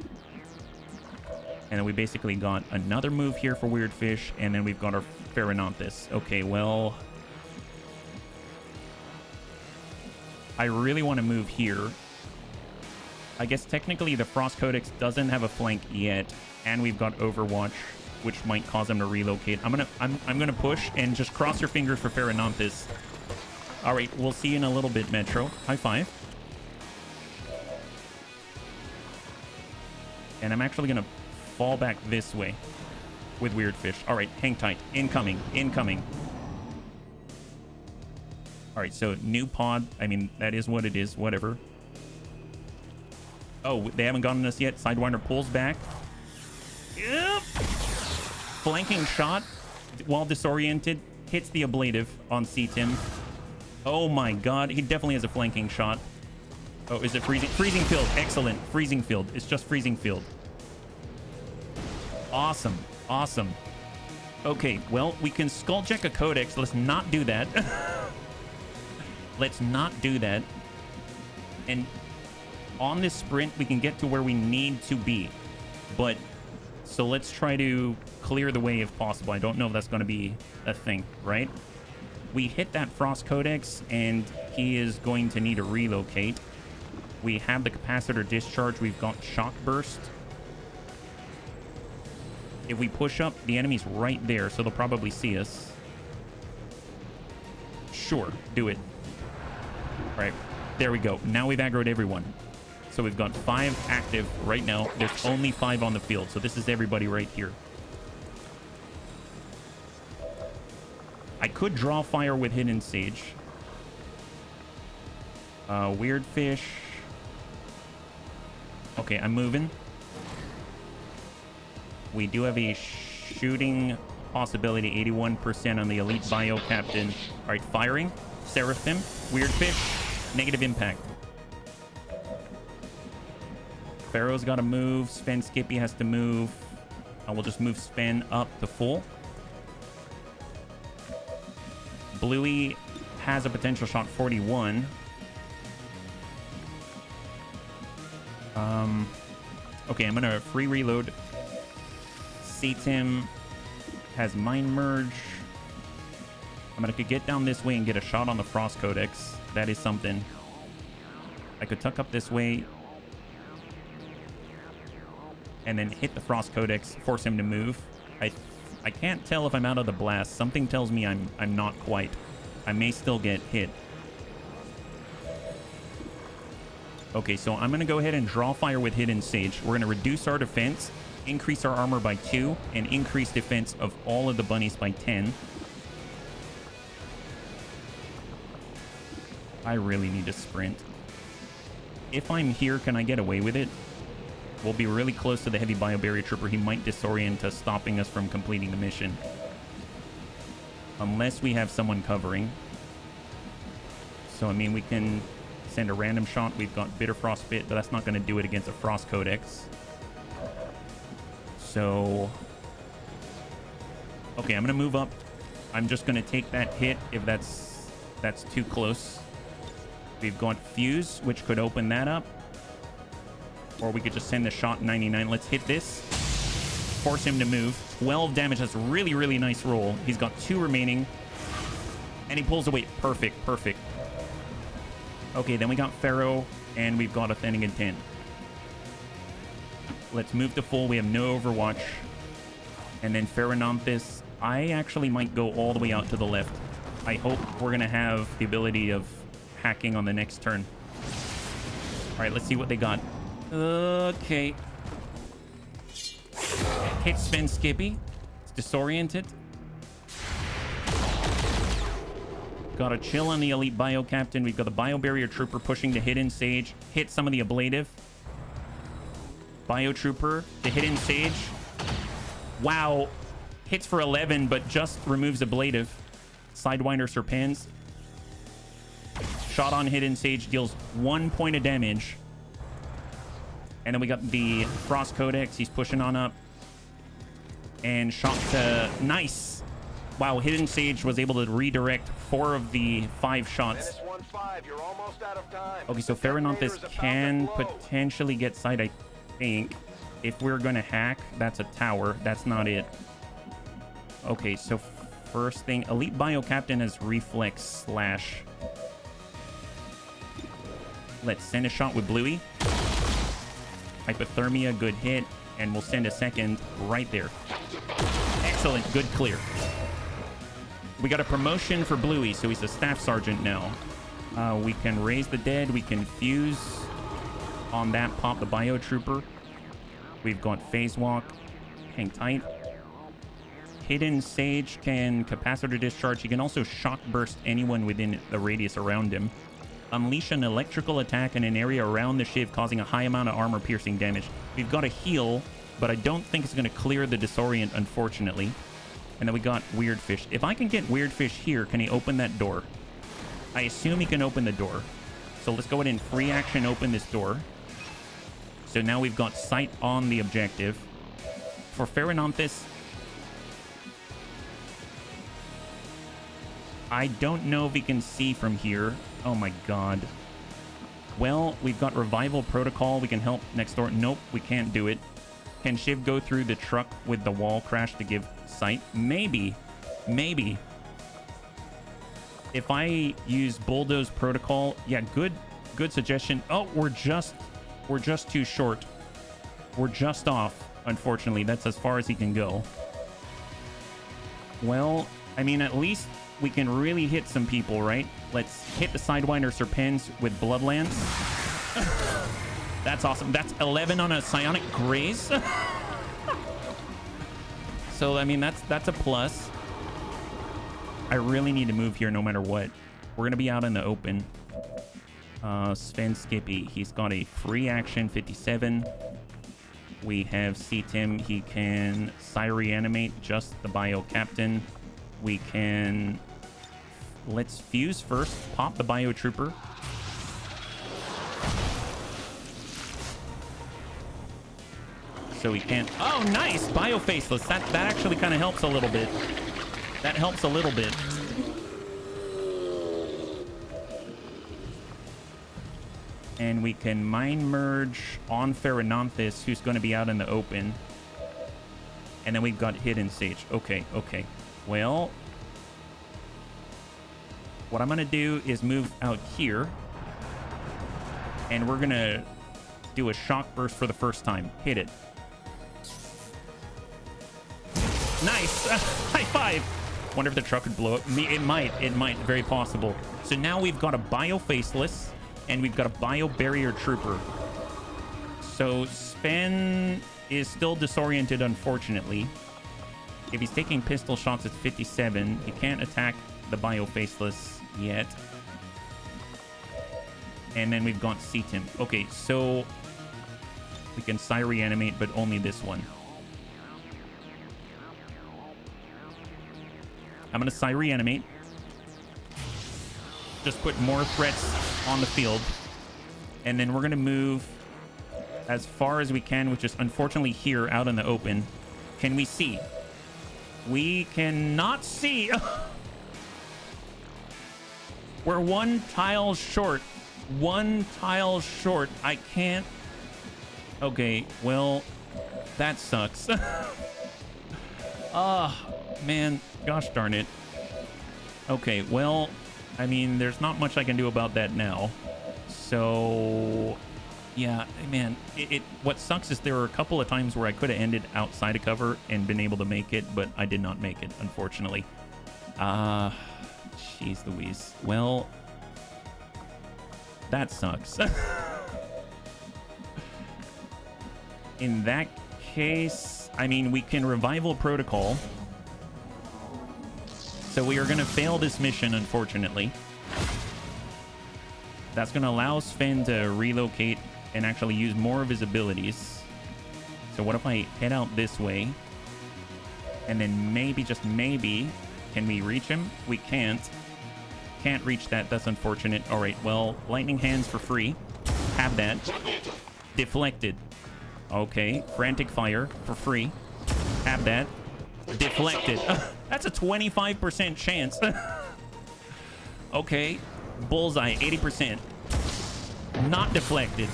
And then we basically got another move here for Weird Fish. And then we've got our Pherononthus. Okay, well... I really want to move here. I guess technically the Frost Codex doesn't have a flank yet. And we've got Overwatch, which might cause him to relocate. I'm gonna push and just cross your fingers for Pherononthus. All right, we'll see you in a little bit, Metro. High five. And I'm actually gonna fall back this way with Weird Fish. All right, hang tight. Incoming, incoming. All right, so new pod. I mean, that is what it is. Whatever. Oh, they haven't gotten us yet. Sidewinder pulls back. Yep. Flanking shot while disoriented. Hits the ablative on Seatim. Oh my god, he definitely has a flanking shot. Oh, is it freezing? Freezing field. Excellent. Freezing field. It's just freezing field. Awesome. Awesome. Okay, well, we can skulljack a codex. Let's not do that. Let's not do that. And on this sprint, we can get to where we need to be. But, so let's try to clear the way if possible. I don't know if that's going to be a thing, right? We hit that Frost Codex, and he is going to need to relocate. We have the capacitor discharge. We've got shock burst. If we push up, the enemy's right there, so they'll probably see us. Sure, do it. All right, there we go. Now we've aggroed everyone. So we've got 5 active right now. There's only 5 on the field, so this is everybody right here. I could draw fire with Hidden Sage. Weird Fish. Okay, I'm moving. We do have a shooting possibility, 81% on the Elite Bio Captain. All right, firing. Seraphim. Weird Fish. Negative impact. Pharaoh's got to move. Sven Skippy has to move. I will just move Sven up to full. Bluey has a potential shot 41. Okay, I'm gonna free reload. Satim has Mind Merge. I'm gonna get down this way and get a shot on the Frost Codex. That is something. I could tuck up this way and then hit the Frost Codex, force him to move. I can't tell if I'm out of the blast. Something tells me I'm not quite. I may still get hit. Okay, so I'm going to go ahead and draw fire with Hidden Sage. We're going to reduce our defense, increase our armor by 2, and increase defense of all of the bunnies by 10. I really need to sprint. If I'm here, can I get away with it? We'll be really close to the heavy biobarrier trooper. He might disorient us, stopping us from completing the mission. Unless we have someone covering. So, I mean, we can send a random shot. We've got Bitter Frostbit, but that's not going to do it against a Frost Codex. So, okay, I'm going to move up. I'm just going to take that hit if that's too close. We've got Fuse, which could open that up. Or we could just send a shot 99. Let's hit this. Force him to move. 12 damage. That's a really, really nice roll. He's got 2 remaining. And he pulls away. Perfect, perfect. Okay, then we got Pharaoh, and we've got Authentic Intent. Let's move to full. We have no Overwatch. And then Pharononthus. I actually might go all the way out to the left. I hope we're going to have the ability of hacking on the next turn. All right, let's see what they got. Okay. Hit Sven Skippy. It's disoriented. Got a chill on the Elite Bio Captain. We've got the Biobarrier Trooper pushing the Hidden Sage. Hit some of the Ablative. Bio Trooper. The Hidden Sage. Wow. Hits for 11, but just removes Ablative. Sidewinder Serpens. Shot on Hidden Sage deals 1 point of damage. And then we got the Frost Codex. He's pushing on up. And shot to... Nice! Wow, Hidden Sage was able to redirect 4 of the 5 shots. You're almost out of time. Okay, so Pharononthus can potentially get sight, I think. If we're going to hack, that's a tower. That's not it. Okay, so first thing... Elite Bio Captain has Reflex Slash. Let's send a shot with Bluey. Hypothermia, good hit. And we'll send a second right there. Excellent, good clear. We got a promotion for Bluey, so he's a Staff Sergeant now. We can raise the dead. We can fuse on that, pop the Bio Trooper. We've got Phase Walk. Hang tight. Hidden Sage can capacitor discharge. He can also shock burst anyone within the radius around him. Unleash an electrical attack in an area around the Shiv, causing a high amount of armor piercing damage. We've got a heal, but I don't think it's going to clear the disorient, unfortunately. And then we got Weird Fish. If I can get Weird Fish here, can he open that door? I assume he can open the door. So let's go ahead and free action open this door. So now we've got sight on the objective. For Pherononthus, I don't know if he can see from here. Oh my god. Well, we've got Revival Protocol. We can help next door. Nope, we can't do it. Can Shiv go through the truck with the wall crash to give sight? Maybe. Maybe. If I use Bulldoze Protocol, yeah, good suggestion. Oh, we're just too short. We're just off. Unfortunately, that's as far as he can go. Well, I mean, at least we can really hit some people, right? Let's hit the Sidewinder Serpens with Bloodlands. That's awesome. That's 11 on a Psionic Graze. So, I mean, that's a plus. I really need to move here no matter what. We're going to be out in the open. Sven Skippy, he's got a free action 57. We have C-Tim. He can Psy-Reanimate just the Bio Captain. We can... Let's fuse first. Pop the Bio Trooper. So we can't... Oh, nice! Bio Faceless. That actually kind of helps a little bit. That helps a little bit. And we can Mind Merge on Pherononthus, who's going to be out in the open. And then we've got Hidden Sage. Okay, okay. Well, what I'm going to do is move out here. And we're going to do a Shock Burst for the first time. Hit it. Nice! High five! Wonder if the truck would blow up. It might. It might. Very possible. So now we've got a Bio Faceless. And we've got a Bio Barrier Trooper. So Sven is still disoriented, unfortunately. If he's taking pistol shots, it's 57. He can't attack the Bio Faceless yet. And then we've got C-Tim. Okay, so we can Psy-Reanimate, but only this one. I'm going to Psy-Reanimate. Just put more threats on the field. And then we're going to move as far as we can, which is unfortunately here out in the open. Can we see? We cannot see. We're one tile short. One tile short. I can't. Okay, well, that sucks. Oh, man. Gosh darn it. Okay, well, I mean, there's not much I can do about that now. So, yeah, man, what sucks is there were a couple of times where I could have ended outside of cover and been able to make it, but I did not make it, unfortunately. Jeez Louise. Well, that sucks. In that case, I mean, we can Revival Protocol. So we are going to fail this mission, unfortunately. That's going to allow Sven to relocate and actually use more of his abilities. So what if I head out this way? And then maybe, just maybe, can we reach him? We can't. Can't reach that. That's unfortunate. All right, well, Lightning Hands for free. Have that. Deflected. Okay, Frantic Fire for free. Have that. Deflected. That's a 25% chance. Okay. Bullseye, 80%. Not deflected.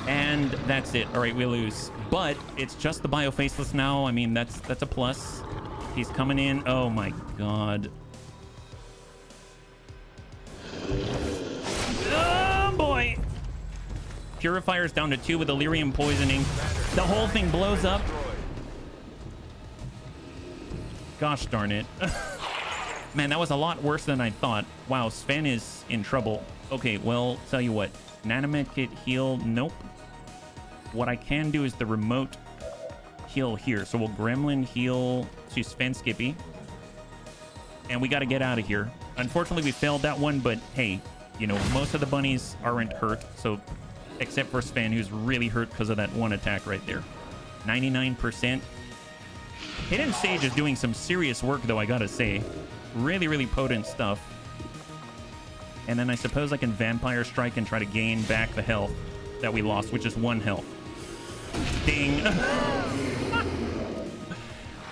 And that's it. All right, we lose. But it's just the Bio Faceless now. I mean, that's a plus. He's coming in. Oh, my God. Oh, boy. Purifier's down to 2 with Delirium Poisoning. The whole thing blows up. Gosh darn it. Man, that was a lot worse than I thought. Wow, Sven is in trouble. Okay, well, tell you what. Nanomet Kit heal. Nope. What I can do is the remote heal here. So we'll Gremlin heal to Sven Skippy. And we got to get out of here. Unfortunately, we failed that one, but hey, you know, most of the bunnies aren't hurt. So, except for Sven, who's really hurt because of that one attack right there. 99%. Hidden Sage is doing some serious work, though, I gotta say. Really, really potent stuff. And then I suppose I can Vampire Strike and try to gain back the health that we lost, which is 1 health. Ding.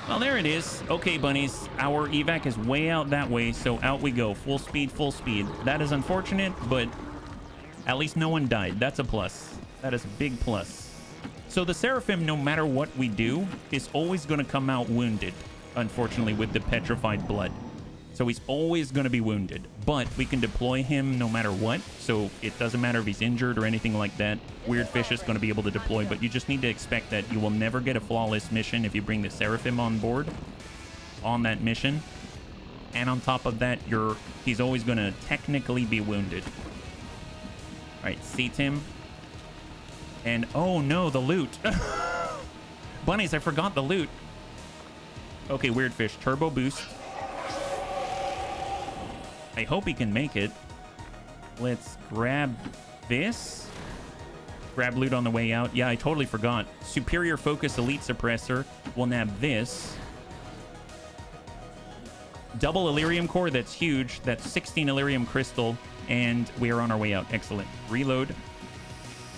Well, there it is. Okay, bunnies. Our evac is way out that way, so out we go. Full speed, full speed. That is unfortunate, but at least no one died. That's a plus. That is a big plus. So the Seraphim, no matter what we do, is always going to come out wounded, unfortunately, with the petrified blood. So he's always going to be wounded, but we can deploy him no matter what. So it doesn't matter if he's injured or anything like that. Weirdfish is going to be able to deploy, but you just need to expect that you will never get a flawless mission if you bring the Seraphim on board on that mission. And on top of that, he's always going to technically be wounded. All right, seat him. And oh no, the loot. Bunnies, I forgot the loot. Okay, Weirdfish, turbo boost. I hope he can make it. Let's grab this. Grab loot on the way out. Yeah, I totally forgot. Superior Focus Elite Suppressor. We'll nab this. Double Illyrium Core. That's huge. That's 16 Illyrium Crystal. And we are on our way out. Excellent. Reload.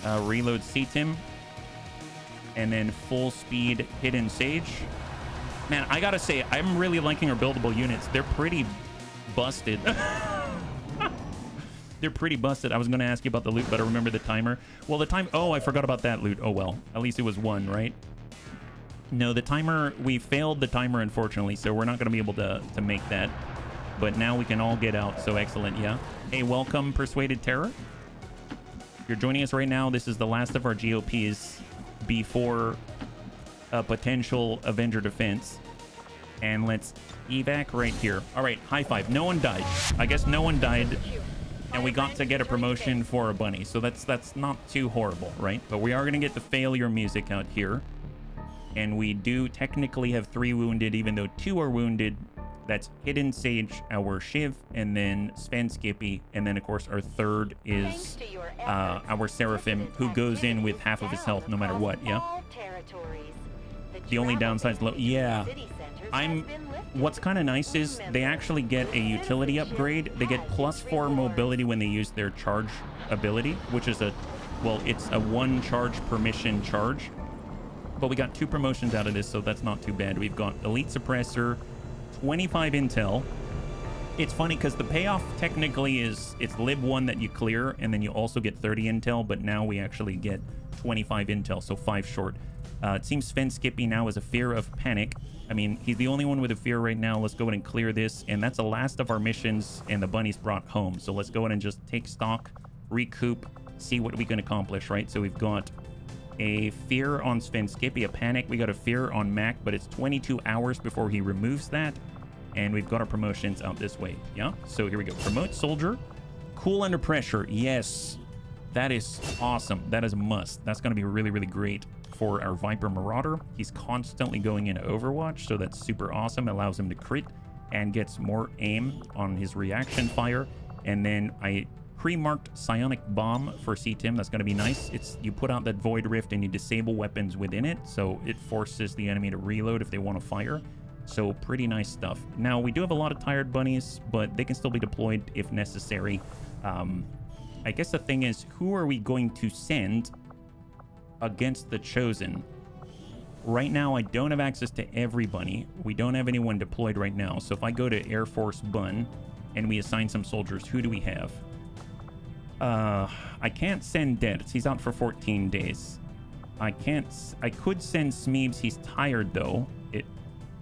Reload CTIM. And then full speed Hidden Sage. Man, I gotta say, I'm really liking our buildable units. They're pretty busted. They're pretty busted. I was going to ask you about the loot, but I remember the timer. Well, the time... Oh, I forgot about that loot. Oh, well. At least it was 1, right? No, the timer... We failed the timer, unfortunately, so we're not going to be able to make that. But now we can all get out, so excellent, yeah. Hey, welcome, Persuaded Terror. If you're joining us right now, this is the last of our GOPs before a potential Avenger defense. And let's evac right here. All right, high five. No one died. I guess no one died. And we got to get a promotion for a bunny. So that's not too horrible, right? But we are going to get the failure music out here. And we do technically have 3 wounded, even though 2 are wounded. That's Hidden Sage, our Shiv, and then Sven Skippy. And then, of course, our third is our Seraphim, who goes in with half of his health no matter what, yeah? The only downside is low. Yeah. What's kind of nice is they actually get a utility upgrade. They get +4 mobility when they use their charge ability, which is it's a 1 charge per mission charge. But we got 2 promotions out of this, so that's not too bad. We've got Elite Suppressor, 25 intel. It's funny because the payoff technically is it's lib 1 that you clear, and then you also get 30 intel, but now we actually get 25 intel, so 5 short. It seems Sven Skippy now is a fear of panic. I mean, he's the only one with a fear right now. Let's go ahead and clear this. And that's the last of our missions and the bunnies brought home. So let's go ahead and just take stock, recoup, see what we can accomplish, right? So we've got a fear on Sven Skippy, a panic. We got a fear on Mac, but it's 22 hours before he removes that. And we've got our promotions out this way. Yeah, so here we go. Promote Soldier. Cool under pressure. Yes, that is awesome. That is a must. That's going to be really, really great for our Viper Marauder. He's constantly going into Overwatch, so that's super awesome. Allows him to crit and gets more aim on his reaction fire. And then I pre-marked Psionic Bomb for CTIM. That's going to be nice. You put out that Void Rift and you disable weapons within it, so it forces the enemy to reload if they want to fire. So pretty nice stuff. Now, we do have a lot of tired bunnies, but they can still be deployed if necessary. I guess the thing is, who are we going to send against the Chosen? Right now, I don't have access to every bunny. We don't have anyone deployed right now. So if I go to Air Force Bun and we assign some soldiers, who do we have? I can't send Dead. He's out for 14 days. I could send Smeebs. He's tired, though.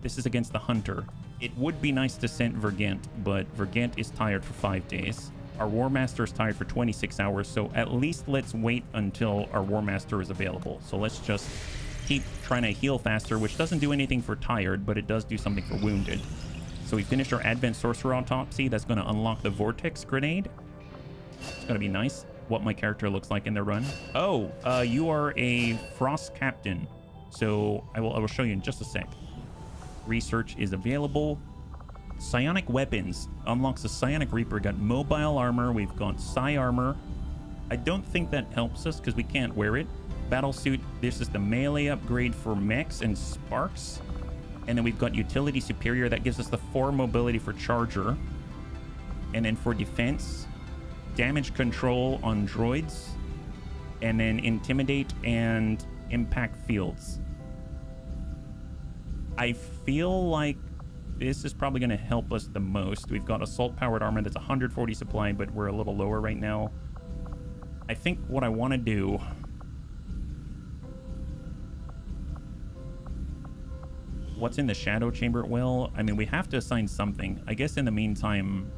This is against the Hunter. It would be nice to send Vergent, but Vergent is tired for 5 days. Our War Master is tired for 26 hours, so at least let's wait until our War Master is available. So let's just keep trying to heal faster, which doesn't do anything for tired, but it does do something for wounded. So we finished our Advent Sorcerer Autopsy. That's going to unlock the Vortex Grenade. It's going to be nice what my character looks like in the run. Oh, you are a Frost Captain. So I will show you in just a sec. Research is available. Psionic Weapons unlocks the Psionic Reaper. We got mobile armor. We've got Psi armor. I don't think that helps us because we can't wear it. Battlesuit. This is the melee upgrade for mechs and sparks. And then we've got Utility Superior. That gives us the 4 mobility for Charger. And then for defense, damage control on droids, and then intimidate and impact fields. I feel like this is probably going to help us the most. We've got assault powered armor that's 140 supply, but we're a little lower right now. I think what I want to do, what's in the shadow chamber? Well, I mean, we have to assign something. I guess in the meantime,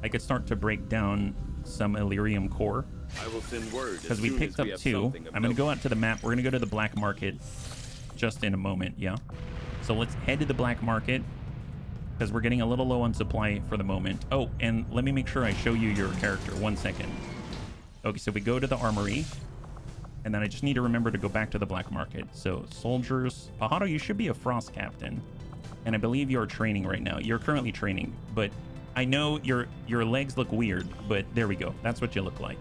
I could start to break down some Illyrium core. I will send word because we picked up 2. I'm going to go out to the map. We're going to go to the black market just in a moment. Yeah. So let's head to the black market because we're getting a little low on supply for the moment. Oh, and let me make sure I show you your character. 1 second. Okay, so we go to the armory, and then I just need to remember to go back to the black market. So soldiers, Pajaro, you should be a frost captain, and I believe you're training right now. You're currently training, but I know your legs look weird, but there we go. That's what you look like.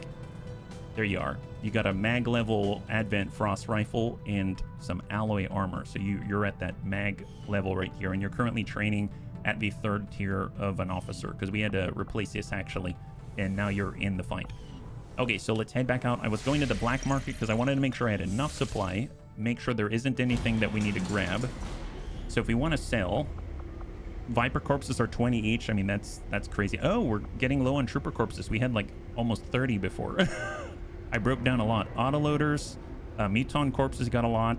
There you are. You got a mag level Advent frost rifle and some alloy armor. So you're at that mag level right here, and you're currently training at the 3rd tier of an officer because we had to replace this actually, and now you're in the fight. Okay, so let's head back out. I was going to the black market because I wanted to make sure I had enough supply, make sure there isn't anything that we need to grab. So if we want to sell, Viper corpses are 20 each. I mean, that's crazy. Oh, we're getting low on trooper corpses. We had like almost 30 before. I broke down a lot. Autoloaders, Muton corpses got a lot.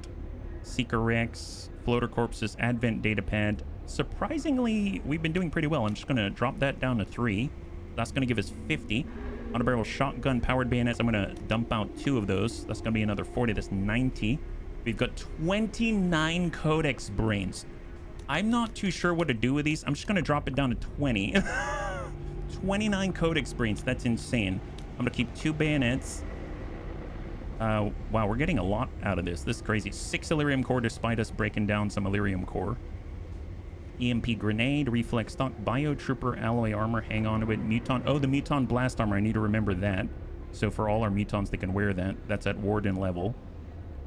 Seeker Rex, floater corpses, Advent datapad. Surprisingly, we've been doing pretty well. I'm just going to drop that down to 3. That's going to give us 50. On a barrel shotgun powered bayonets, I'm going to dump out 2 of those. That's going to be another 40. That's 90. We've got 29 codex brains. I'm not too sure what to do with these. I'm just going to drop it down to 20. 29 codex brains. That's insane. I'm going to keep 2 bayonets. Wow, we're getting a lot out of this. This is crazy. 6 Illyrium core despite us breaking down some Illyrium core. EMP grenade, reflex stock, biotrooper alloy armor, hang on to it. Muton, oh, the Muton blast armor, I need to remember that. So for all our Mutons, they can wear that. That's at Warden level.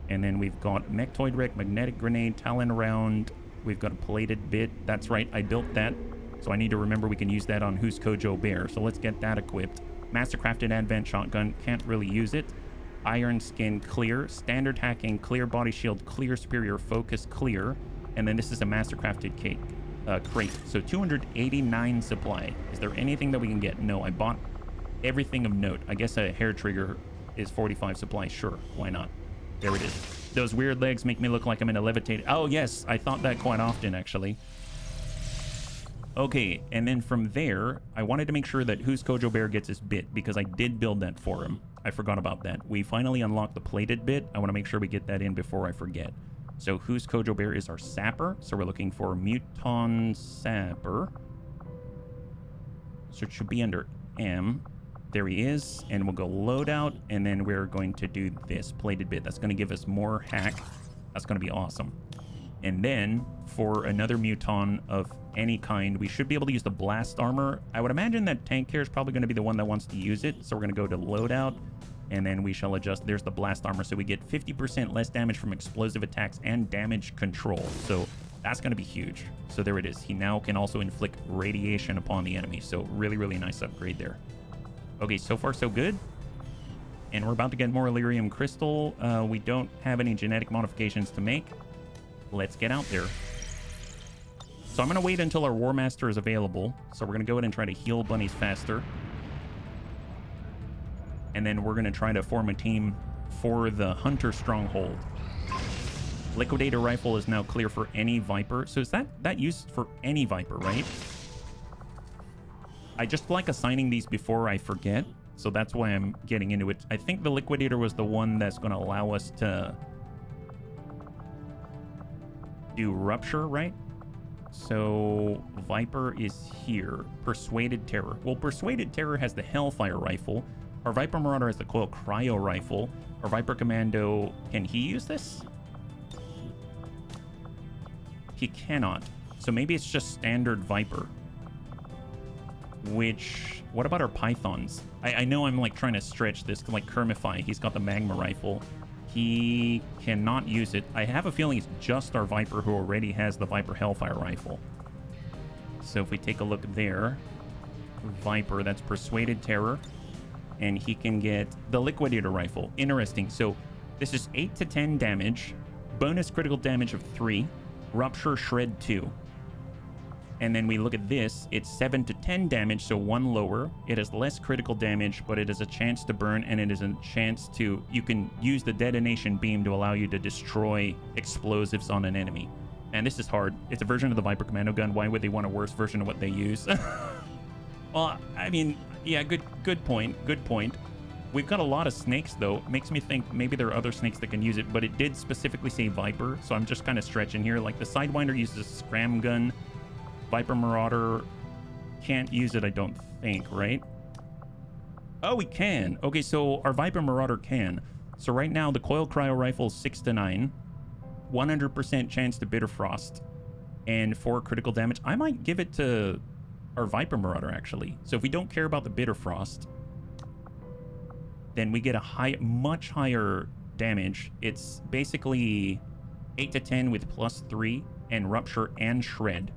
And then we've got Mechtoid Wreck, magnetic grenade, Talon round. We've got a plated bit. That's right, I built that. So I need to remember we can use that on Who's Kojo Bear. So let's get that equipped. Mastercrafted Advent shotgun, can't really use it. Iron skin, clear. Standard hacking, clear. Body shield, clear. Superior focus, clear. And then this is a mastercrafted crate. So 289 supply. Is there anything that we can get? No, I bought everything of note. I guess a hair trigger is 45 supply. Sure, why not? There it is. Those weird legs make me look like I'm in a levitate. Oh yes, I thought that quite often actually. Okay, and then from there, I wanted to make sure that Who's Kojo Bear gets his bit because I did build that for him. I forgot about that. We finally unlocked the plated bit. I want to make sure we get that in before I forget. So Who's Kojo Bear is our sapper. So we're looking for Muton sapper. So it should be under M. There he is. And we'll go loadout. And then we're going to do this plated bit. That's going to give us more hack. That's going to be awesome. And then for another Muton of any kind, we should be able to use the blast armor. I would imagine that tank here is probably going to be the one that wants to use it. So we're going to go to loadout. And then we shall adjust. There's the blast armor. So we get 50% less damage from explosive attacks and damage control. So that's going to be huge. So there it is. He now can also inflict radiation upon the enemy. So really, really nice upgrade there. Okay, so far so good. And we're about to get more Illyrium crystal. We don't have any genetic modifications to make. Let's get out there. So I'm going to wait until our War Master is available. So we're going to go ahead and try to heal bunnies faster. And then we're going to try to form a team for the Hunter Stronghold. Liquidator Rifle is now clear for any Viper. So is that used for any Viper, right? I just like assigning these before I forget. So that's why I'm getting into it. I think the Liquidator was the one that's going to allow us to do Rupture, right? So Viper is here. Persuaded Terror. Well, Persuaded Terror has the Hellfire Rifle. Our Viper Marauder has the Coil Cryo Rifle. Our Viper Commando, can he use this? He cannot. So maybe it's just standard Viper. Which, what about our Pythons? I know I'm like trying to stretch this to like Kermify. He's got the Magma Rifle. He cannot use it. I have a feeling it's just our Viper who already has the Viper Hellfire Rifle. So if we take a look there, Viper. That's Persuaded Terror. And he can get the Liquidator Rifle. Interesting. So this is 8 to 10 damage, bonus critical damage of 3, Rupture Shred 2. And then we look at this, it's 7 to 10 damage, so 1 lower. It has less critical damage, but it has a chance to burn, and it is a chance to, you can use the detonation beam to allow you to destroy explosives on an enemy. And this is hard. It's a version of the Viper Commando gun. Why would they want a worse version of what they use? Well, I mean, yeah, good point. Good point. We've got a lot of snakes, though. It makes me think maybe there are other snakes that can use it, but it did specifically say Viper, so I'm just kind of stretching here. Like the Sidewinder uses a scram gun. Viper Marauder can't use it, I don't think, right? Oh, we can. Okay, so our Viper Marauder can. So right now, the Coil Cryo Rifle is 6 to 9. 100% chance to Bitter Frost. And 4 critical damage. I might give it to our Viper Marauder, actually. So if we don't care about the Bitter Frost, then we get a much higher damage. It's basically 8 to 10 with +3 and Rupture and Shred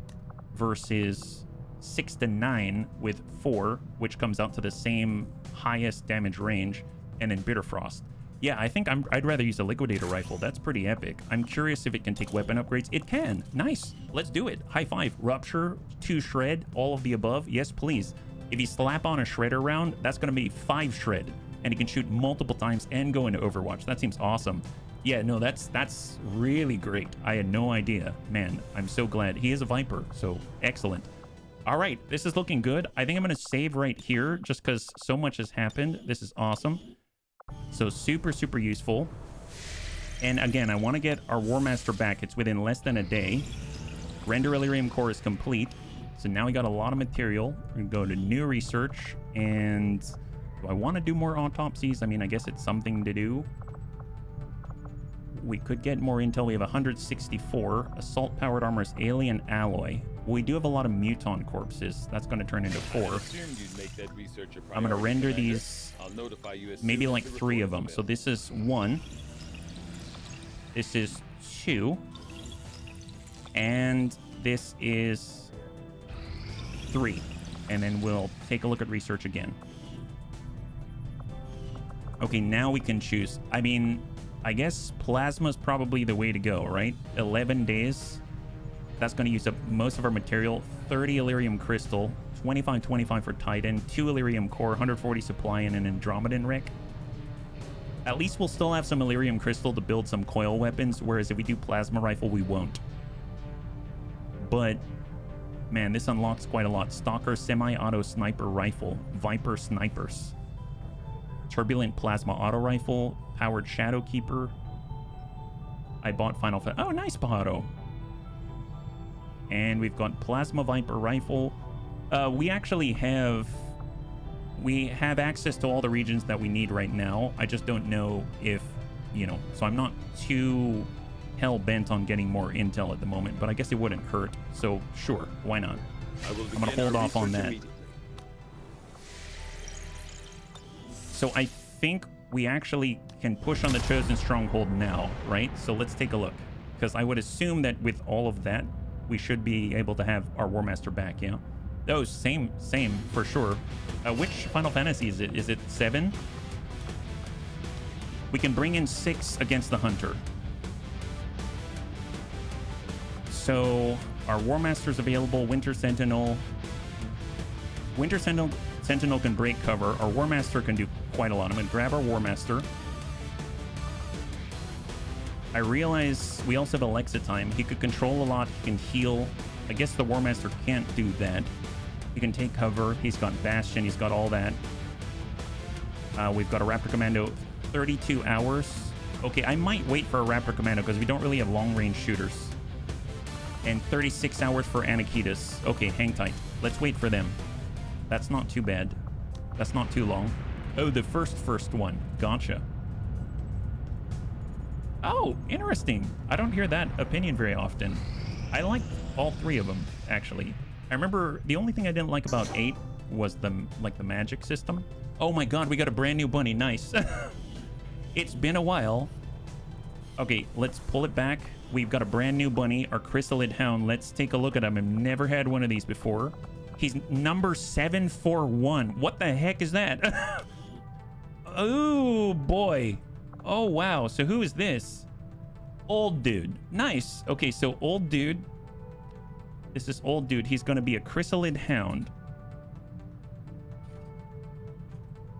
versus 6 to 9 with 4, which comes out to the same highest damage range, and then Bitter Frost. Yeah, I think I'd rather use a Liquidator Rifle. That's pretty epic. I'm curious if it can take weapon upgrades. It can. Nice. Let's do it. High five. Rupture, 2 Shred, all of the above. Yes, please. If you slap on a Shredder round, that's going to be 5 Shred, and it can shoot multiple times and go into Overwatch. That seems awesome. Yeah, no, that's really great. I had no idea. Man, I'm so glad. He is a Viper, so excellent. All right, this is looking good. I think I'm going to save right here just because so much has happened. This is awesome. So super, super useful. And again, I want to get our War Master back. It's within less than a day. Render Illyrium Core is complete. So now we got a lot of material. We're going to go to new research. And do I want to do more autopsies? I mean, I guess it's something to do. We could get more intel. We have 164. Assault Powered Armor is Alien Alloy. We do have a lot of Muton corpses. That's going to turn into 4. I'm going to render these, maybe like 3 of them. So this is 1. This is 2. And this is 3. And then we'll take a look at research again. Okay, now we can choose. I mean, I guess plasma's probably the way to go, right? 11 days. That's going to use up most of our material. 30 Illyrium Crystal, 25 for Titan, 2 Illyrium Core, 140 supply, and an Andromedan Wreck. At least we'll still have some Illyrium Crystal to build some coil weapons, whereas if we do Plasma Rifle, we won't. But, man, this unlocks quite a lot. Stalker Semi-Auto Sniper Rifle, Viper Snipers. Turbulent Plasma Auto Rifle, Powered Shadow Keeper. I bought Final Fantasy. Oh, nice, Bahato. And we've got Plasma Viper Rifle. We actually have access to all the regions that we need right now. I just don't know if, you know, so I'm not too hell-bent on getting more intel at the moment, but I guess it wouldn't hurt. So, sure, why not? I'm going to hold off on that. So I think we actually can push on the Chosen Stronghold now, right? So let's take a look. Because I would assume that with all of that, we should be able to have our War Master back, yeah? Oh, same, for sure. Which Final Fantasy is it? Is it 7? We can bring in 6 against the Hunter. So, our War Master's available. Winter Sentinel. Winter Sentinel can break cover. Our War Master can do quite a lot. I'm going to grab our War Master. I realize we also have Alexa time. He could control a lot. He can heal. I guess the War Master can't do that. He can take cover. He's got Bastion. He's got all that. We've got a Raptor Commando. 32 hours. Okay, I might wait for a Raptor Commando because we don't really have long-range shooters. And 36 hours for Anakitas. Okay, hang tight. Let's wait for them. That's not too bad. That's not too long. Oh, the first one. Gotcha. Oh, interesting. I don't hear that opinion very often. I like all 3 of them, actually. I remember the only thing I didn't like about 8 was the magic system. Oh my god, we got a brand new bunny. Nice. It's been a while. Okay, let's pull it back. We've got a brand new bunny, our Chrysalid Hound. Let's take a look at him. I've never had one of these before. He's number 741. What the heck is that? Oh, boy. Oh, wow. So who is this? Old dude. Nice. Okay, so old dude. This is old dude. He's going to be a chrysalid hound.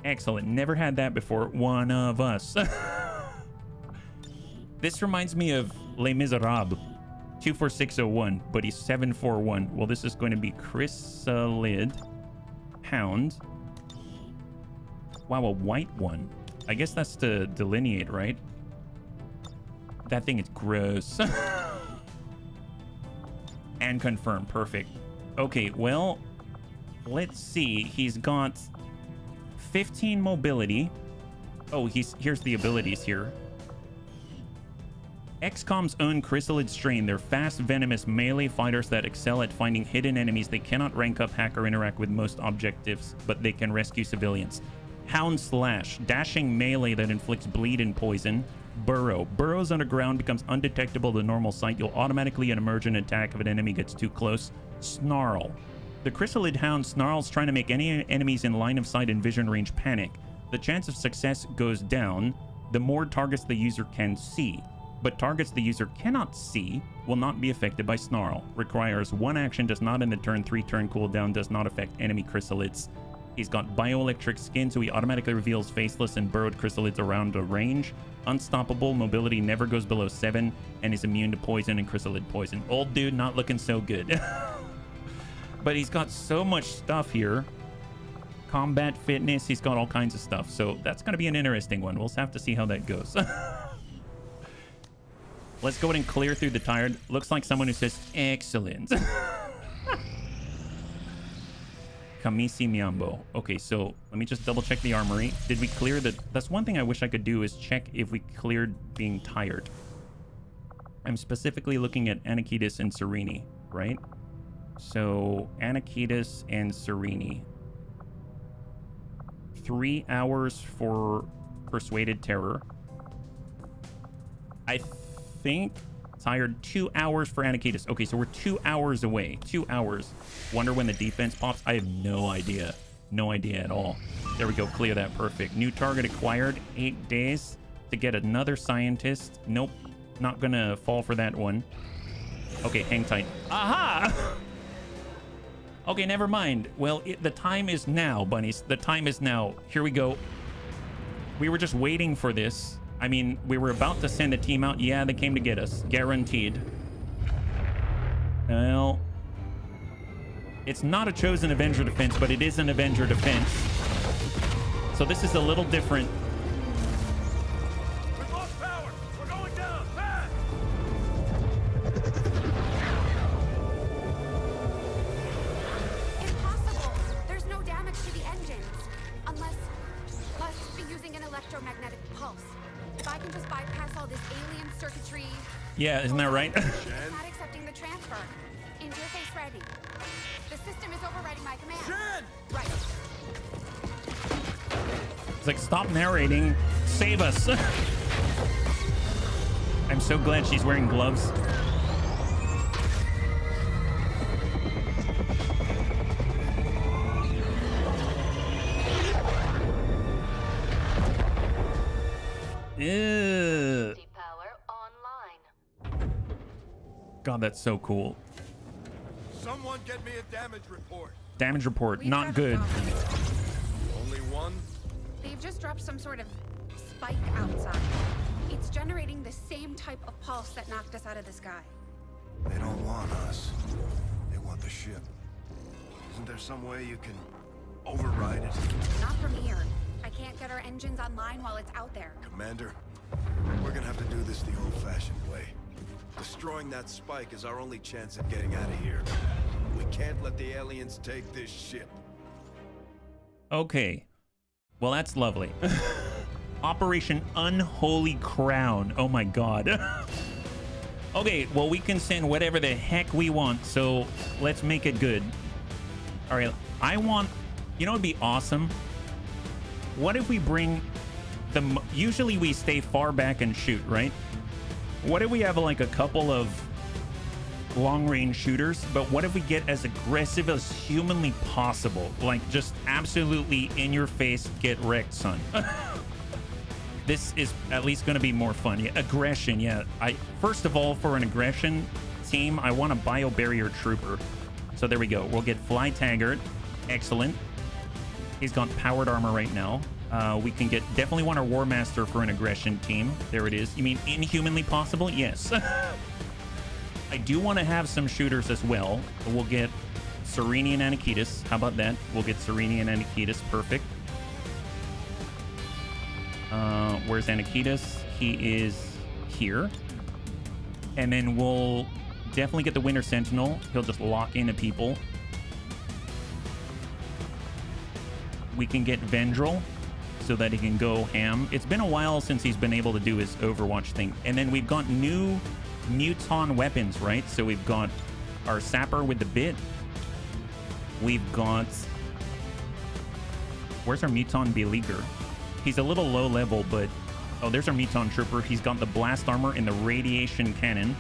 Excellent. Never had that before. One of us. This reminds me of Les Miserables. 24601, but he's 741. Well, this is going to be chrysalid hound. Wow, a white one. I guess that's to delineate, right? That thing is gross. And confirm. Perfect. Okay, well, let's see. He's got 15 mobility. Oh, here's the abilities here. XCOM's own chrysalid strain. They're fast, venomous melee fighters that excel at finding hidden enemies. They cannot rank up, hack, or interact with most objectives, but they can rescue civilians. Hound Slash. Dashing melee that inflicts bleed and poison. Burrow. Burrows underground, becomes undetectable to normal sight. You'll automatically emerge and attack if an enemy gets too close. Snarl. The chrysalid hound snarls, trying to make any enemies in line of sight and vision range panic. The chance of success goes down the more targets the user can see. But targets the user cannot see will not be affected by Snarl. Requires 1 action, does not end the turn, 3-turn cooldown, does not affect enemy chrysalids. He's got bioelectric skin, so he automatically reveals faceless and burrowed chrysalids around a range. Unstoppable, mobility never goes below 7, and is immune to poison and chrysalid poison. Old dude not looking so good. But he's got so much stuff here. Combat fitness, he's got all kinds of stuff. So that's going to be an interesting one. We'll have to see how that goes. Let's go ahead and clear through the tired. Looks like someone who says, excellent. Kamisi Miambo. Okay, so let me just double check the armory. Did we clear the... That's one thing I wish I could do, is check if we cleared being tired. I'm specifically looking at Anakitis and Serini, right? So, Anakitis and Serini. 3 hours for Persuaded Terror. I think tired 2 hours for Anakitis. Okay, so we're 2 hours away. 2 hours. Wonder when the defense pops. I have no idea. No idea at all. There we go. Clear that. Perfect. New target acquired. 8 days to get another scientist. Nope. Not gonna fall for that one. Okay, hang tight. Aha! Okay, never mind. Well, the time is now, bunnies. The time is now. Here we go. We were just waiting for this. I mean, we were about to send a team out. Yeah, they came to get us. Guaranteed. Well, it's not a chosen Avenger defense, but it is an Avenger defense. So this is a little different. We've lost power. We're going down. Fast. Impossible. There's no damage to the engines. Unless be using an electromagnetic pulse. If I can just bypass all this alien circuitry... Yeah, isn't that right? Not accepting the transfer. Interface ready. The system is overriding my command. Jen! Right. It's like, stop narrating. Save us. I'm so glad she's wearing gloves. Ew. Power online. God, that's so cool. Someone get me a damage report. Damage report, We've not got a good. problem. Only one? They've just dropped some sort of spike outside. It's generating the same type of pulse that knocked us out of the sky. They don't want us. They want the ship. Isn't there some way you can override it? Not from here. I can't get our engines online while it's out there. Commander, we're gonna have to do this the old-fashioned way. Destroying that spike is our only chance at getting out of here. We can't let the aliens take this ship. Okay. Well, that's lovely. Operation Unholy Crown. Oh my god. Okay, well, we can send whatever the heck we want, so let's make it good. All right, I want... You know what would be awesome? What if we bring the... Usually we stay far back and shoot, right? What if we have like a couple of long-range shooters, but what if we get as aggressive as humanly possible? Like, just absolutely in your face, get wrecked, son. This is at least going to be more fun. Yeah, aggression, yeah. First of all, for an aggression team, I want a bio-barrier trooper. So there we go. We'll get Fly Taggart. Excellent. He's got powered armor right now. We can get, definitely want our War Master for an aggression team. There it is. You mean inhumanly possible? Yes. I do want to have some shooters as well. We'll get Serini and Anakitas. How about that? We'll get Serini and Anakitas. Perfect. Where's Anakitas? He is here. And then we'll definitely get the Winter Sentinel. He'll just lock into people. We can get Vendril so that he can go ham. It's been a while since he's been able to do his Overwatch thing. And then we've got new Muton weapons, right? So we've got our Sapper with the bit. We've got... Where's our Muton Beleaguer? He's a little low level, but... Oh, there's our Muton Trooper. He's got the blast armor and the radiation cannon.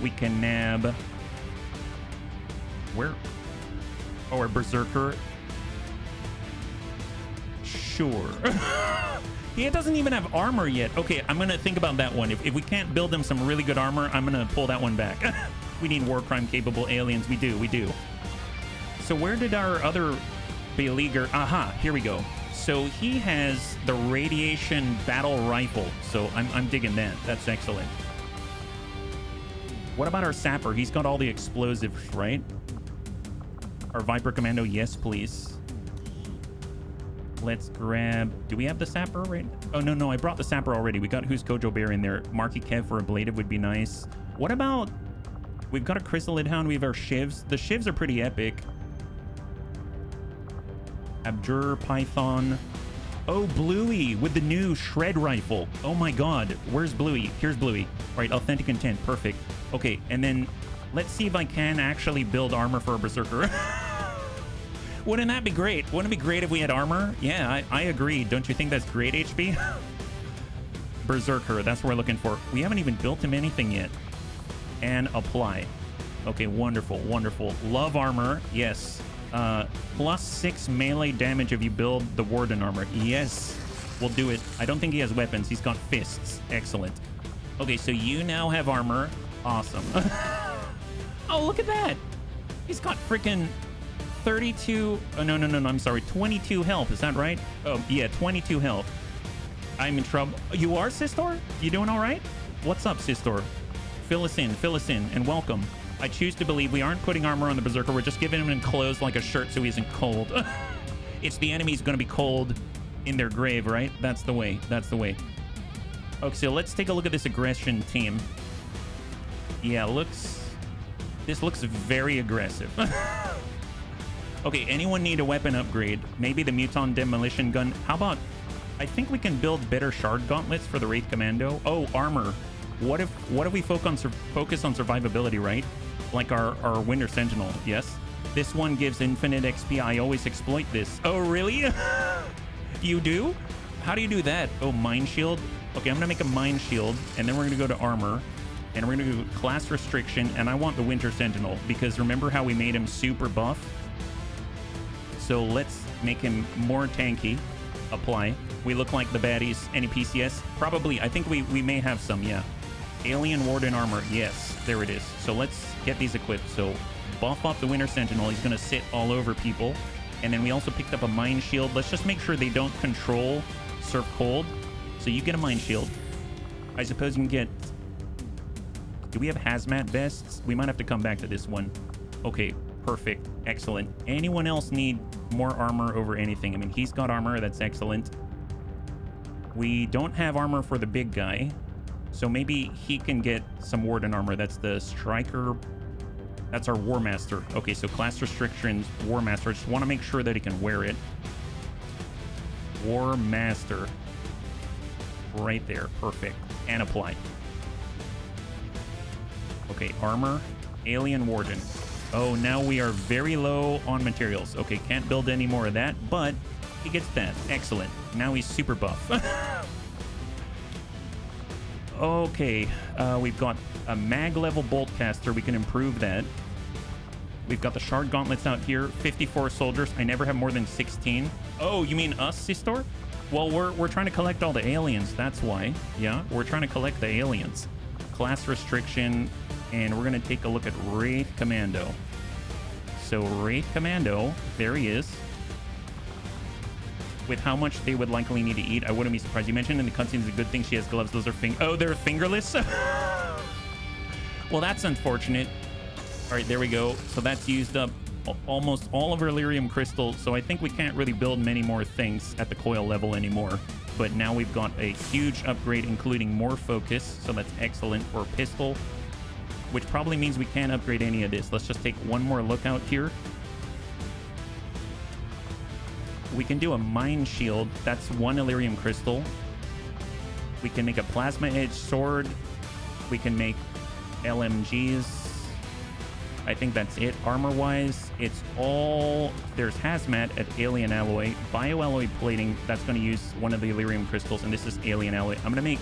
We can nab... Where? Oh, our Berserker. Sure. He doesn't even have armor yet. Okay, I'm going to think about that one. If we can't build him some really good armor, I'm going to pull that one back. We need war crime capable aliens. We do. So where did our other Beleaguer... Aha, here we go. So he has the radiation battle rifle. So I'm digging that. That's excellent. What about our Sapper? He's got all the explosives, right? Our Viper Commando, yes, please. Let's grab... Do we have the Sapper right? Oh, no, I brought the Sapper already. We got Who's Kojo Bear in there. Marky Kev for ablative would be nice. What about... We've got a Chrysalid Hound. We have our Shivs. The Shivs are pretty epic. Abjur Python. Oh, Bluey with the new Shred Rifle. Oh my god. Where's Bluey? Here's Bluey. All right, authentic intent. Perfect. Okay, and then let's see if I can actually build armor for a Berserker. Wouldn't that be great? Wouldn't it be great if we had armor? Yeah, I agree. Don't you think that's great, HB? Berserker, that's what we're looking for. We haven't even built him anything yet. And apply. Okay, wonderful. Love armor, yes. +6 melee damage if you build the Warden armor. Yes, we'll do it. I don't think he has weapons. He's got fists. Excellent. Okay, so you now have armor. Awesome. Oh, look at that. He's got freaking 32... Oh, no, I'm sorry. 22 health. Is that right? Oh, yeah, 22 health. I'm in trouble. You are, Sistor? You doing all right? What's up, Sistor? Fill us in, and welcome. I choose to believe we aren't putting armor on the Berserker. We're just giving him enclosed like a shirt so he isn't cold. It's the enemy's going to be cold in their grave, right? That's the way. Okay, so let's take a look at this aggression team. Yeah, this looks very aggressive. Okay, anyone need a weapon upgrade? Maybe the Muton Demolition Gun. How about... I think we can build better Shard Gauntlets for the Wraith Commando. Oh, armor. What if we focus on survivability, right? Like our Winter Sentinel, yes? This one gives infinite XP. I always exploit this. Oh, really? You do? How do you do that? Oh, Mind Shield. Okay, I'm gonna make a Mind Shield, and then we're gonna go to armor, and we're gonna do class restriction, and I want the Winter Sentinel, because remember how we made him super buff? So let's make him more tanky. Apply. We look like the baddies. Any PCS? Probably. I think we may have some, yeah. Alien Warden armor. Yes, there it is. So let's get these equipped. So buff up the Winter Sentinel. He's going to sit all over people. And then we also picked up a Mind Shield. Let's just make sure they don't control Surf Cold. So you get a Mind Shield. I suppose you can get... Do we have hazmat vests? We might have to come back to this one. Okay, perfect. Excellent. Anyone else need more armor over anything? I mean, he's got armor. That's excellent. We don't have armor for the big guy. So maybe he can get some Warden armor. That's the Striker. That's our War Master. Okay, so class restrictions, War Master. I just want to make sure that he can wear it. War Master. Right there. Perfect. And apply. Okay, armor. Alien Warden. Oh, now we are very low on materials. Okay, can't build any more of that, but he gets that. Excellent. Now he's super buff. Okay, we've got a mag level bolt caster. We can improve that. We've got the shard gauntlets out here. 54 soldiers. I never have more than 16. Oh, you mean us, Sistor? Well, we're trying to collect all the aliens. That's why. Yeah, we're trying to collect the aliens. Class restriction, and we're gonna take a look at Wraith Commando. So Wraith Commando, there he is. With how much they would likely need to eat, I wouldn't be surprised. You mentioned in the cutscenes it's a good thing she has gloves. Those are they're fingerless? Well, that's unfortunate. All right, there we go. So that's used up almost all of our Lyrium crystals. So I think we can't really build many more things at the coil level anymore. But now we've got a huge upgrade, including more focus. So that's excellent for pistol, which probably means we can't upgrade any of this. Let's just take one more look out here. We can do a mine shield. That's 1 Illyrium crystal. We can make a plasma edge sword. We can make LMGs. I think that's it. Armor-wise, it's all... There's hazmat at alien alloy. Bioalloy plating, that's going to use one of the Illyrium crystals, and this is alien alloy. I'm going to make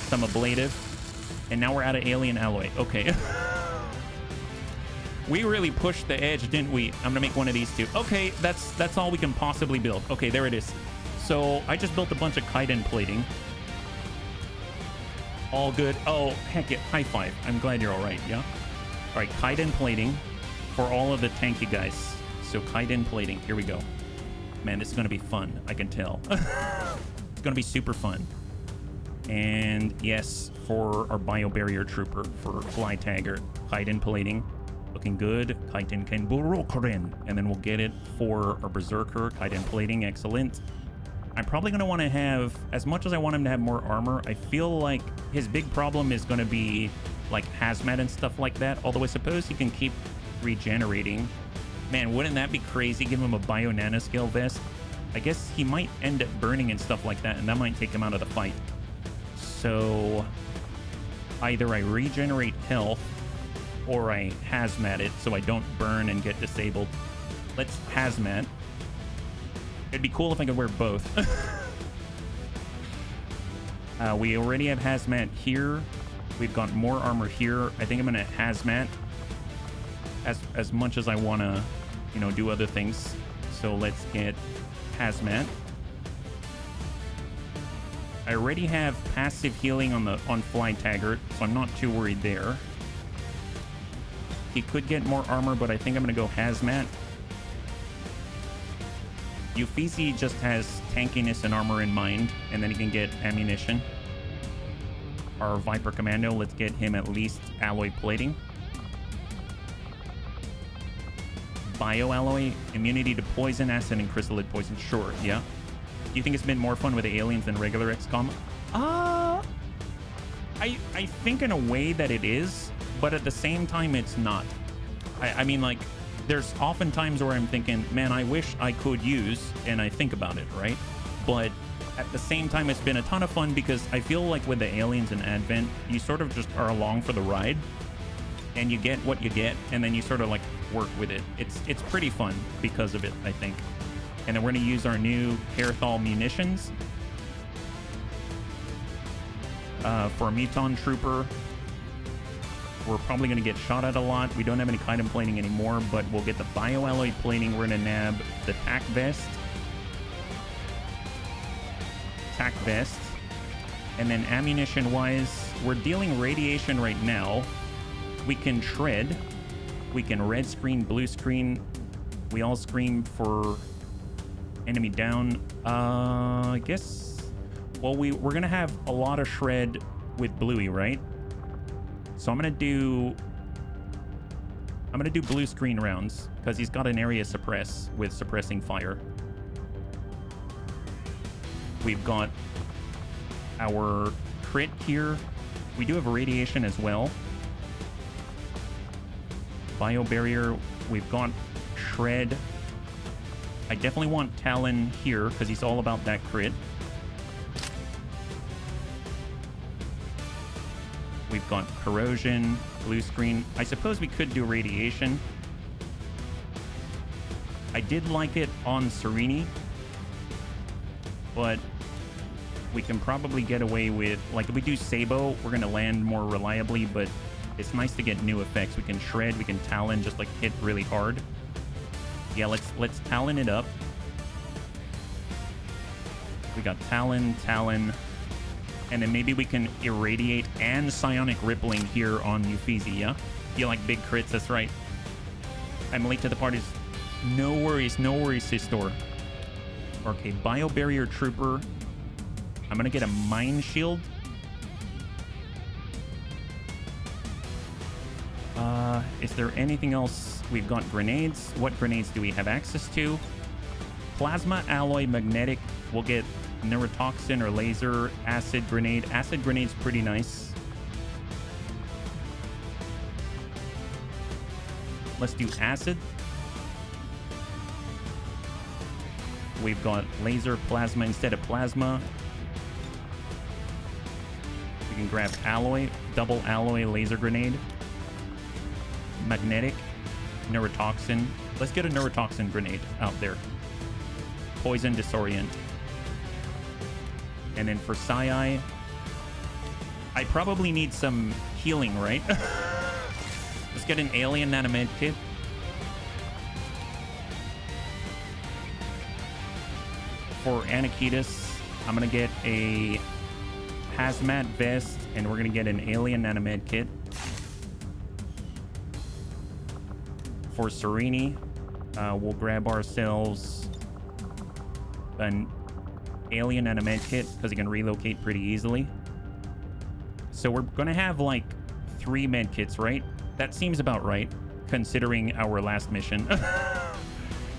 some ablative, and now we're out of alien alloy. Okay. We really pushed the edge, didn't we? I'm gonna make one of these two. Okay, that's all we can possibly build. Okay, there it is. So I just built a bunch of chitin plating. All good. Oh, heck yeah, high five. I'm glad you're all right, yeah? All right, chitin plating for all of the tanky guys. So chitin plating, here we go. Man, this is gonna be fun, I can tell. It's gonna be super fun. And yes, for our biobarrier trooper, for fly tagger, chitin plating. Looking good. Chitin Ken Burokorin. And then we'll get it for our Berserker. Chitin plating. Excellent. I'm probably going to want to have, as much as I want him to have more armor, I feel like his big problem is going to be like hazmat and stuff like that. Although I suppose he can keep regenerating. Man, wouldn't that be crazy? Give him a bio nanoscale vest. I guess he might end up burning and stuff like that, and that might take him out of the fight. So either I regenerate health or I hazmat it so I don't burn and get disabled. Let's hazmat. It'd be cool if I could wear both. We already have hazmat here. We've got more armor here. I think I'm gonna hazmat as much as I wanna, you know, do other things. So let's get hazmat. I already have passive healing on Fly Taggart, so I'm not too worried there. He could get more armor, but I think I'm going to go hazmat. Uffizi just has tankiness and armor in mind, and then he can get ammunition. Our Viper Commando, let's get him at least alloy plating. Bioalloy, immunity to poison, acid, and crystalline poison. Sure, yeah. Do you think it's been more fun with the aliens than regular XCOM? I think in a way that it is, but at the same time, it's not. I mean, like, there's often times where I'm thinking, man, I wish I could use, and I think about it, right? But at the same time, it's been a ton of fun because I feel like with the aliens in Advent, you sort of just are along for the ride, and you get what you get, and then you sort of like work with it. It's pretty fun because of it, I think. And then we're going to use our new Herthal munitions for a Muton Trooper. We're probably going to get shot at a lot. We don't have any chitin plating anymore, but we'll get the bioalloy plating. We're going to nab the tac vest. And then ammunition-wise, we're dealing radiation right now. We can shred. We can red screen, blue screen. We all scream for enemy down. I guess... Well, we're going to have a lot of shred with Bluey, right? So I'm gonna do blue screen rounds because he's got an area suppress with suppressing fire. We've got our crit here. We do have radiation as well. Bio barrier. We've got shred. I definitely want Talon here because he's all about that crit. We've got corrosion, blue screen. I suppose we could do radiation. I did like it on Serini, but we can probably get away with, like, if we do Sabo, we're gonna land more reliably, but it's nice to get new effects. We can shred, we can talon, just like hit really hard. Yeah, let's talon it up. We got talon, and then maybe we can irradiate and psionic rippling here on Uffizi, yeah? You like big crits, that's right. I'm late to the parties. No worries, Sistor. Okay, Biobarrier Trooper. I'm gonna get a Mine Shield. Is there anything else? We've got grenades. What grenades do we have access to? Plasma, Alloy, Magnetic. We'll get Neurotoxin or Laser, Acid Grenade. Acid Grenade's pretty nice. Let's do Acid. We've got Laser, Plasma instead of Plasma. We can grab Alloy, Double Alloy, Laser Grenade. Magnetic, Neurotoxin. Let's get a Neurotoxin grenade out there. Poison, Disorient. And then for Psi-Eye, I probably need some healing, right? Let's get an Alien Nanomed Kit. For Anakitas, I'm going to get a Hazmat Vest, and we're going to get an Alien Nanomed Kit. For Serini, we'll grab ourselves an Alien and a med kit because he can relocate pretty easily. So we're gonna have like 3 med kits, right? That seems about right considering our last mission.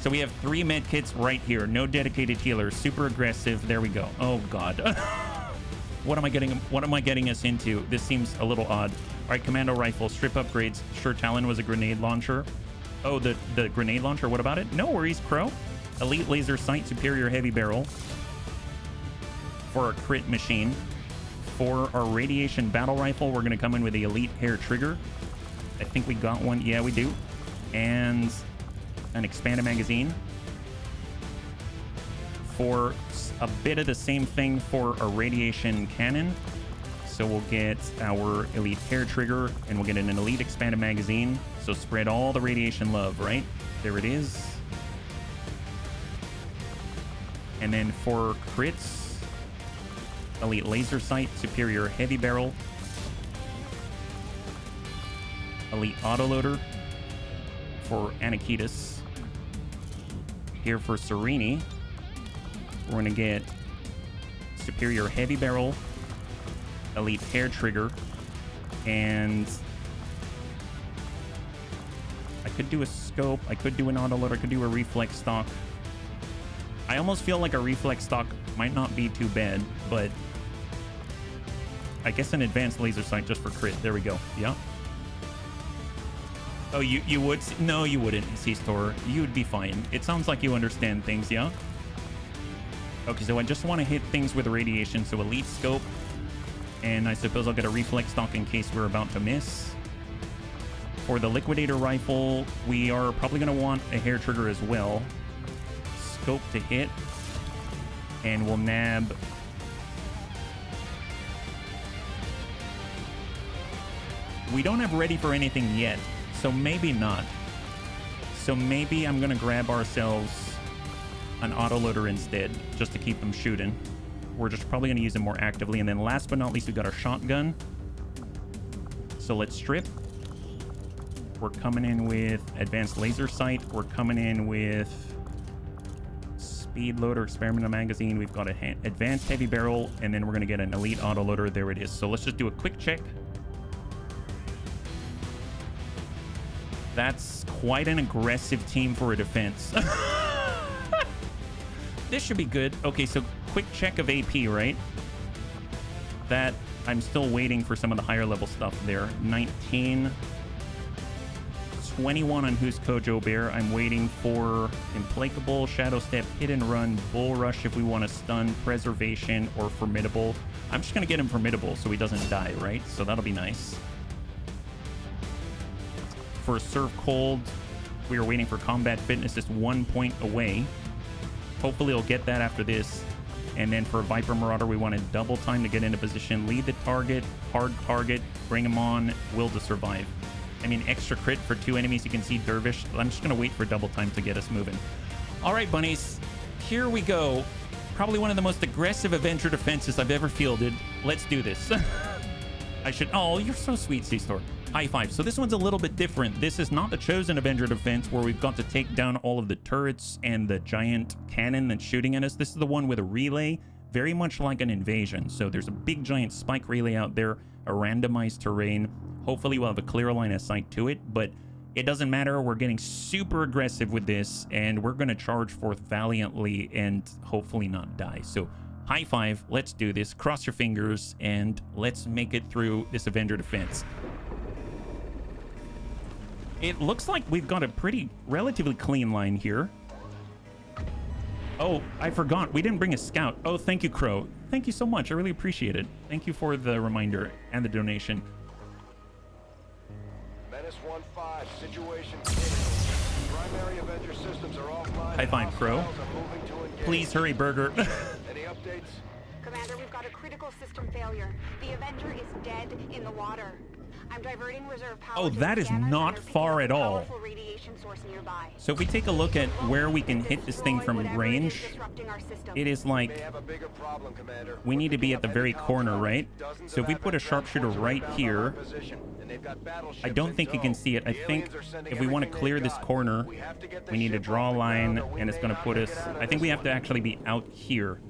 So we have 3 med kits right here. No dedicated healers. Super aggressive. There we go. Oh god. What am I getting us into? This seems a little odd. All right, commando rifle, strip upgrades. Sure, Talon was a grenade launcher. Oh, the grenade launcher. What about it? No worries, Crow. Elite laser sight, superior heavy barrel. For our crit machine. For our radiation battle rifle, we're going to come in with the elite hair trigger. I think we got one. Yeah, we do. And an expanded magazine. For a bit of the same thing for a radiation cannon. So we'll get our elite hair trigger and we'll get an elite expanded magazine. So spread all the radiation love, right? There it is. And then for crits, elite laser sight, superior heavy barrel, elite autoloader for Anakitas. Here for Serini, we're going to get superior heavy barrel, elite hair trigger, and I could do a scope, I could do an autoloader, I could do a reflex stock. I almost feel like a reflex stock might not be too bad, but I guess an advanced laser sight just for crit. There we go. Yeah. Oh, you would? No, you wouldn't, C-Store. You would be fine. It sounds like you understand things, yeah? Okay, so I just want to hit things with radiation, so elite scope. And I suppose I'll get a reflex stock in case we're about to miss. For the liquidator rifle, we are probably going to want a hair trigger as well. Scope to hit. And we'll nab... We don't have ready for anything yet, so maybe not. So maybe I'm going to grab ourselves an autoloader instead, just to keep them shooting. We're just probably going to use them more actively. And then last but not least, we've got our shotgun. So let's strip. We're coming in with advanced laser sight. We're coming in with speed loader, experimental magazine. We've got an advanced heavy barrel, and then we're going to get an elite autoloader. There it is. So let's just do a quick check. That's quite an aggressive team for a defense. This should be good. Okay, so quick check of AP, right? That, I'm still waiting for some of the higher level stuff there. 19. 21 on Who's Kojo Bear. I'm waiting for Implacable, Shadow Step, Hit and Run, Bull Rush if we want to stun, Preservation, or Formidable. I'm just going to get him Formidable so he doesn't die, right? So that'll be nice. For Serve Cold, we are waiting for Combat Fitness, just 1 point away. Hopefully he'll get that after this. And then for Viper Marauder, we want to double time to get into position, lead the target, hard target, bring him on, will to survive. I mean, extra crit for 2 enemies. You can see Dervish. I'm just going to wait for double time to get us moving. All right, bunnies, here we go. Probably one of the most aggressive Avenger defenses I've ever fielded. Let's do this. I should... Oh, you're so sweet, C-Store. High five. So this one's a little bit different. This is not the chosen Avenger defense where we've got to take down all of the turrets and the giant cannon that's shooting at us. This is the one with a relay, very much like an invasion. So there's a big giant spike relay out there, a randomized terrain. Hopefully we'll have a clear line of sight to it, but it doesn't matter. We're getting super aggressive with this, and we're going to charge forth valiantly and hopefully not die. So high five. Let's do this. Cross your fingers, and let's make it through this Avenger defense. It looks like we've got a pretty relatively clean line here. Oh, I forgot. We didn't bring a scout. Oh, thank you, Crow. Thank you so much. I really appreciate it. Thank you for the reminder and the donation. Menace 1-5, situation critical. Primary Avenger systems are offline. High five, Crow. Please hurry, Burger. Any updates? Commander, we've got a critical system failure. The Avenger is dead in the water. I'm diverting reserve power. Oh, that is not far at all. So if we take a look at where we can hit this thing from range, it is like we need to be at the very corner, right? So if we put a sharpshooter right here, I don't think you can see it. I think if we want to clear this corner, we need to draw a line, and it's going to put us... I think we have to actually be out here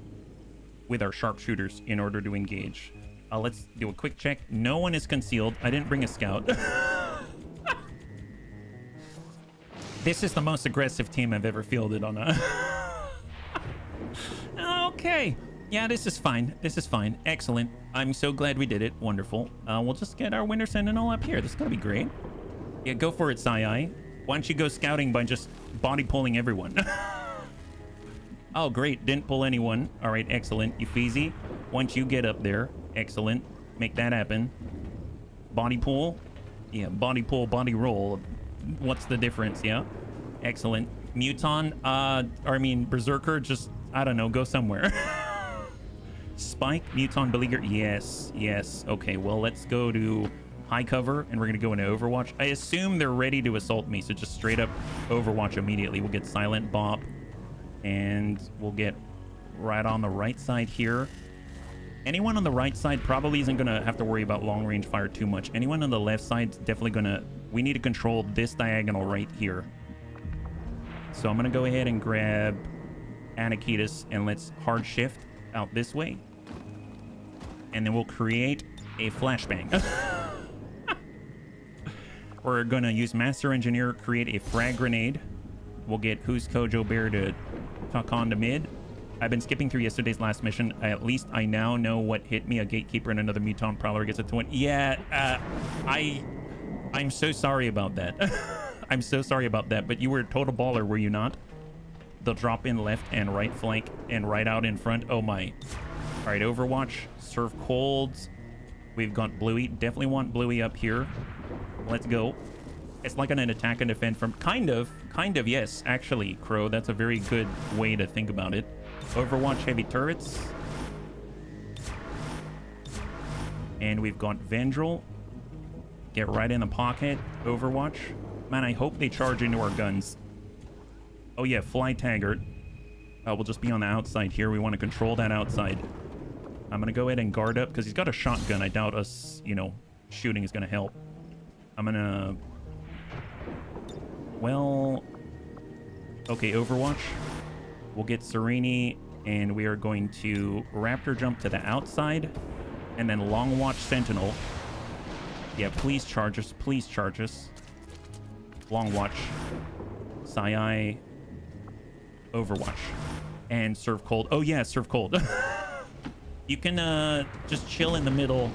with our sharpshooters in order to engage. Let's do a quick check. No one is concealed. I didn't bring a scout. This is the most aggressive team I've ever fielded on a... Okay. Yeah, this is fine. This is fine. Excellent. I'm so glad we did it. Wonderful. We'll just get our Winter Sentinel up here. This is going to be great. Yeah, go for it, Sai. Why don't you go scouting by just body pulling everyone? Oh, great. Didn't pull anyone. All right, excellent. Eufeezy, once you get up there, excellent. Make that happen. Body pull. Yeah, body pull, body roll. What's the difference? Yeah, excellent. Muton, Berserker, just, I don't know, go somewhere. Spike, Muton, Beleaguer. Yes, yes. Okay, well, let's go to high cover, and we're going to go into Overwatch. I assume they're ready to assault me, so just straight up Overwatch immediately. We'll get Silent Bop. And we'll get right on the right side here. Anyone on the right side probably isn't going to have to worry about long range fire too much. Anyone on the left side is definitely going to... We need to control this diagonal right here. So I'm going to go ahead and grab Anakitas, and let's hard shift out this way. And then we'll create a flashbang. We're going to use Master Engineer, create a frag grenade. We'll get Who's Kojo Bear to tuck on to mid. I've been skipping through yesterday's last mission. At least I now know what hit me. A Gatekeeper and another Muton Prowler gets it to win. Yeah, I'm so sorry about that. I'm so sorry about that, but you were a total baller, were you not? They'll drop in left and right flank and right out in front. Oh my. All right, Overwatch. Serve colds. We've got Bluey. Definitely want Bluey up here. Let's go. It's like an attack and defend from... Kind of, yes. Actually, Crow, that's a very good way to think about it. Overwatch heavy turrets. And we've got Vendril. Get right in the pocket. Overwatch. Man, I hope they charge into our guns. Oh yeah, Fly Taggart. We'll just be on the outside here. We want to control that outside. I'm going to go ahead and guard up because he's got a shotgun. I doubt us, shooting is going to help. I'm going to... Well... Okay, Overwatch. We'll get Serini, and we are going to Raptor jump to the outside, and then Long Watch Sentinel. Yeah, please charge us. Please charge us. Long Watch. Sai. Overwatch. And Serve Cold. Oh, yeah, Serve Cold. You can just chill in the middle,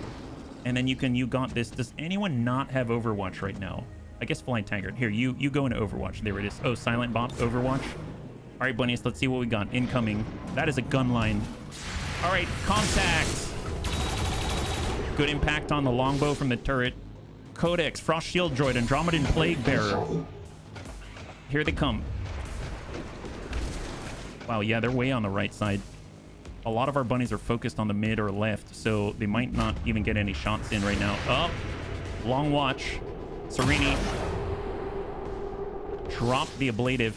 and then you got this. Does anyone not have Overwatch right now? I guess Fly Taggart. Here, you go into Overwatch. There it is. Oh, Silent Bop, Overwatch. All right, bunnies, let's see what we got. Incoming. That is a gun line. All right, contact. Good impact on the longbow from the turret. Codex, Frost Shield Droid, Andromedan Plague Bearer. Here they come. Wow, yeah, they're way on the right side. a lot of our bunnies are focused on the mid or left, so they might not even get any shots in right now. Oh, long watch. Serini dropped the ablative,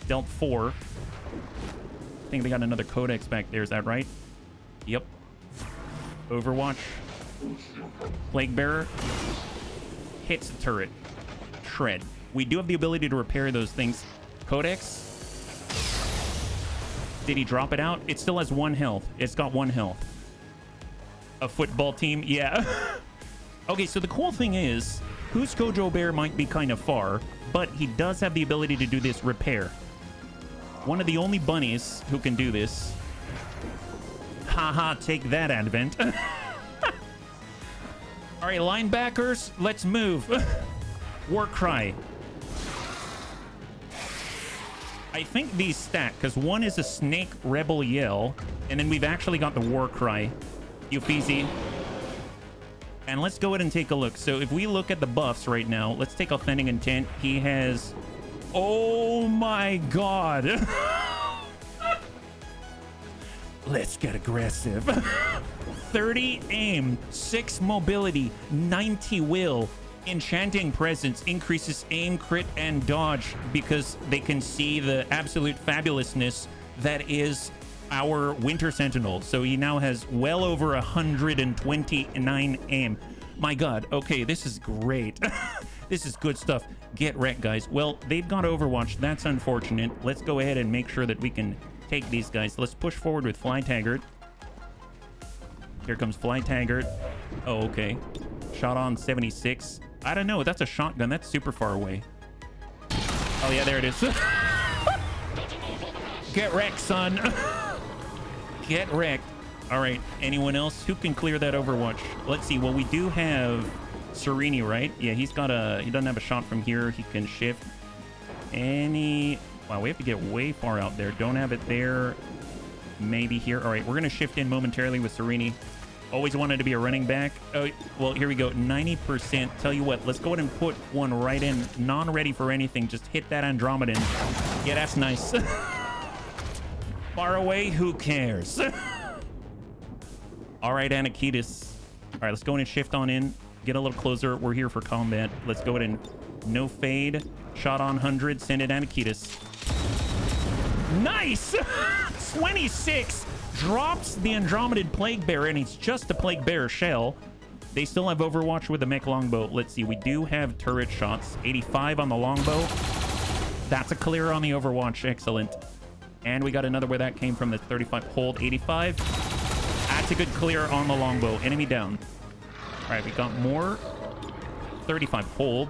dealt 4. I think they got another codex back there. Is that right? Yep. Overwatch. Plague Bearer hits the turret. Shred. We do have the ability to repair those things. Codex. Did he drop it out? It still has 1 health. It's got 1 health. A football team? Yeah. Okay, so the cool thing is, whose Gojo Bear might be kind of far, but he does have the ability to do this repair. One of the only bunnies who can do this. Haha, take that, Advent. All right, linebackers, let's move. War Cry. I think these stack, because one is a Snake Rebel Yell, and then we've actually got the War Cry. Uffizi. And let's go ahead and take a look. So if we look at the buffs right now, let's take Authentic Intent. He has... Oh my god. Let's get aggressive. 30 aim, 6 mobility, 90 will. Enchanting Presence increases aim, crit, and dodge because they can see the absolute fabulousness that is our Winter Sentinel. So he now has well over 129 aim. My god, okay, this is great. This is good stuff. Get wrecked, guys. Well, they've got Overwatch. That's unfortunate. Let's go ahead and make sure that we can take these guys. Let's push forward with Fly Taggart. Here comes Fly Taggart. Oh, okay. Shot on 76. I don't know. That's a shotgun. That's super far away. Oh, yeah, there it is. Get wrecked, son. Get wrecked. All right. Anyone else who can clear that Overwatch? Let's see. Well, we do have Serini, right? Yeah, he doesn't have a shot from here. He can shift. Wow, we have to get way far out there. Don't have it there. Maybe here. All right, we're going to shift in momentarily with Serini. Always wanted to be a running back. Oh, well, here we go. 90%. Tell you what, let's go ahead and put one right in. Non-ready for anything. Just hit that Andromedan. Yeah, that's nice. Far away, who cares? All right, Anakitas. All right, let's go in and shift on in. Get a little closer. We're here for combat. Let's go ahead and no fade. Shot on 100. Send it, Anakitas. Nice! 26 drops the Andromedan Plague Bearer, and it's just a Plague Bearer shell. They still have Overwatch with the mech longbow. Let's see. We do have turret shots. 85 on the longbow. That's a clear on the Overwatch. Excellent. And we got another where that came from. The 35 hold. 85. That's a good clear on the longbow. Enemy down. All right, we got more. 35 hold.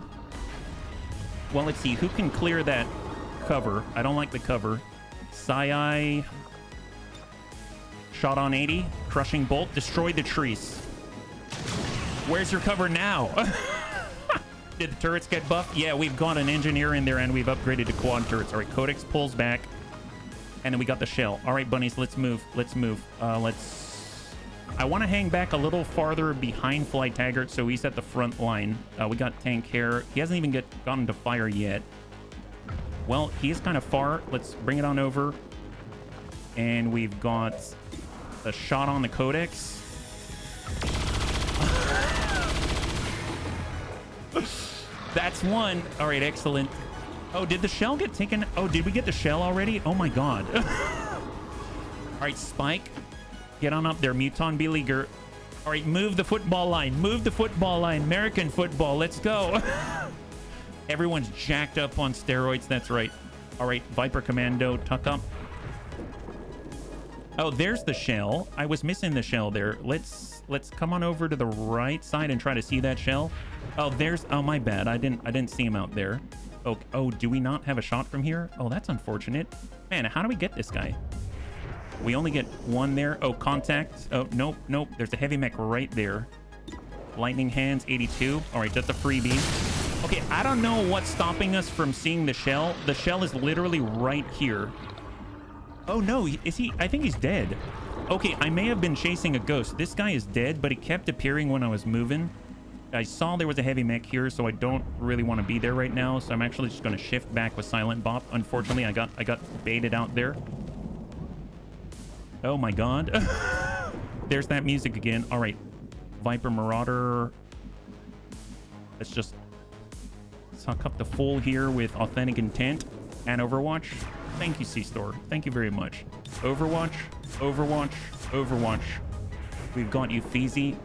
Well, let's see. Who can clear that cover? I don't like the cover. Sai. Shot on 80. Crushing bolt. Destroy the trees. Where's your cover now? Did the turrets get buffed? Yeah, we've got an engineer in there and we've upgraded to quad turrets. All right, Codex pulls back. And then we got the shell. All right, bunnies, let's move. Let's move. I want to hang back a little farther behind Fly Taggart so he's at the front line. We got Tank Hair. He hasn't even gotten to fire yet. Well, he is kind of far. Let's bring it on over. And we've got a shot on the Codex. That's one. All right, excellent. Oh, did the shell get taken? Oh, did we get the shell already? Oh my god. All right, Spike. Get on up there, Muton Beleaguer. All right, move the football line. Move the football line. American football. Let's go. Everyone's jacked up on steroids. That's right. All right, Viper Commando, tuck up. Oh, there's the shell. I was missing the shell there. Let's come on over to the right side and try to see that shell. Oh, there's... Oh, my bad. I didn't see him out there. Oh, do we not have a shot from here? Oh, that's unfortunate. Man, how do we get this guy? We only get one there. Oh, contact. Oh, nope. There's a heavy mech right there. Lightning Hands, 82. All right, that's a freebie. Okay, I don't know what's stopping us from seeing the shell. The shell is literally right here. Oh, no. Is he? I think he's dead. Okay, I may have been chasing a ghost. This guy is dead, but he kept appearing when I was moving. I saw there was a heavy mech here, so I don't really want to be there right now. So I'm actually just going to shift back with Silent Bop. Unfortunately, I got baited out there. Oh my god. There's that music again. All right. Viper Marauder. Let's just suck up the full here with Authentic Intent and Overwatch. Thank you, C-Store. Thank you very much. Overwatch, Overwatch, Overwatch. We've got you, Feezy.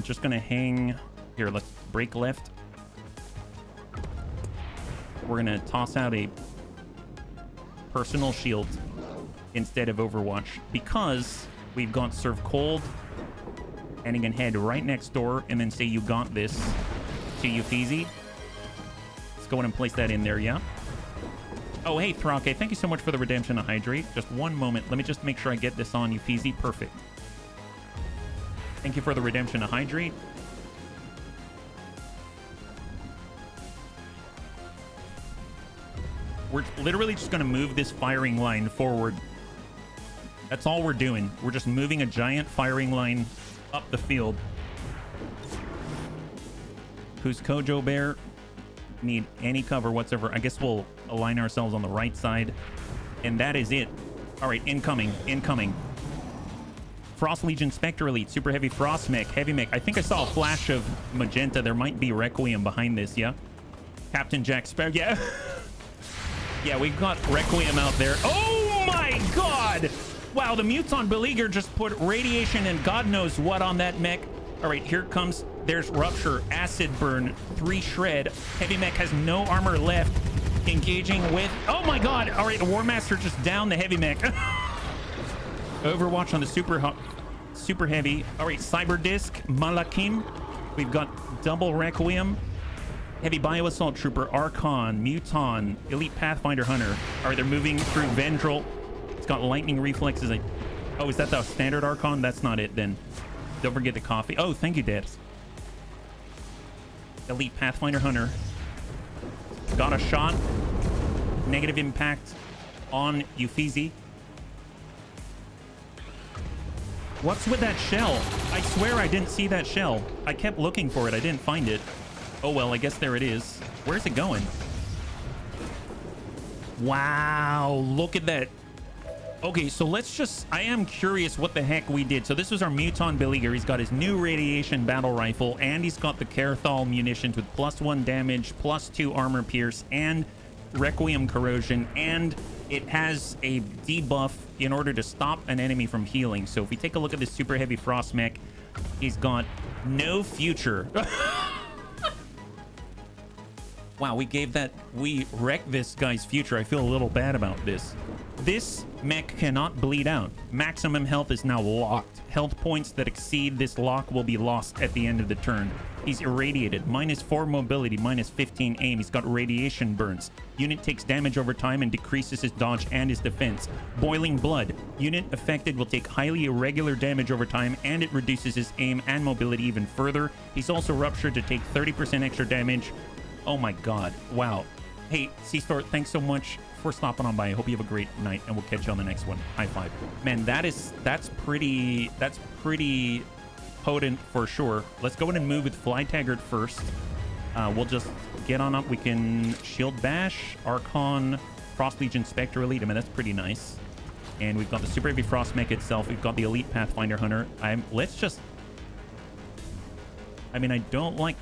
Just gonna hang here. Let's break left. We're gonna toss out a personal shield instead of Overwatch because we've got Serve Cold, and you can head right next door and then say you got this to you, Feezy. Let's go ahead and place that in there, yeah. Oh, hey, Thrake, thank you so much for the redemption to hydrate. Just one moment. Let me just make sure I get this on you, Feezy. Perfect. Thank you for the redemption to hydrate. We're literally just going to move this firing line forward. That's all we're doing. We're just moving a giant firing line up the field. Who's Kojo Bear? Need any cover whatsoever. I guess we'll align ourselves on the right side. And that is it. All right, incoming, incoming. Frost Legion Spectre Elite, Super Heavy Frost Mech, Heavy Mech. I think I saw a flash of magenta. There might be Requiem behind this, yeah? Captain Jack Sparrow, yeah. Yeah, we've got Requiem out there. Oh my god! Wow, the Muton Beleaguer just put radiation and God knows what on that mech. All right, here comes. There's Rupture, Acid Burn, 3 Shred. Heavy Mech has no armor left. Engaging with... Oh my god! All right, the War Master just down the Heavy Mech. Overwatch on the Super Heavy. All right, Cyber Disc, Malakim. We've got double Requiem. Heavy Bio Assault Trooper, Archon, Muton, Elite Pathfinder Hunter. All right, they're moving through Vendril. It's got lightning reflexes. Oh, is that the standard Archon? That's not it then. Don't forget the coffee. Oh, thank you, Debs. Elite Pathfinder Hunter. Got a shot. Negative impact on Euphesi. What's with that shell? I swear I didn't see that shell. I kept looking for it. I didn't find it. Oh, well, I guess there it is. Where's it going? Wow, look at that. Okay, so let's just... I am curious what the heck we did. So this was our Muton Beleaguer. He's got his new Radiation Battle Rifle, and he's got the Carthol munitions with +1 damage, +2 armor pierce, and Requiem Corrosion, and it has a debuff in order to stop an enemy from healing. So if we take a look at this Super Heavy Frost Mech, he's got no future. Wow, we wrecked this guy's future. I feel a little bad about this. This mech cannot bleed out. Maximum health is now locked. Health points that exceed this lock will be lost at the end of the turn. He's irradiated. -4 mobility, -15 aim. He's got radiation burns. Unit takes damage over time and decreases his dodge and his defense. Boiling blood. Unit affected will take highly irregular damage over time, and it reduces his aim and mobility even further. He's also ruptured to take 30% extra damage. Oh my god. Wow. Hey, C-Store, thanks so much for stopping on by. I hope you have a great night, and we'll catch you on the next one. High five. Man, that's pretty potent for sure. Let's go ahead and move with Fly Taggart first. We'll just get on up. We can Shield Bash, Archon, Frost Legion Spectre Elite. I mean, that's pretty nice. And we've got the Super Heavy Frost Mech itself. We've got the Elite Pathfinder Hunter. Let's just... I mean, I don't like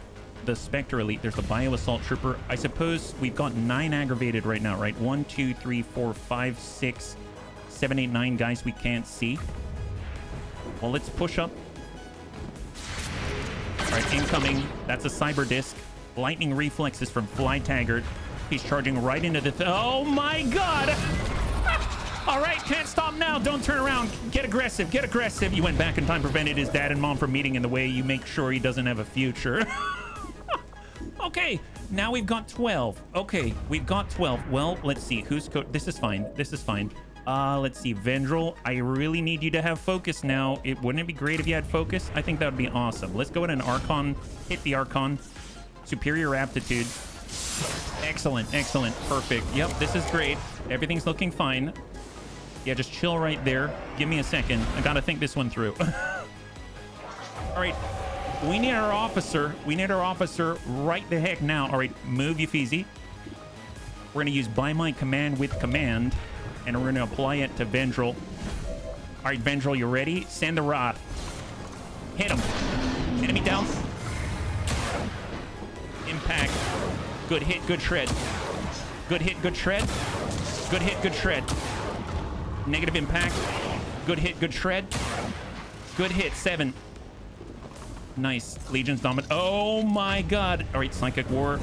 the Spectre Elite. There's the Bio Assault Trooper. I suppose we've got 9 aggravated right now, right? 1, 2, 3, 4, 5, 6, 7, 8, 9 guys we can't see. Well, let's push up. All right, incoming. That's a Cyber Disc. Lightning reflexes from Fly Taggart. He's charging right into the... Oh my god! All right, can't stop now. Don't turn around. Get aggressive. Get aggressive. You went back in time, prevented his dad and mom from meeting in the way. You make sure he doesn't have a future. Okay, now we've got 12. Okay, we've got 12. Well, let's see. This is fine. This is fine. Let's see. Vendril, I really need you to have focus now. Wouldn't it be great if you had focus? I think that would be awesome. Let's go ahead and Archon. Hit the Archon. Superior aptitude. Excellent, excellent. Perfect. Yep, this is great. Everything's looking fine. Yeah, just chill right there. Give me a second. I gotta think this one through. All right. We need our officer. We need our officer right the heck now. All right, move Euphesi. We're going to use By My Command with Command. and we're going to apply it to Vendril. All right, Vendril, you ready? Send the rod. Hit him. Enemy down. Impact. Good hit, good shred. Good hit, good shred. Good hit, good shred. Negative impact. Good hit, good shred. Good hit, 7. Nice. Legion's dominant. Oh my god. All right, Psychic War.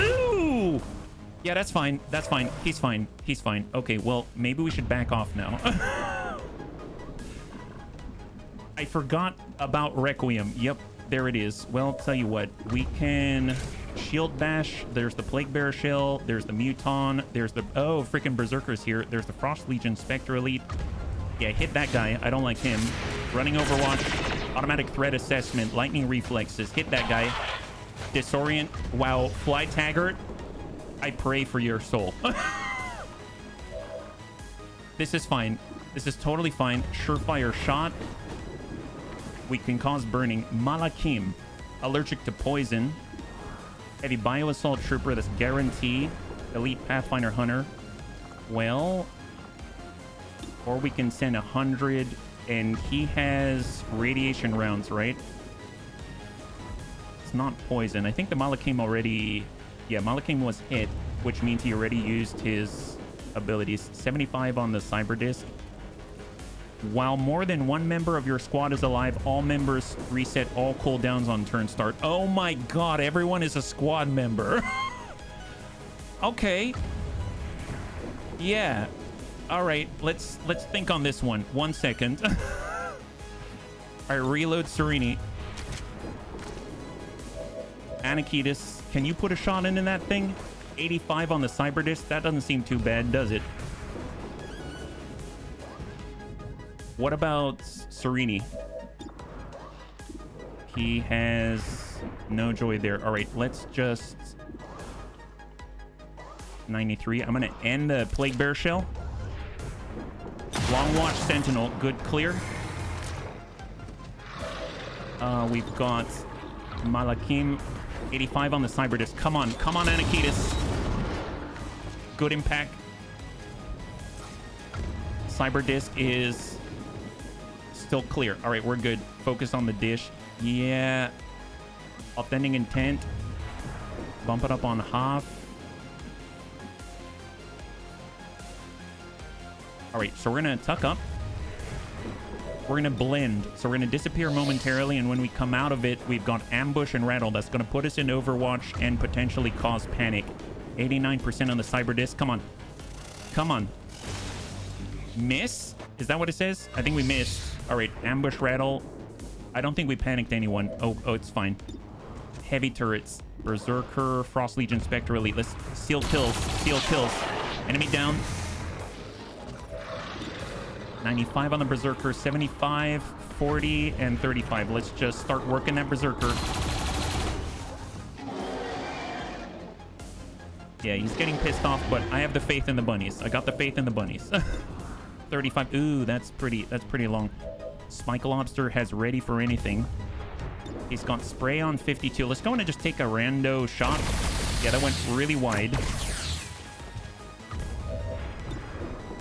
Ooh! Yeah, that's fine. That's fine. He's fine. He's fine. Okay, well, maybe we should back off now. I forgot about Requiem. Yep, there it is. Well, tell you what. We can Shield Bash. There's the Plague Bearer Shell. There's the Muton. There's the... Oh, freaking Berserkers here. There's the Frost Legion Spectre Elite. Yeah, hit that guy. I don't like him. Running Overwatch. Automatic Threat Assessment. Lightning Reflexes. Hit that guy. Disorient. Wow. Fly Taggart. I pray for your soul. This is fine. This is totally fine. Surefire Shot. We can cause burning. Malakim. Allergic to poison. Heavy Bio Assault Trooper. That's guarantee. Elite Pathfinder Hunter. Well... Or we can send 100, and he has radiation rounds, right? It's not poison. I think the Malakim already... Yeah, Malakim was hit, which means he already used his abilities. 75 on the Cyber Disc. While more than one member of your squad is alive, all members reset all cooldowns on turn start. Oh my god, everyone is a squad member. Okay. Yeah. All right, let's think on this one. 1 second. All right, reload Serini. Anakitis, can you put a shot in that thing? 85 on the Cyber Disc. That doesn't seem too bad, does it? What about Serini? He has no joy there. All right, let's just... 93. I'm going to end the Plague Bear Shell. Long Watch Sentinel, good clear. We've got Malakim, 85 on the Cyber Disc. Come on, Anakitis. Good impact. Cyber Disc is still clear. All right, we're good. Focus on the dish. Yeah. Authentic Intent. Bump it up on half. All right, so we're going to tuck up. We're going to blend. So we're going to disappear momentarily, and when we come out of it, we've got Ambush and Rattle. That's going to put us in Overwatch and potentially cause panic. 89% on the Cyber Disc. Come on. Come on. Miss? Is that what it says? I think we missed. All right, Ambush, Rattle. I don't think we panicked anyone. Oh, it's fine. Heavy turrets. Berserker, Frost Legion, Spectre Elite. Let's seal kills. Seal kills. Enemy down. 95 on the Berserker, 75, 40, and 35. Let's just start working that Berserker. Yeah, he's getting pissed off, but I have the faith in the bunnies. I got the faith in the bunnies. 35. Ooh, that's pretty long. Spike Lobster has ready for anything. He's got spray on 52. Let's go in and just take a rando shot. Yeah, that went really wide.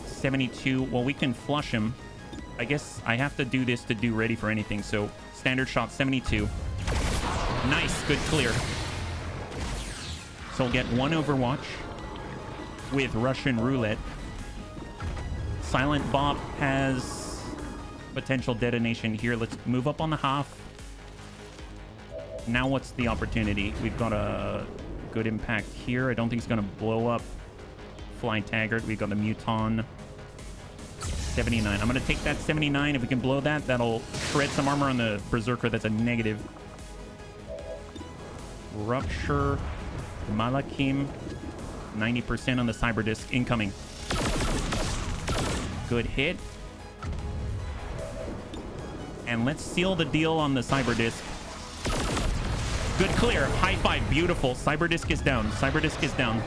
72. Well, we can flush him. I guess I have to do this to do ready for anything. So standard shot 72. Nice, good clear. So we'll get one Overwatch with Russian Roulette. Silent Bop has potential detonation here. Let's move up on the half. Now what's the opportunity? We've got a good impact here. I don't think it's going to blow up Flying Taggart. We've got the Muton. 79. I'm going to take that 79. If we can blow that, that'll shred some armor on the Berserker. That's a negative. Rupture. Malakim. 90% on the Cyber Disc. Incoming. Good hit. And let's seal the deal on the Cyber Disc. Good clear. High five. Beautiful. Cyber Disc is down. Cyber Disc is down.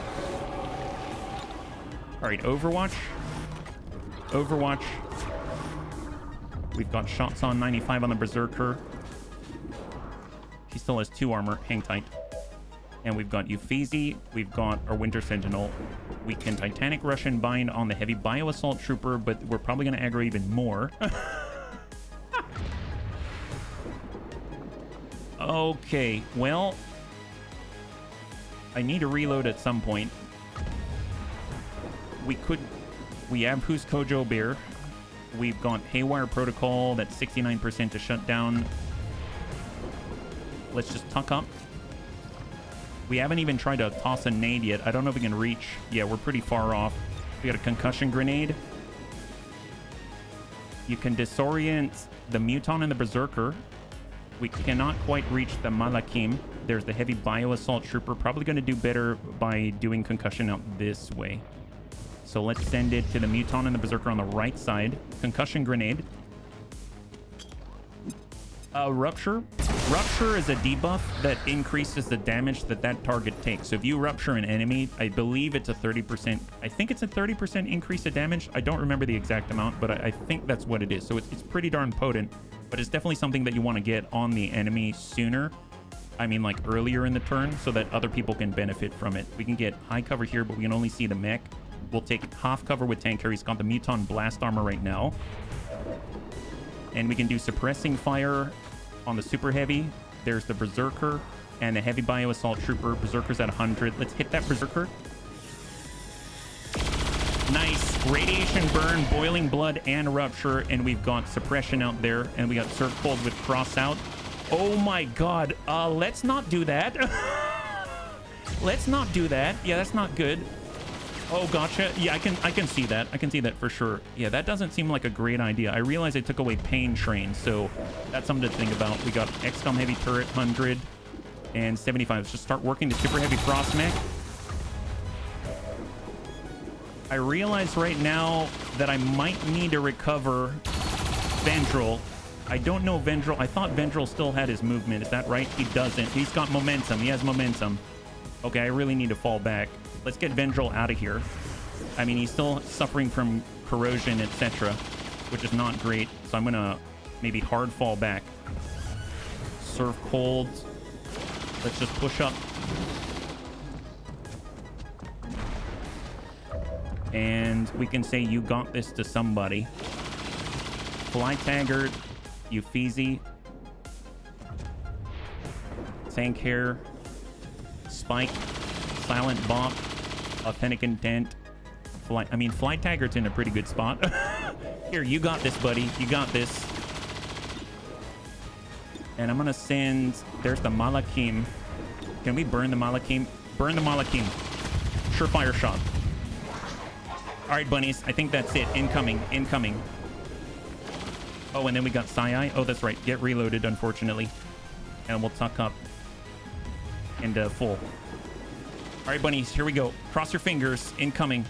All right, Overwatch. Overwatch. We've got shots on 95 on the Berserker. He still has 2 armor. Hang tight. And we've got Uffizi. We've got our Winter Sentinel. We can Titanic Rush and Bind on the Heavy Bio Assault Trooper, but we're probably going to aggro even more. Okay, well, I need to reload at some point. We have Who's Kojo Bear. We've got Haywire Protocol, that's 69% to shut down. Let's just tuck up. We haven't even tried to toss a nade yet. I don't know if we can reach. Yeah, we're pretty far off. We got a concussion grenade. You can disorient the Muton and the Berserker. We cannot quite reach the Malakim. There's the Heavy Bio Assault Trooper. Probably going to do better by doing concussion out this way. So let's send it to the Muton and the Berserker on the right side. Concussion grenade. Rupture. Rupture is a debuff that increases the damage that that target takes. So if you rupture an enemy, I believe it's a 30%. I think it's a 30% increase of damage. I don't remember the exact amount, but I think that's what it is. So it's pretty darn potent, but it's definitely something that you want to get on the enemy sooner. I mean, like earlier in the turn, so that other people can benefit from it. We can get high cover here, but we can only see the mech. We'll take half cover with tank carry. He's got the Muton blast armor right now. And we can do suppressing fire on the super heavy. There's the Berserker and the Heavy Bio Assault Trooper. Berserker's at 100. Let's hit that Berserker. Nice. Radiation burn, boiling blood, and rupture. And we've got suppression out there. And we got Surf Cold with cross out. Oh my god. Let's not do that. Let's not do that. Yeah, that's not good. Oh, gotcha. Yeah, I can see that. I can see that for sure. Yeah, that doesn't seem like a great idea. I realize I took away Pain Train, so that's something to think about. We got XCOM Heavy Turret, 100 and 75. Let's just start working the Super Heavy Frost Mech. I realize right now that I might need to recover Vendril. I don't know Vendril. I thought Vendril still had his movement. Is that right? He doesn't. He's got momentum. He has momentum. Okay, I really need to fall back. Let's get Vendril out of here. I mean, he's still suffering from corrosion, etc., which is not great. So I'm going to maybe hard fall back. Surf Cold. Let's just push up. And we can say you got this to somebody. Fly Taggart, Uffizi, Tank Hair, Spike, Silent Bop, Authentic Intent, Fly Taggart's in a pretty good spot. Here, you got this, buddy. You got this. And I'm gonna send... There's the Malakim. Can we burn the Malakim? Burn the Malakim. Surefire shot. All right, bunnies. I think that's it. Incoming. Incoming. Oh, and then we got Sai. Oh, that's right. Get reloaded, unfortunately. And we'll tuck up. And full. All right, bunnies. Here we go. Cross your fingers. Incoming.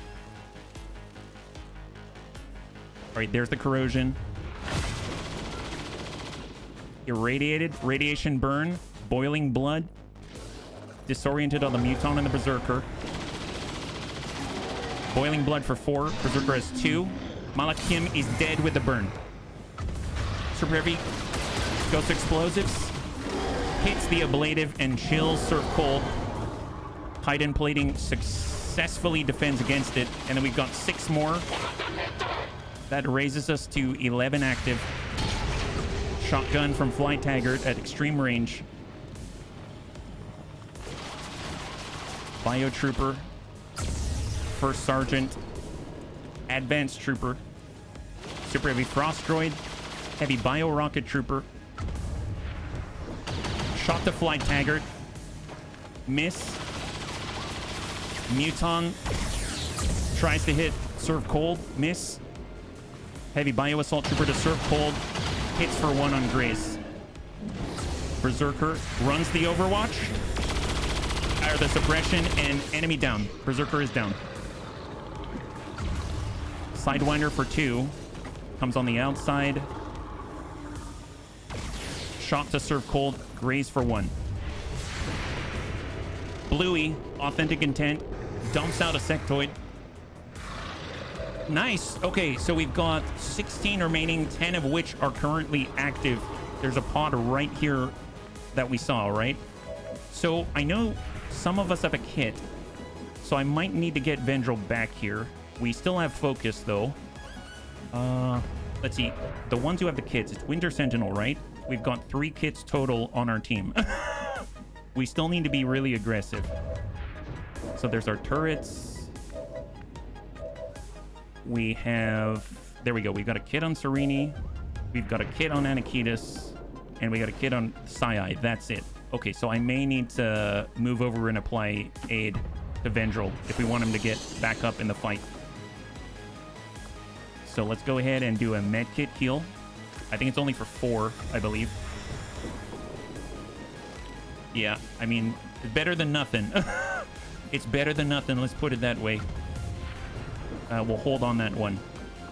All right, there's the corrosion. Irradiated. Radiation burn. Boiling blood. Disoriented on the Muton and the Berserker. Boiling blood for 4. Berserker has 2. Malakim is dead with the burn. Super Heavy. Ghost Explosives. Hits the ablative and chills Surf Cold. Titan Plating successfully defends against it. And then we've got 6 more. That raises us to 11 active. Shotgun from Fly Taggart at extreme range. Bio Trooper. First Sergeant. Advanced Trooper. Super Heavy Frost Droid. Heavy Bio Rocket Trooper. Shot to Fly Taggart. Miss. Muton tries to hit Surf Cold. Miss. Heavy Bio Assault Trooper to Surf Cold. Hits for 1 on Grace. Berserker runs the Overwatch. Or the suppression, and enemy down. Berserker is down. Sidewinder for 2. Comes on the outside. Shot to Surf Cold. Graze for 1. Bluey, Authentic Intent. Dumps out a Sectoid. Nice. Okay, so we've got 16 remaining, 10 of which are currently active. There's a pod right here that we saw, right? So I know some of us have a kit, so I might need to get Vendril back here. We still have focus, though. Let's see. The ones who have the kits, it's Winter Sentinel, right? We've got 3 kits total on our team. We still need to be really aggressive. So there's our turrets. We have... There we go. We've got a kit on Serini. We've got a kit on Anakitas. And we got a kit on Sai. That's it. Okay, so I may need to move over and apply aid to Vendril if we want him to get back up in the fight. So let's go ahead and do a medkit heal. I think it's only for 4, I believe. Yeah, I mean, it's better than nothing. It's better than nothing, let's put it that way. We'll hold on that one.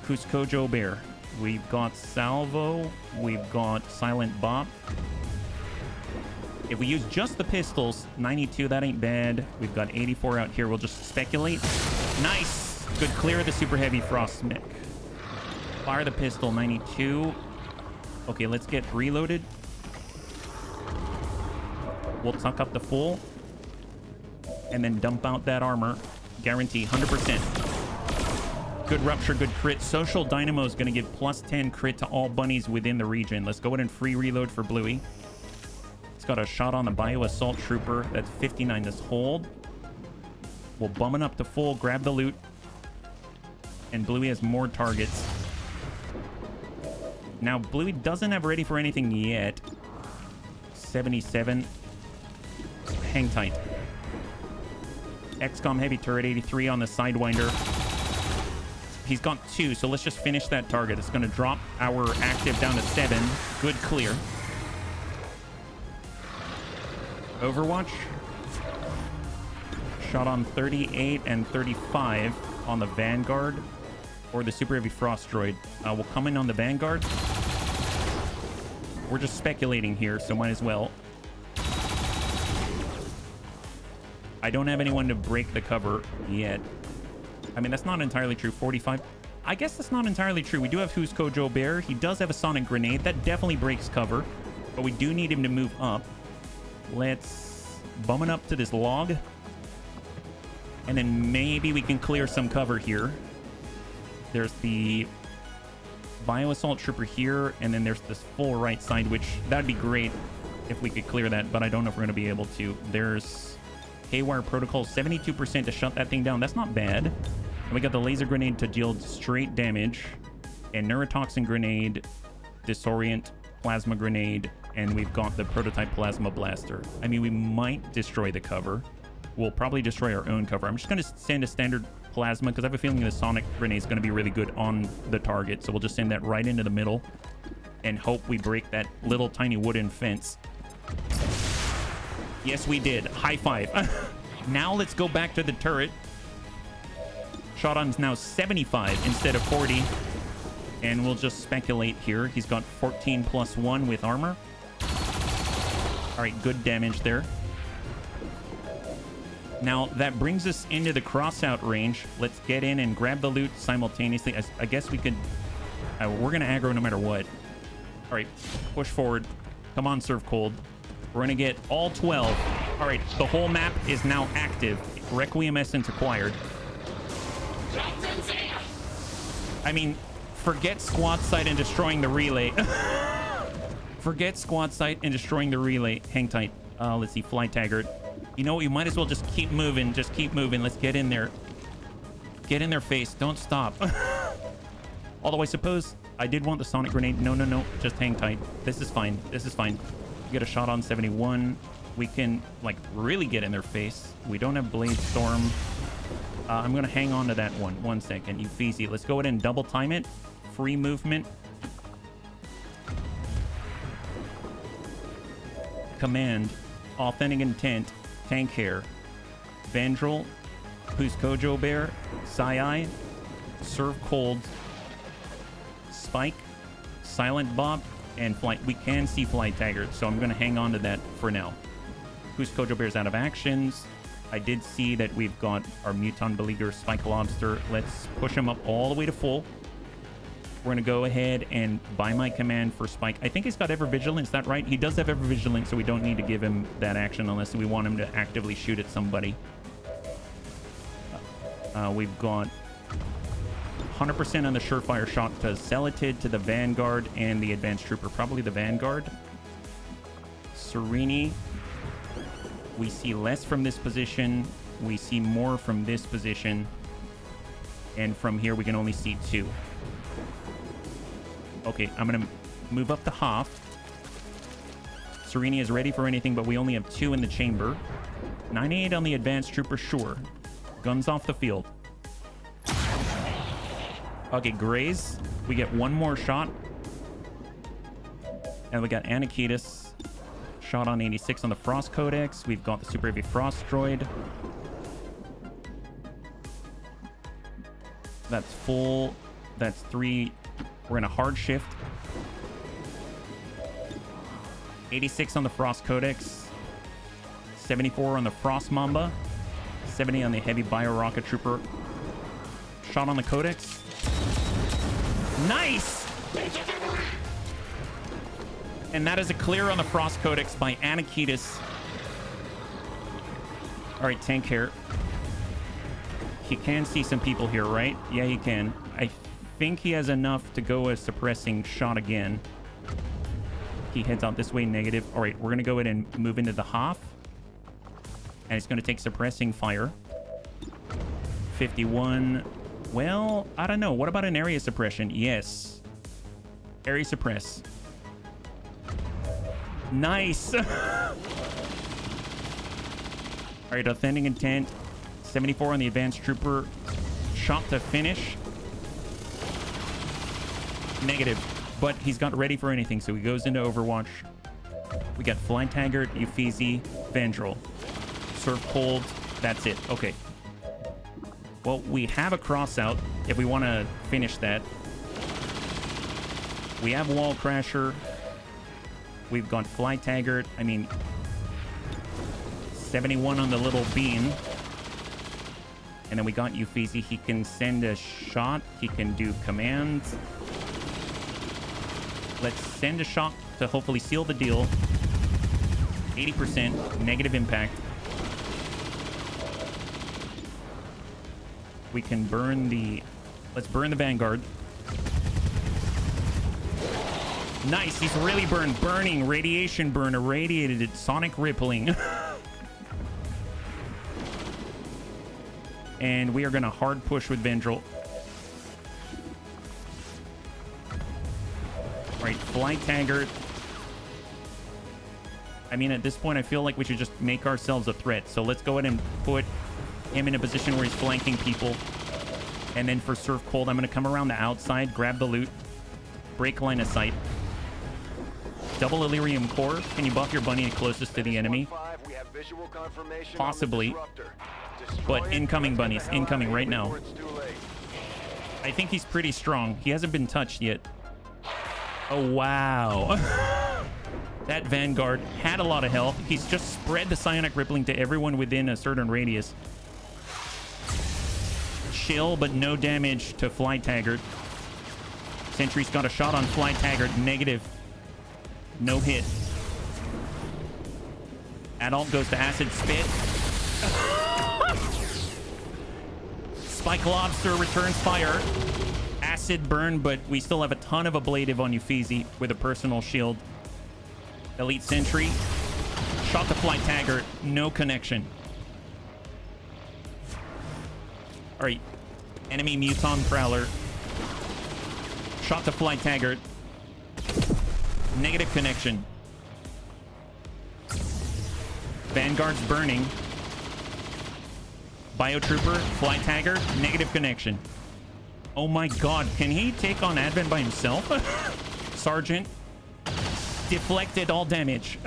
Cuscojo Bear. We've got Salvo. We've got Silent Bop. If we use just the pistols, 92, that ain't bad. We've got 84 out here. We'll just speculate. Nice! Good clear of the super heavy frost mech. Fire the pistol, 92. Okay, let's get reloaded. We'll tuck up the full. And then dump out that armor. Guarantee, 100%. Good rupture, good crit. Social Dynamo is going to give plus 10 crit to all bunnies within the region. Let's go ahead and free reload for Bluey. It's got a shot on the Bio Assault Trooper. That's 59. This hold. We'll bum it up to full, grab the loot. And Bluey has more targets. Now, Bluey doesn't have ready for anything yet. 77. Hang tight. XCOM Heavy Turret, 83 on the Sidewinder. He's got 2, so let's just finish that target. It's going to drop our active down to 7. Good clear. Overwatch. Shot on 38 and 35 on the Vanguard or the Super Heavy Frost Droid. We'll come in on the Vanguard. We're just speculating here, so might as well. I don't have anyone to break the cover yet. I mean, that's not entirely true. 45. I guess that's not entirely true. We do have Who's Kojo Bear. He does have a sonic grenade. That definitely breaks cover. But we do need him to move up. Let's bum it up to this log. And then maybe we can clear some cover here. There's the Bio Assault Trooper here. And then there's this full right side, which that'd be great if we could clear that. But I don't know if we're going to be able to. There's Haywire Protocol, 72% to shut that thing down. That's not bad. And we got the laser grenade to deal straight damage. And neurotoxin grenade, disorient, plasma grenade, and we've got the prototype plasma blaster. I mean, we might destroy the cover. We'll probably destroy our own cover. I'm just going to send a standard plasma because I have a feeling the sonic grenade is going to be really good on the target. So we'll just send that right into the middle and hope we break that little tiny wooden fence. Yes, we did. High five. Now let's go back to the turret. Shot on's now 75 instead of 40. And we'll just speculate here. He's got 14 plus 1 with armor. All right, good damage there. Now, that brings us into the crossout range. Let's get in and grab the loot simultaneously. I guess we could... we're going to aggro no matter what. All right, push forward. Come on, Serve Cold. We're going to get all 12. All right, the whole map is now active. Requiem Essence acquired. I mean, forget squad site and destroying the relay. Forget squad site and destroying the relay. Hang tight. Let's see, Fly Taggart. You know what? You might as well just keep moving. Just keep moving. Let's get in there. Get in their face. Don't stop. Although I suppose I did want the sonic grenade. No, no, no. Just hang tight. This is fine. This is fine. Get a shot on 71. We can, like, really get in their face. We don't have Blade Storm. I'm going to hang on to that one. 1 second. Uffizi. Let's go ahead and double time it. Free movement. Command. Authentic Intent. Tank Hair. Vendril. Who's Kojo Bear. Sai. Serve Cold. Spike. Silent Bob. And Flight. We can see Flight Taggart, so I'm going to hang on to that for now. Who's Kojo Bear's out of actions. I did see that we've got our Muton Beleaguer Spike Lobster. Let's push him up all the way to full. We're gonna go ahead and buy my command for Spike. I think he's got Ever Vigilance, is that right? He does have Ever Vigilance, so we don't need to give him that action unless we want him to actively shoot at somebody. We've got 100% on the Surefire Shot to Zealotid, to the Vanguard, and the Advanced Trooper. Probably the Vanguard. Serini. We see less from this position. We see more from this position. And from here, we can only see 2. Okay, I'm going to move up to half. Serini is ready for anything, but we only have 2 in the chamber. 98 on the Advanced Trooper, sure. Guns off the field. Okay, Graze. We get 1 more shot. And we got Anakitis. Shot on 86 on the Frost Codex. We've got the Super Heavy Frost Droid. That's full. That's 3. We're in a hard shift. 86 on the Frost Codex. 74 on the Frost Mamba. 70 on the Heavy Bio-Rocket Trooper. Shot on the Codex. Nice! And that is a clear on the Frost Codex by Anakitis. Alright, tank here. He can see some people here, right? Yeah, he can. I think he has enough to go a suppressing shot again. He heads out this way, negative. Alright, we're going to go ahead and move into the half. And it's going to take suppressing fire. 51. Well, I don't know. What about an area suppression? Yes. Area suppress. Nice. All right, authentic intent. 74 on the Advanced Trooper. Shot to finish. Negative. But he's got ready for anything, so he goes into Overwatch. We got Flying Taggart, Uffizi, Vendril. Serve Cold. That's it. Okay. Well, we have a cross out if we want to finish that. We have Wall Crasher. We've got Fly Taggart. I mean, 71 on the little bean. And then we got Uffizi. He can send a shot. He can do commands. Let's send a shot to hopefully seal the deal. 80% negative impact. We can burn the... Let's burn the Vanguard. Nice. He's really burned. Burning. Radiation burn. Irradiated it. Sonic rippling. And we are going to hard push with Vendril. Alright, Fly Taggart. I mean, at this point, I feel like we should just make ourselves a threat. So let's go ahead and put him in a position where he's flanking people. And then for Surf Cold, I'm going to come around the outside, grab the loot, break line of sight. Double Illyrium Core. Can you buff your bunny closest to the enemy? Possibly. But incoming bunnies. Incoming right now. I think he's pretty strong. He hasn't been touched yet. Oh, wow. That Vanguard had a lot of health. He's just spread the Psionic Rippling to everyone within a certain radius. Chill, but no damage to Fly Taggart. Sentry's got a shot on Fly Taggart. Negative. No hit. Adult goes to Acid Spit. Spike Lobster returns fire. Acid burn, but we still have a ton of ablative on Uffizi with a personal shield. Elite Sentry. Shot to Fly Taggart. No connection. Alright. Enemy Muton Prowler. Shot to Fly Taggart. Negative connection. Vanguard's burning. Biotrooper, Fly Taggart, negative connection. Oh my god, can he take on Advent by himself? Sergeant. Deflected all damage.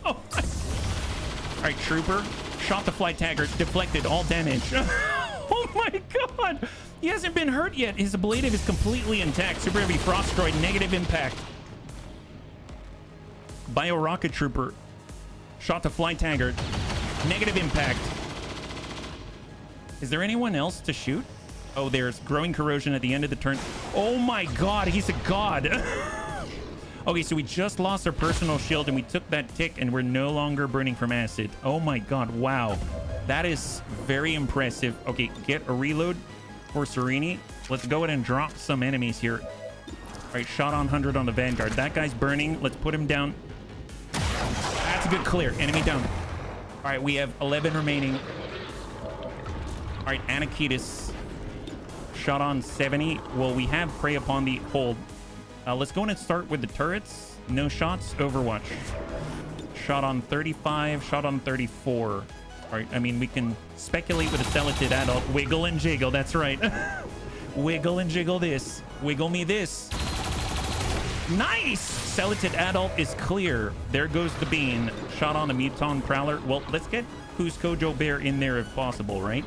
Oh Alright, Trooper. Shot the Fly Taggart, deflected all damage. Oh my god! He hasn't been hurt yet. His ablative is completely intact. Super Heavy Frost Droid, negative impact. Bio-Rocket Trooper. Shot to Fly Taggart. Negative impact. Is there anyone else to shoot? Oh, there's growing corrosion at the end of the turn. Oh my god, he's a god. Okay, so we just lost our personal shield and we took that tick and we're no longer burning from acid. Oh my god, wow. That is very impressive. Okay, get a reload for Serini. Let's go ahead and drop some enemies here. All right, shot on 100 on the Vanguard. That guy's burning. Let's put him down. That's a good clear. Enemy down. All right, we have 11 remaining. All right, Anakitis. Shot on 70. Well, we have prey upon the hold. Let's go in and start with the turrets. No shots. Overwatch. Shot on 35. Shot on 34. All right, I mean, we can speculate with a skeleton adult. Wiggle and jiggle. That's right. Wiggle and jiggle this. Wiggle me this. Nice! Skeleton adult is clear. There goes the bean. Shot on the Muton Prowler. Well, let's get Who's Kojo Bear in there if possible, right?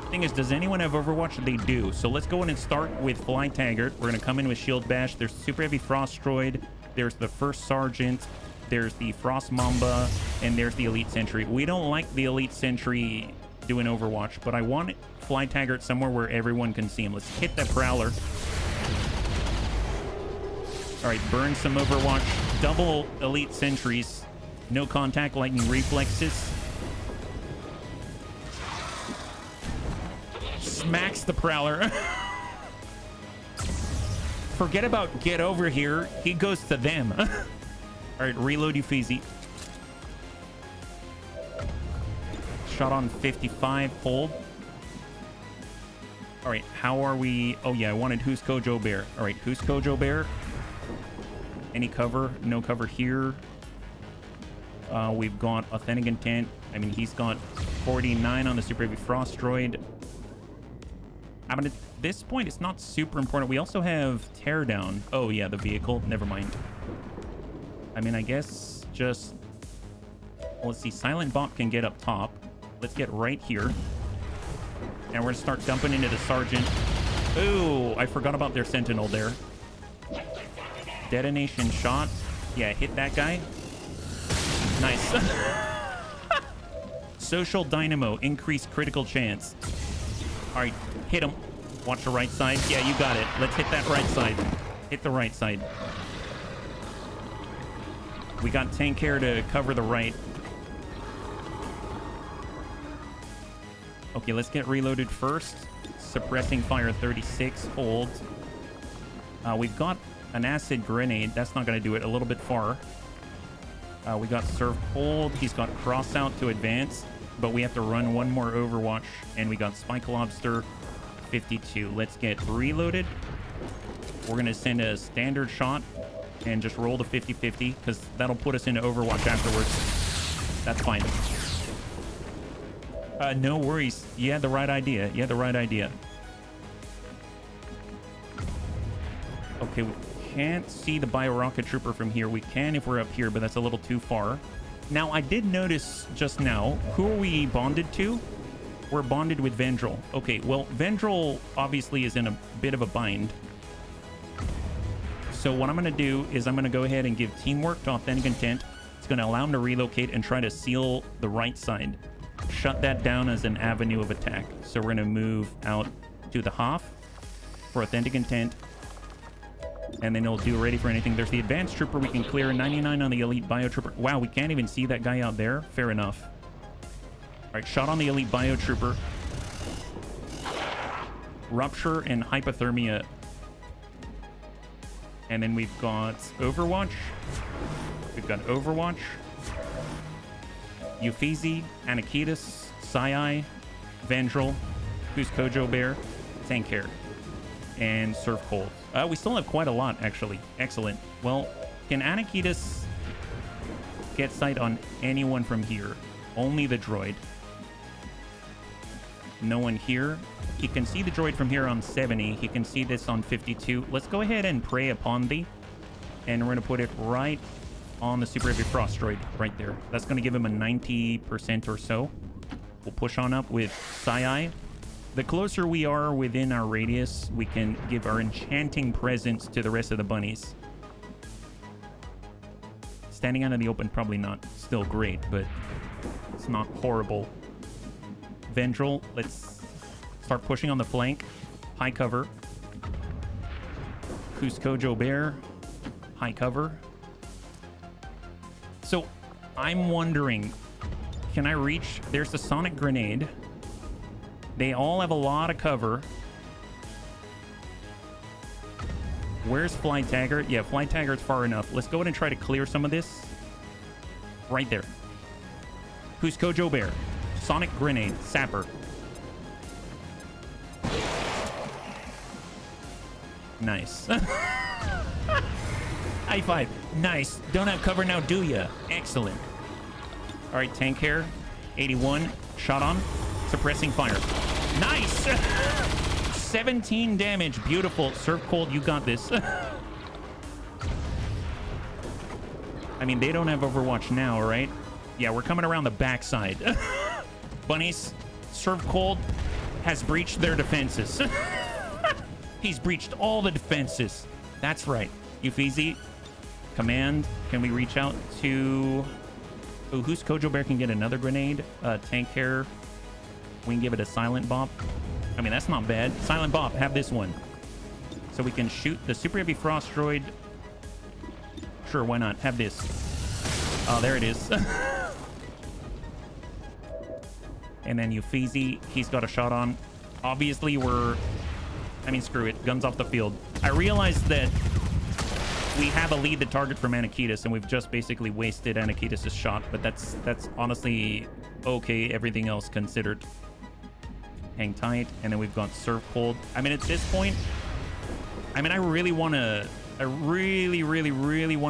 Thing is, does anyone have Overwatch? They do. So let's go in and start with Fly Taggart. We're going to come in with Shield Bash. There's Super Heavy Frost Droid. There's the First Sergeant. There's the Frost Mamba. And there's the Elite Sentry. We don't like the Elite Sentry doing Overwatch, but I want Fly Taggart somewhere where everyone can see him. Let's hit that Prowler. All right, burn some Overwatch. Double Elite Sentries. No contact, lightning reflexes. Smacks the Prowler. Forget about get over here. He goes to them. All right, reload Uffizi. Shot on 55. Hold. All right, how are we? Oh, yeah, I wanted Who's Kojo Bear. All right, Who's Kojo Bear? Any cover? No cover here. We've got Authentic Intent. I mean, he's got 49 on the Super Heavy Frost Droid. I mean, at this point, it's not super important. We also have Teardown. Oh, yeah, the vehicle. Never mind. I mean, I guess just... Well, let's see. Silent Bot can get up top. Let's get right here. And we're going to start dumping into the Sergeant. Ooh, I forgot about their Sentinel there. Detonation shot. Yeah, hit that guy. Nice. Social Dynamo. Increased critical chance. All right, hit him. Watch the right side. Yeah, you got it. Let's hit that right side. Hit the right side. We got Tank Care to cover the right. Okay, let's get reloaded first. Suppressing fire 36. Hold. We've got an acid grenade. That's not going to do it. A little bit far. We got Surf Hold. He's got Cross Out to advance. But we have to run one more Overwatch. And we got Spike Lobster 52. Let's get reloaded. We're going to send a standard shot. And just roll the 50-50. Because that'll put us into Overwatch afterwards. That's fine. No worries. You had the right idea. You had the right idea. Okay, we can't see the Bio-Rocket Trooper from here. We can if we're up here, but that's a little too far. Now, I did notice just now, who are we bonded to? We're bonded with Vendril. Okay, well, Vendril obviously is in a bit of a bind. So what I'm going to do is I'm going to go ahead and give Teamwork to Authentic Intent. It's going to allow him to relocate and try to seal the right side. Shut that down as an avenue of attack. So we're going to move out to the Hoff for Authentic Intent. And then it'll do ready for anything. There's the Advanced Trooper we can clear. 99 on the Elite Bio Trooper. Wow, we can't even see that guy out there. Fair enough. All right, shot on the Elite Bio Trooper. Rupture and Hypothermia. And then we've got Overwatch. We've got Overwatch. Uffizi, Anakitis, Sai, Vendril, Who's Kojo Bear, Tank Care, and Surf Cold. We still have quite a lot, actually. Excellent. Well, can Anakitis get sight on anyone from here? Only the droid. No one here. He can see the droid from here on 70. He can see this on 52. Let's go ahead and prey upon thee. And we're going to put it right on the Super Heavy Frost Droid right there. That's going to give him a 90% or so. We'll push on up with Sai. The closer we are within our radius, we can give our enchanting presence to the rest of the bunnies. Standing out in the open, probably not still great, but it's not horrible. Vendril, let's start pushing on the flank. High cover. Cusco Bear. High cover. So I'm wondering, can I reach? There's the sonic grenade. They all have a lot of cover. Where's Fly Taggart? Yeah, Fly Taggart's far enough. Let's go ahead and try to clear some of this. Right there. Cusco Bear. Sonic grenade. Sapper. Nice. High five. Nice. Don't have cover now, do ya? Excellent. All right, tank hair. 81. Shot on. Suppressing fire. Nice. 17 damage. Beautiful. Surf Cold, you got this. I mean, they don't have Overwatch now, right? Yeah, we're coming around the backside. Bunnies, Surf Cold has breached their defenses. He's breached all the defenses. That's right. Easy. Command. Can we reach out to... Oh, who's Kojo Bear can get another grenade? Tank hair. We can give it a silent bop. I mean, that's not bad. Silent bop. Have this one. So we can shoot the super heavy frost droid. Sure, why not? Have this. Oh, there it is. And then Euphesi, he's got a shot on. Obviously, I mean, screw it. Guns off the field. I realized that we have a lead the target from Anakitas, and we've just basically wasted Anakitas' shot, but that's honestly okay, everything else considered. Hang tight, and then we've got Surf Cold. I mean, at this point, I really want to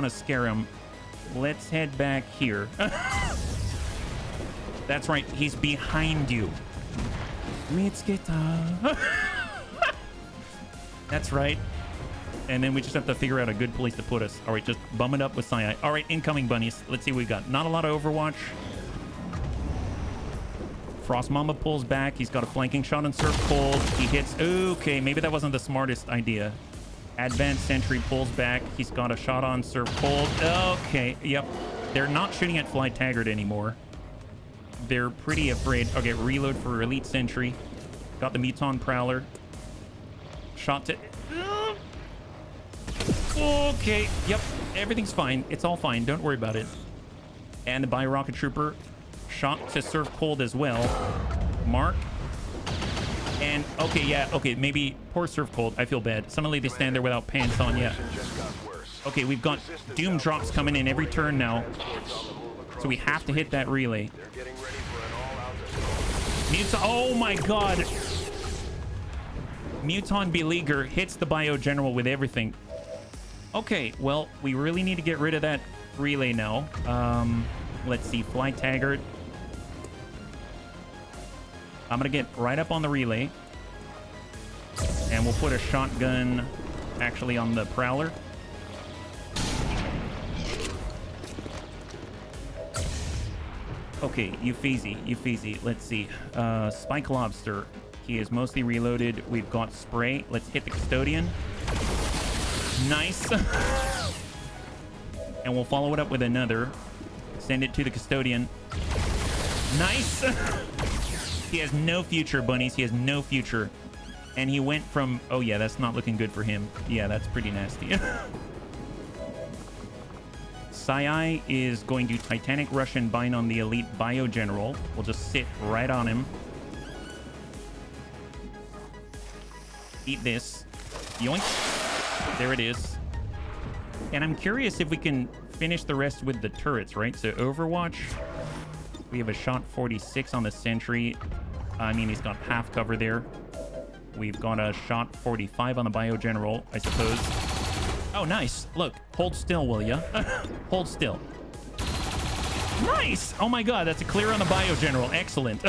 scare him. Let's head back here. That's right, he's behind you. Mitsuki. That's right. And then we just have to figure out a good place to put us. All right, just bum it up with Sai. All right, incoming bunnies. Let's see what we got. Not a lot of Overwatch. Frost Mamba pulls back. He's got a flanking shot on Surf Cold. He hits. Okay, maybe that wasn't the smartest idea. Advanced Sentry pulls back. He's got a shot on Surf Cold. Okay, yep. They're not shooting at Fly Taggart anymore. They're pretty afraid. Okay, reload for Elite Sentry. Got the Muton Prowler. Shot to... Okay, yep. Everything's fine. It's all fine. Don't worry about it. And the Bio Rocket Trooper. Shot to Surf Cold as well. Mark. And, okay, yeah, okay, maybe poor Surf Cold. I feel bad. Suddenly they stand there without pants on, yeah. Okay, we've got Doom drops coming in every turn now. So we have to hit that relay. Muton, oh my god. Muton Beleaguer hits the Bio General with everything. Okay, well, we really need to get rid of that relay now. Let's see, Fly Taggart. I'm gonna get right up on the relay. And we'll put a shotgun actually on the Prowler. Okay, Euphesi, let's see. Spike Lobster, he is mostly reloaded. We've got Spray. Let's hit the Custodian. Nice. And we'll follow it up with another. Send it to the Custodian. Nice. He has no future, bunnies. He has no future. And he went from... Oh, yeah, that's not looking good for him. Yeah, that's pretty nasty. Sai is going to Titanic Rush and bind on the Elite Bio General. We'll just sit right on him. Eat this. Yoink. There it is. And I'm curious if we can finish the rest with the turrets, right? So Overwatch, we have a shot 46 on the Sentry. I mean, he's got half cover there. We've got a shot 45 on the Bio General, I suppose. Oh, nice. Look, hold still, will ya? Hold still. Nice! Oh my god, that's a clear on the Bio General. Excellent.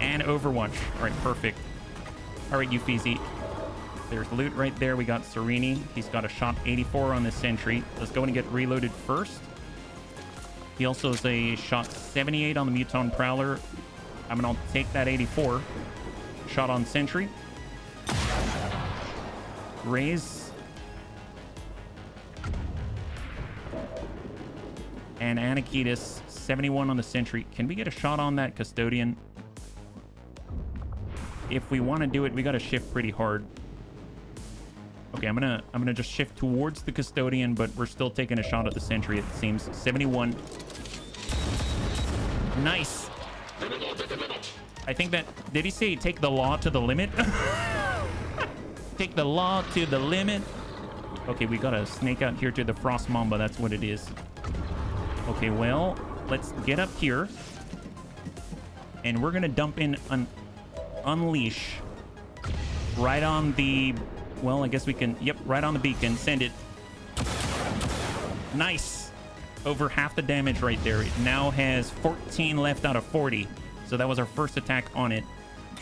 And Overwatch. All right, perfect. All right, Euphesi. There's loot right there. We got Serini. He's got a shot 84 on the Sentry. Let's go and get reloaded first. He also has a shot 78 on the Muton Prowler. I'm going to take that 84. Shot on Sentry. Raise. And Anakitas, 71 on the Sentry. Can we get a shot on that Custodian? if we want to do it, we got to shift pretty hard. Okay, I'm gonna just shift towards the custodian, but we're still taking a shot at the sentry, it seems. 71. Nice. I think that, did he say take the law to the limit? Take the law to the limit. Okay, we got a snake out here to the Frost Mamba. That's what it is. Okay, well, let's get up here. And we're going to dump in an unleash right on the... Well, I guess we can... Yep, right on the beacon. Send it. Nice. Over half the damage right there. It now has 14 left out of 40. So that was our first attack on it.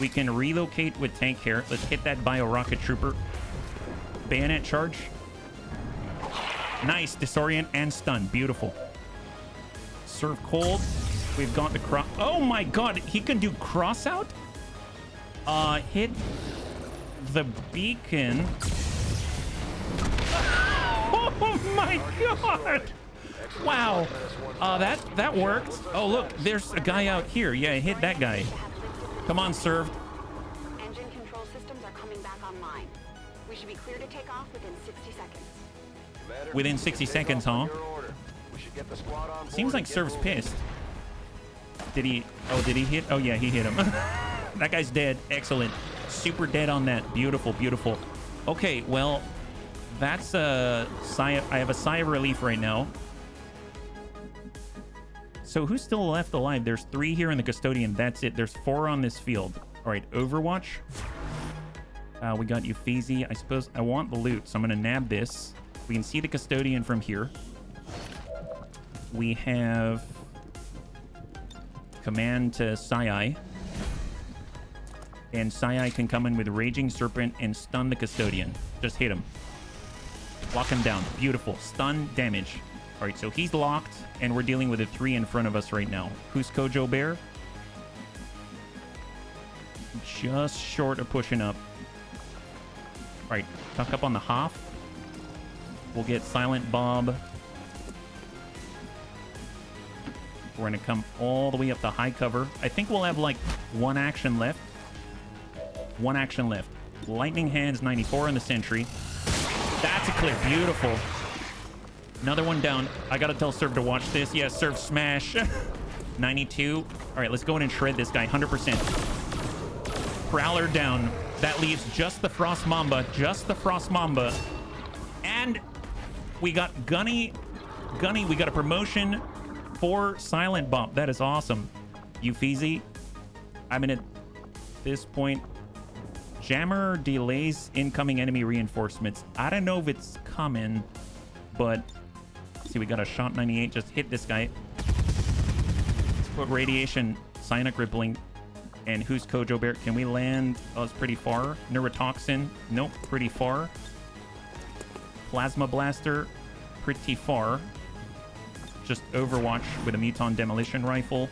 We can relocate with tank here. Let's hit that bio-rocket trooper. Bayonet charge. Nice. Disorient and stun. Beautiful. Serve cold. We've got the cross. Oh my god. He can do cross out? Hit the beacon. Oh my god. Wow. That worked. Oh, look. There's a guy out here. Yeah, hit that guy. Come on, served. Engine control systems are coming back online. We should be clear to take off within 60 seconds. Within 60 seconds, huh? Seems like Serv's pissed. Did he hit? Oh, yeah, he hit him. That guy's dead. Excellent. Super dead on that. Beautiful, beautiful. Okay, well, that's a sigh. I have a sigh of relief right now. So who's still left alive? There's 3 here in the custodian. That's it. There's 4 on this field. All right, Overwatch. We got Euphesi. I suppose I want the loot, so I'm going to nab this. We can see the custodian from here. We have command to Sai. And Sai can come in with Raging Serpent and stun the custodian. Just hit him. Lock him down. Beautiful. Stun damage. All right, so he's locked, and we're dealing with a 3 in front of us right now. Who's Kojo Bear? Just short of pushing up. All right, tuck up on the Hoff. We'll get Silent Bob. We're going to come all the way up to high cover. I think we'll have, like, 1 action left. 1 action left. Lightning Hands 94 in the sentry. That's a clear. Beautiful. Another one down. I gotta tell Serv to watch this. Yeah, Serv smash. 92. All right, let's go in and shred this guy. 100%. Prowler down. That leaves just the Frost Mamba. Just the Frost Mamba. And we got Gunny. We got a promotion for Silent Bomb. That is awesome. Euphesi. I mean, at this point, Jammer delays incoming enemy reinforcements. I don't know if it's coming, but... See, we got a shot 98. Just hit this guy. Let's put radiation, psionic rippling, and who's Kojo Bear? Can we land? Oh, it's pretty far. Neurotoxin. Nope, pretty far. Plasma blaster. Pretty far. Just Overwatch with a Muton demolition rifle.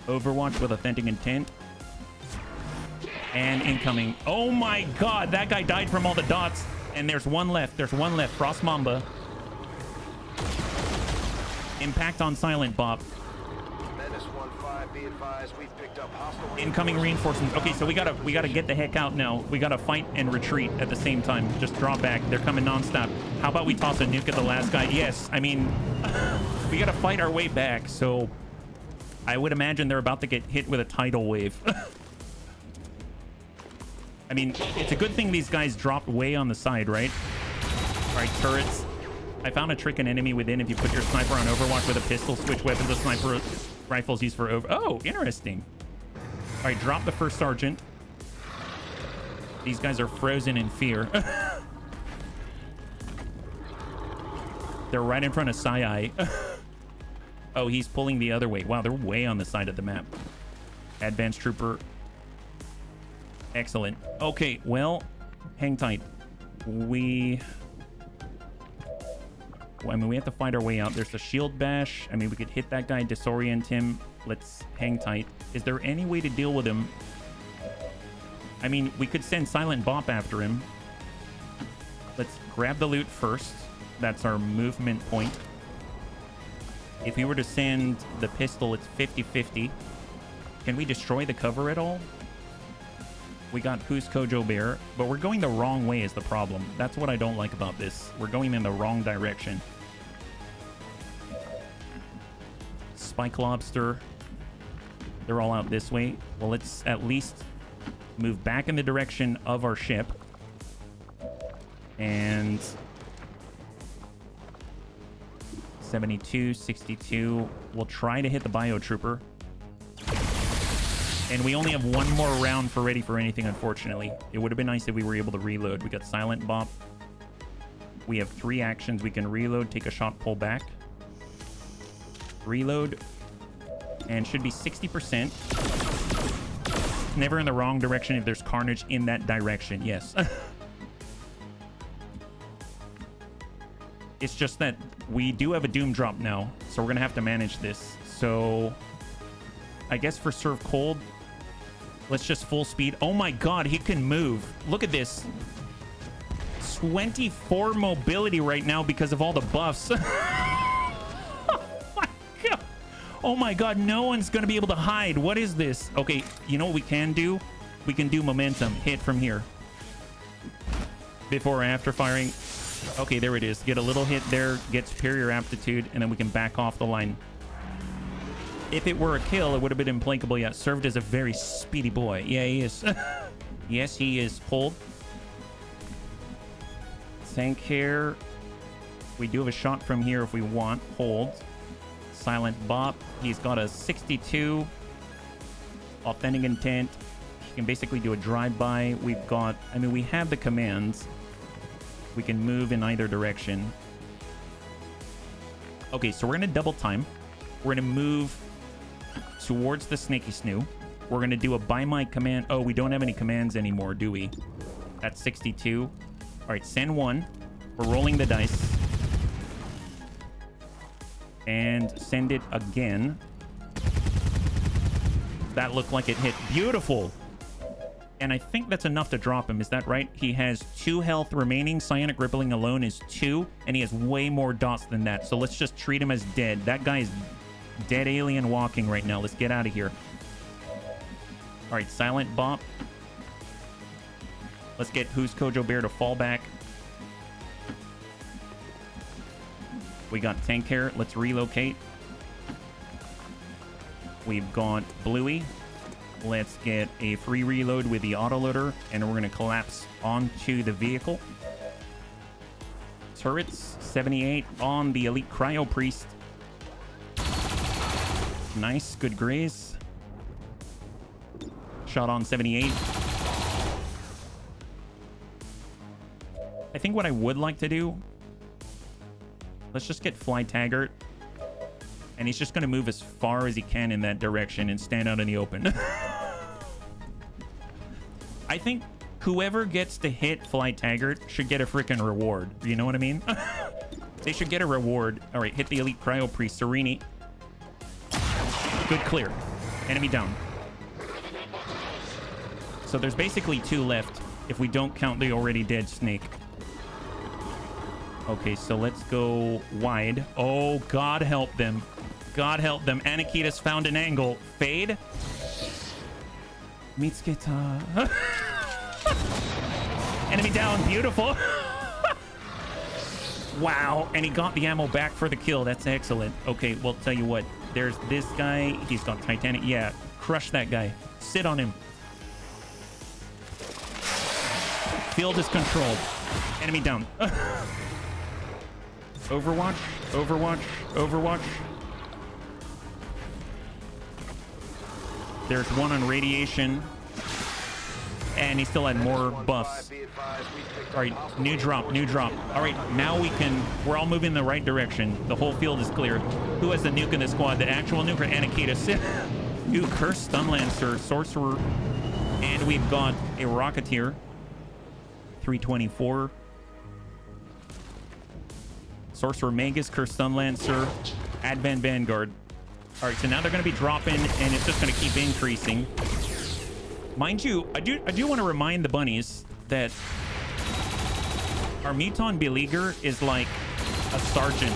Overwatch with authentic intent. And incoming. Oh my god, that guy died from all the dots. And there's 1 left. There's 1 left. Frost Mamba. Impact on Silent Bob. Incoming reinforcements. Okay, so we gotta get the heck out now. We gotta fight and retreat at the same time. Just draw back. They're coming nonstop. How about we toss a nuke at the last guy? Yes, I mean, we gotta fight our way back. So I would imagine they're about to get hit with a tidal wave. I mean, it's a good thing these guys dropped way on the side, right? All right, turrets. I found a trick an enemy within. If you put your sniper on Overwatch with a pistol, switch weapons to sniper rifles used for over. Oh, interesting. All right, drop the first sergeant. These guys are frozen in fear. They're right in front of Sai. Oh, he's pulling the other way. Wow, they're way on the side of the map. Advanced trooper. Excellent. Okay, well, hang tight. We have to find our way out. There's a shield bash. I mean, we could hit that guy, disorient him. Let's hang tight. Is there any way to deal with him? I mean, we could send Silent Bop after him. Let's grab the loot first. That's our movement point. If we were to send the pistol, it's 50-50. Can we destroy the cover at all? We got Who's Kojo Bear, but we're going the wrong way is the problem. That's what I don't like about this. We're going in the wrong direction. Spike Lobster. They're all out this way. Well, let's at least move back in the direction of our ship. And 72, 62. We'll try to hit the Biotrooper. And we only have one more round for ready for anything, unfortunately. It would have been nice if we were able to reload. We got Silent Bop. We have 3 actions. We can reload, take a shot, pull back. Reload. And should be 60%. Never in the wrong direction if there's carnage in that direction. Yes. It's just that we do have a Doom drop now, so we're going to have to manage this. So I guess for Serve Cold, let's just full speed. Oh my god, he can move. Look at this. 24 mobility right now because of all the buffs. Oh my god, no one's going to be able to hide. What is this? Okay, you know what we can do? We can do momentum. Hit from here. Before or after firing. Okay, there it is. Get a little hit there, get superior aptitude, and then we can back off the line. If it were a kill, it would have been implacable. Yeah, served as a very speedy boy. Yeah, he is. Yes, he is. Pulled. Tank here. We do have a shot from here if we want. Hold. Silent Bop. He's got a 62. Authentic Intent. He can basically do a drive-by. We've got... I mean, we have the commands. We can move in either direction. Okay, so we're going to double time. We're going to move towards the Snaky Snoo. We're going to do a by my command. Oh, we don't have any commands anymore, do we? That's 62. All right, send 1. We're rolling the dice. And send it again. That looked like it hit. Beautiful. And I think that's enough to drop him. Is that right? He has 2 health remaining. Psionic Rippling alone is 2. And he has way more dots than that. So let's just treat him as dead. That guy is dead alien walking right now. Let's get out of here. All right, Silent Bop. Let's get Who's Kojo Bear to fall back. We got Tank here. Let's relocate. We've got Bluey. Let's get a free reload with the autoloader, and we're going to collapse onto the vehicle. Turrets, 78 on the Elite Cryo Priest. Nice, good graze. Shot on 78. I think what I would like to do... Let's just get Fly Taggart. And he's just going to move as far as he can in that direction and stand out in the open. I think whoever gets to hit Fly Taggart should get a freaking reward. You know what I mean? They should get a reward. All right, hit the Elite Cryo Priest. Serini. Good clear. Enemy down. So there's basically 2 left if we don't count the already dead Snake. Okay, so let's go wide. Oh, God help them. God help them. Anakitas found an angle. Fade. Mitsuki. Enemy down. Beautiful. Wow. And he got the ammo back for the kill. That's excellent. Okay, well, tell you what. There's this guy. He's got Titanic. Yeah, crush that guy. Sit on him. Field is controlled. Enemy down. Overwatch. Overwatch. Overwatch. There's one on radiation. And he still had more buffs. All right, new drop, new drop. All right, now we can... We're all moving in the right direction. The whole field is clear. Who has the nuke in the squad? The actual nuke or Anakitas? Ooh, Curse, Stun Lancer, Sorcerer. And we've got a Rocketeer. 324. Sorcerer Magus, Curse Stun Lancer, Advent Vanguard. All right, so now they're going to be dropping, and it's just going to keep increasing. Mind you, I do want to remind the bunnies that our Muton Beleaguer is like a sergeant.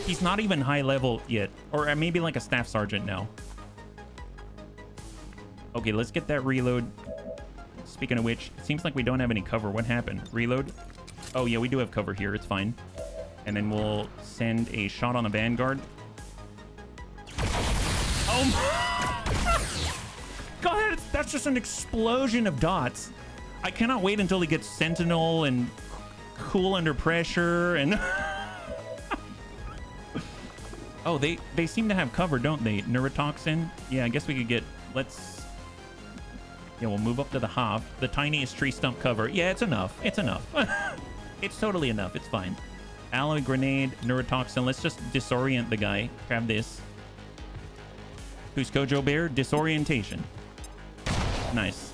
He's not even high level yet, or maybe like a staff sergeant now. Okay, let's get that reload. Speaking of which, it seems like we don't have any cover. What happened? Reload. Oh yeah, we do have cover here. It's fine. And then we'll send a shot on the Vanguard. Oh God, that's just an explosion of dots. I cannot wait until he gets Sentinel and Cool Under Pressure and... Oh, they seem to have cover, don't they? Neurotoxin? Yeah, I guess we could get... Let's... Yeah, we'll move up to the half. The tiniest tree stump cover. Yeah, it's enough. It's enough. It's totally enough. It's fine. Alloy Grenade, Neurotoxin. Let's just disorient the guy. Grab this. Who's Kojo Bear? Disorientation. Nice.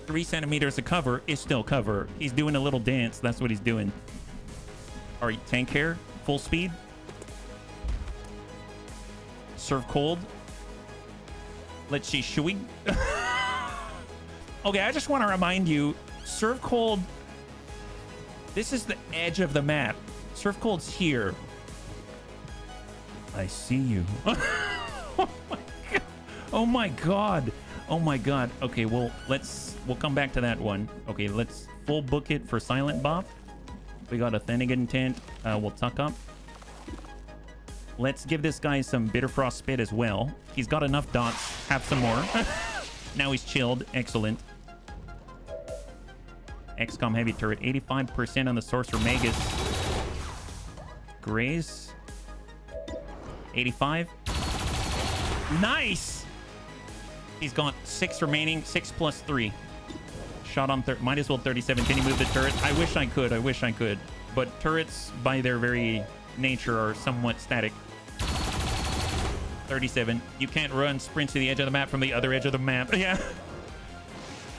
3 centimeters of cover is still cover. He's doing a little dance. That's what he's doing. All right, tank hair. Full speed. Serve cold. Let's see, should we... Okay, I just want to remind you, Serve Cold, this is the edge of the map. Serve Cold's here. I see you. Oh my god. Oh my god. Okay, well, we'll come back to that one. Okay, let's full book it for Silent Bop. We got Authentic Intent. We'll tuck up. Let's give this guy some Bitter Frost Spit as well. He's got enough dots. Have some more. Now he's chilled. Excellent. XCOM Heavy Turret. 85% on the Sorcerer Magus. Graze. 85. Nice! He's got 6 remaining. 6 plus 3. Shot on... Might as well 37. Can you move the turret? I wish I could. I wish I could. But turrets, by their very nature, are somewhat static. 37. You can't run sprint to the edge of the map from the other edge of the map. Yeah.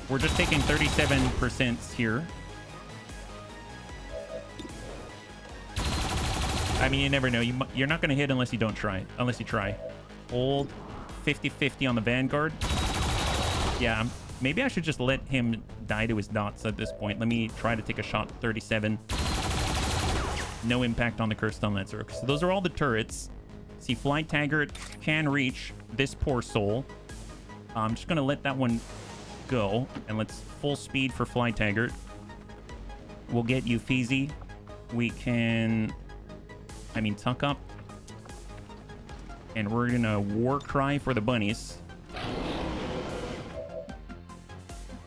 We're just taking 37% here. I mean, you never know. You're not going to hit unless you don't try. Unless you try. Hold 50-50 on the Vanguard. Yeah, maybe I should just let him die to his dots at this point. Let me try to take a shot. 37. No impact on the Cursed Stun Lancer. So those are all the turrets. See, Fly Taggart can reach this poor soul. I'm just going to let that one go. And let's full speed for Fly Taggart. We'll get you Feezy. We can... I mean, tuck up. And we're going to War Cry for the bunnies.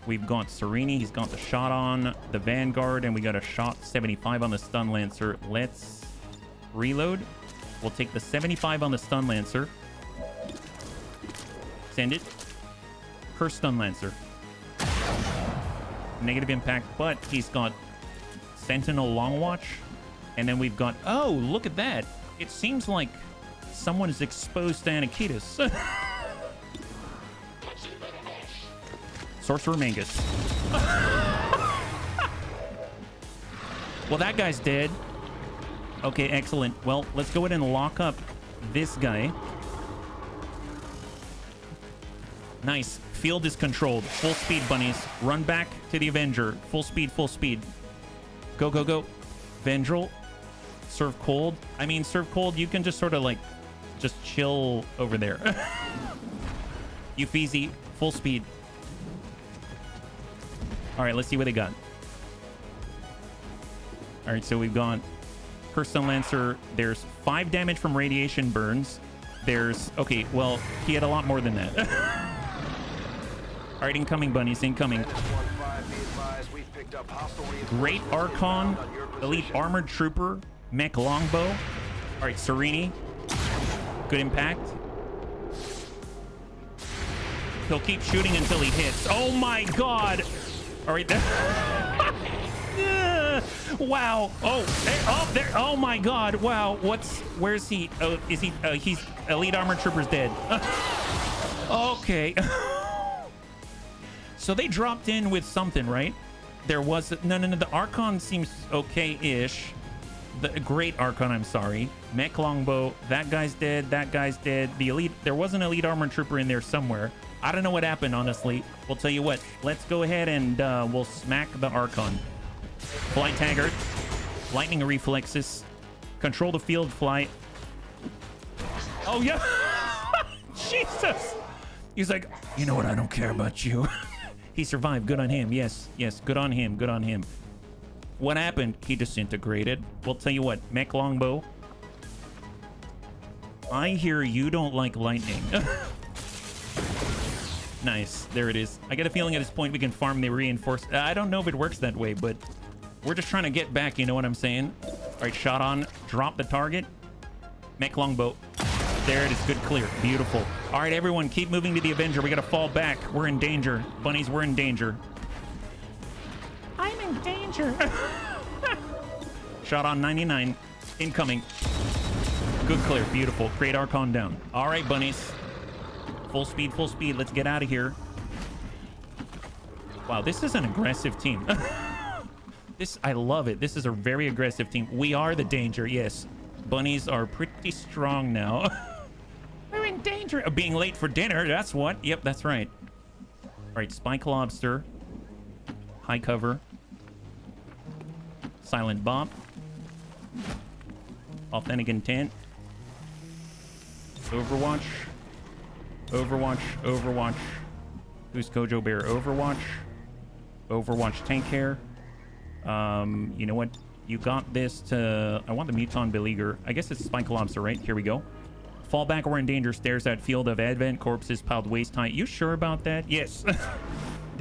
We've got Serini. He's got the shot on the Vanguard. And we got a shot 75 on the Stun Lancer. Let's reload. We'll take the 75 on the Stun Lancer. Send it. Cursed Stun Lancer. Negative impact, but he's got Sentinel Long Watch. And then we've got... Oh, look at that. It seems like someone is exposed to Anakitis. Sorcerer Magus. Well, that guy's dead. Okay, excellent. Well, let's go ahead and lock up this guy. Nice. Field is controlled. Full speed, bunnies. Run back to the Avenger. Full speed, full speed. Go, go, go. Vendril. Serve cold. I mean, serve cold, you can just sort of like, just chill over there. Uffizi, full speed. All right, let's see what they got. All right, so we've got Cursed Stun Lancer. There's 5 damage from radiation burns. There's... Okay, well, he had a lot more than that. All right, incoming, bunnies, incoming. Great Archon, Elite Armored Trooper, Mech Longbow. All right, Serini. Good impact. He'll keep shooting until he hits. Oh my god! All right, wow. Oh, there. Oh my god. Wow. Where's he? Oh, is he? He's Elite Armored Trooper's dead. Okay. So they dropped in with something, right? There was no. The Archon seems okay-ish. The Great Archon, I'm sorry. Mech Longbow. That guy's dead. That guy's dead. The Elite. There was an Elite Armored Trooper in there somewhere. I don't know what happened, honestly. We'll tell you what. Let's go ahead and we'll smack the Archon. Fly Taggart. Lightning Reflexes. Control the field flight. Oh, yeah. Jesus. He's like, you know what? I don't care about you. He survived. Good on him. Yes, yes. Good on him. Good on him. What happened? He disintegrated. We'll tell you what, mech longbow. I hear you don't like lightning. Nice. There it is. I get a feeling at this point we can farm the reinforced. I don't know if it works that way, but we're just trying to get back. You know what I'm saying? All right, shot on. Drop the target. Mech longbow. There it is. Good clear. Beautiful. All right, everyone, keep moving to the Avenger. We got to fall back. We're in danger. Bunnies, we're in danger. I'm in danger. Shot on 99. Incoming. Good clear. Beautiful. Great Archon down. All right, bunnies. Full speed, full speed. Let's get out of here. Wow, this is an aggressive team. I love it. This is a very aggressive team. We are the danger, yes. Bunnies are pretty strong now. We're in danger of being late for dinner. That's what. Yep, that's right. All right, Spike Lobster. High cover. Silent Bomb. Authentic Intent. Overwatch. Overwatch. Overwatch. Who's Kojo Bear? Overwatch. Overwatch Tank Hair. You know what? You got this to... I want the Muton Beleaguer. I guess it's Spike Lobster, right? Here we go. Fall back or in danger. Stares at field of advent. Corpses piled waist high. You sure about that? Yes.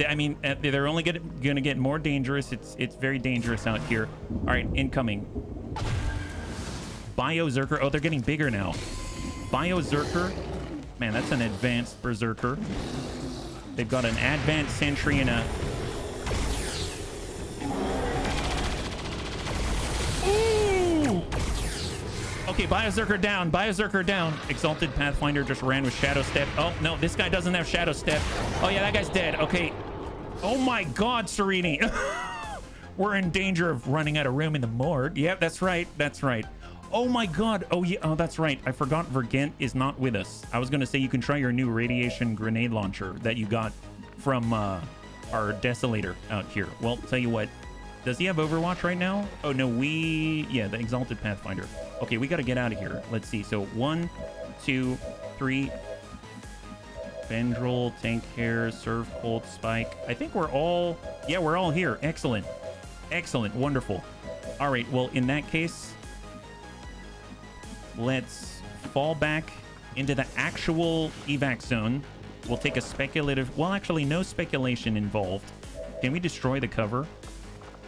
I mean, they're only gonna get more dangerous. It's very dangerous out here. All right, incoming. Bio Zerker. Oh, they're getting bigger now. Bio Zerker. Man, that's an advanced Berserker. They've got an advanced Sentry and a... Ooh! Okay, Biozerker down. Biozerker down. Exalted Pathfinder just ran with Shadow Step. Oh, no, this guy doesn't have Shadow Step. Oh, yeah, that guy's dead. Okay. Oh, my God, Serini. We're in danger of running out of room in the morgue. Yep, that's right. That's right. Oh, my God. Oh, yeah. Oh, that's right. I forgot Vergent is not with us. I was going to say you can try your new radiation grenade launcher that you got from our Desolator out here. Well, tell you what. Does he have Overwatch right now? Oh, no, yeah, the Exalted Pathfinder. Okay, we got to get out of here. Let's see. So 1, 2, 3. Vendril, Tank Hair, Surf Colt, Spike. I think we're all... Yeah, we're all here. Excellent. Excellent. Wonderful. All right, well, in that case, let's fall back into the actual evac zone. We'll take a speculative... Well, actually, no speculation involved. Can we destroy the cover?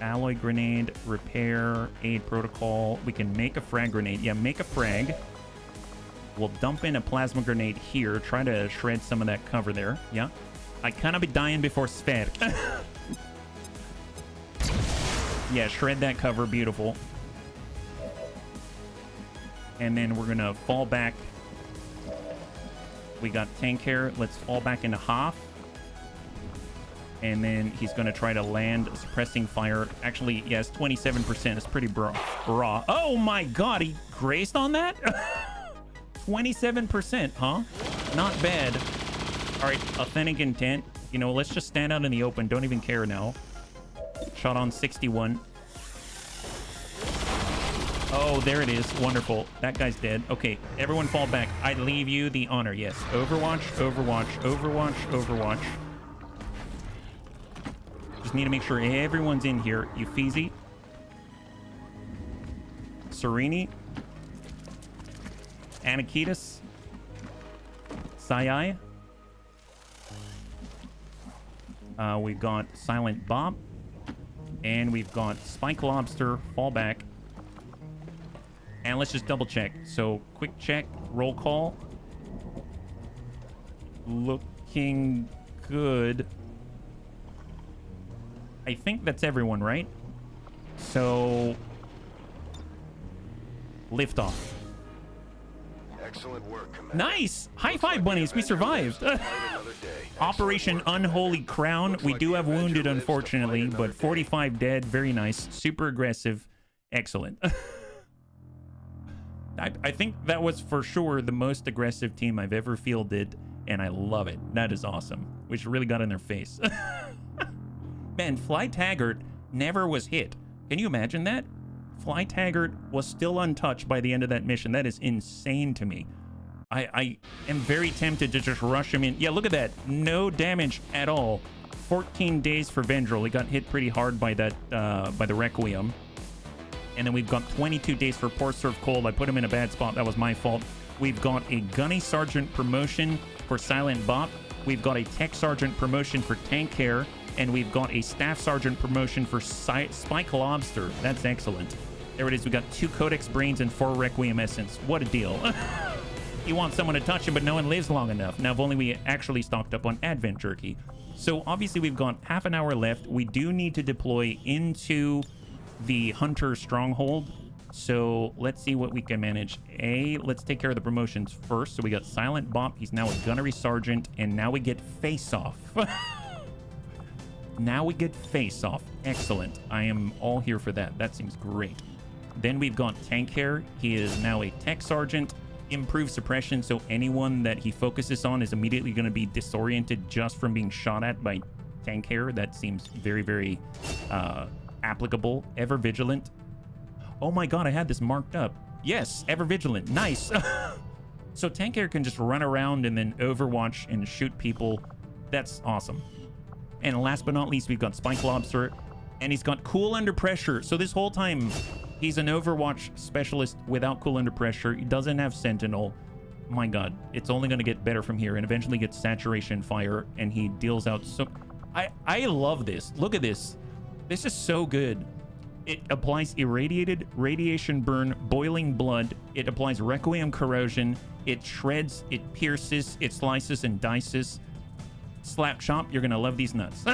Alloy grenade, repair, aid protocol. We can make a frag grenade. Yeah, make a frag. We'll dump in a plasma grenade here. Try to shred some of that cover there. Yeah. I kind of be dying before Sver. Yeah, shred that cover. Beautiful. And then we're going to fall back. We got Tank Hair. Let's fall back into half. And then he's going to try to land suppressing fire. Actually, yes, 27%. It's pretty raw. Oh my God, he grazed on that? 27%, huh? Not bad. All right, Authentic Intent. You know, let's just stand out in the open. Don't even care now. Shot on 61. Oh, there it is. Wonderful. That guy's dead. Okay, everyone fall back. I leave you the honor. Yes. Overwatch, Overwatch, Overwatch, Overwatch. Just need to make sure everyone's in here. Euphesi. Serini. Anakitas. Sayai. We've got Silent Bob. And we've got Spike Lobster. Fall back. And let's just double check. So, quick check. Roll call. Looking good. I think that's everyone, right? So, lift off. Excellent work, Commander. Nice! High five, bunnies. We survived. Operation Unholy Crown. We do have wounded, unfortunately, but 45 dead. Very nice. Super aggressive. Excellent. I think that was for sure the most aggressive team I've ever fielded, and I love it. That is awesome. Which really got in their face. Man, Fly Taggart never was hit. Can you imagine that? Fly Taggart was still untouched by the end of that mission. That is insane to me. I am very tempted to just rush him in. Yeah, look at that. No damage at all. 14 days for Vendrell. He got hit pretty hard by that, by the Requiem. And then we've got 22 days for Poor Serve Cold. I put him in a bad spot. That was my fault. We've got a Gunny Sergeant promotion for Silent Bop. We've got a Tech Sergeant promotion for Tank Care. And we've got a Staff Sergeant promotion for Spike Lobster. That's excellent. There it is. We got 2 Codex Brains and 4 Requiem Essence. What a deal. You want someone to touch him, but no one lives long enough. Now, if only we actually stocked up on Advent Jerky. So, obviously, we've got half an hour left. We do need to deploy into the Hunter Stronghold. So, let's see what we can manage. Let's take care of the promotions first. So, we got Silent Bop. He's now a Gunnery Sergeant. And now we get Face Off. Now we get Face Off. Excellent. I am all here for that. That seems great. Then we've got Tank Care. He is now a Tech Sergeant. Improved suppression, so anyone that he focuses on is immediately going to be disoriented just from being shot at by Tank Care. That seems very, very applicable. Ever Vigilant. Oh my god, I had this marked up. Yes, Ever Vigilant. Nice. So Tank Care can just run around and then Overwatch and shoot people. That's awesome. And last but not least, we've got Spike Lobster, and he's got Cool Under Pressure. So this whole time, he's an Overwatch specialist without Cool Under Pressure. He doesn't have Sentinel. My god, it's only going to get better from here, and eventually gets Saturation Fire, and he deals out so... I love this. Look at this. This is so good. It applies Irradiated, Radiation Burn, Boiling Blood. It applies Requiem Corrosion. It shreds, it pierces, it slices and dices. Slap Chop, you're going to love these nuts.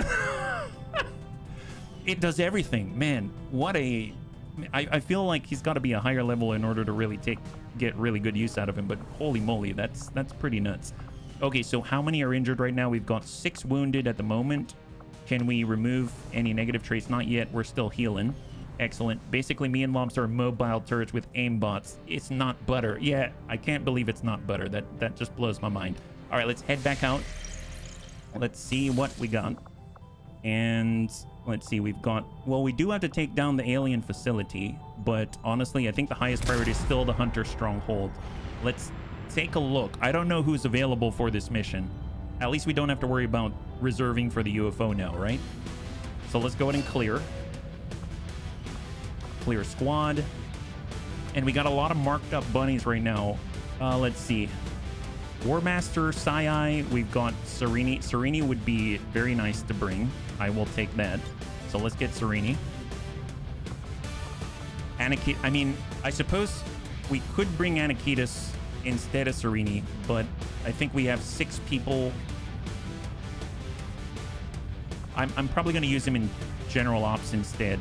It does everything. Man, what a... I feel like he's got to be a higher level in order to really get really good use out of him, but holy moly, that's pretty nuts. Okay, so how many are injured right now? We've got 6 wounded at the moment. Can we remove any negative traits? Not yet. We're still healing. Excellent. Basically, me and Lobster are mobile turrets with aimbots. It's not butter. Yeah, I can't believe it's not butter. That just blows my mind. All right, let's head back out. Let's see what we got. And let's see, we've got... Well, we do have to take down the alien facility, but honestly, I think the highest priority is still the Hunter Stronghold. Let's take a look. I don't know who's available for this mission. At least we don't have to worry about reserving for the UFO now, right? So let's go ahead and clear. Clear squad. And we got a lot of marked up bunnies right now. Let's see. Warmaster, Sai, we've got Serini. Serini would be very nice to bring. I will take that. So let's get Serini. Anakita, I mean, I suppose we could bring Anakitas instead of Serini, but I think we have 6 people. I'm probably going to use him in General Ops instead.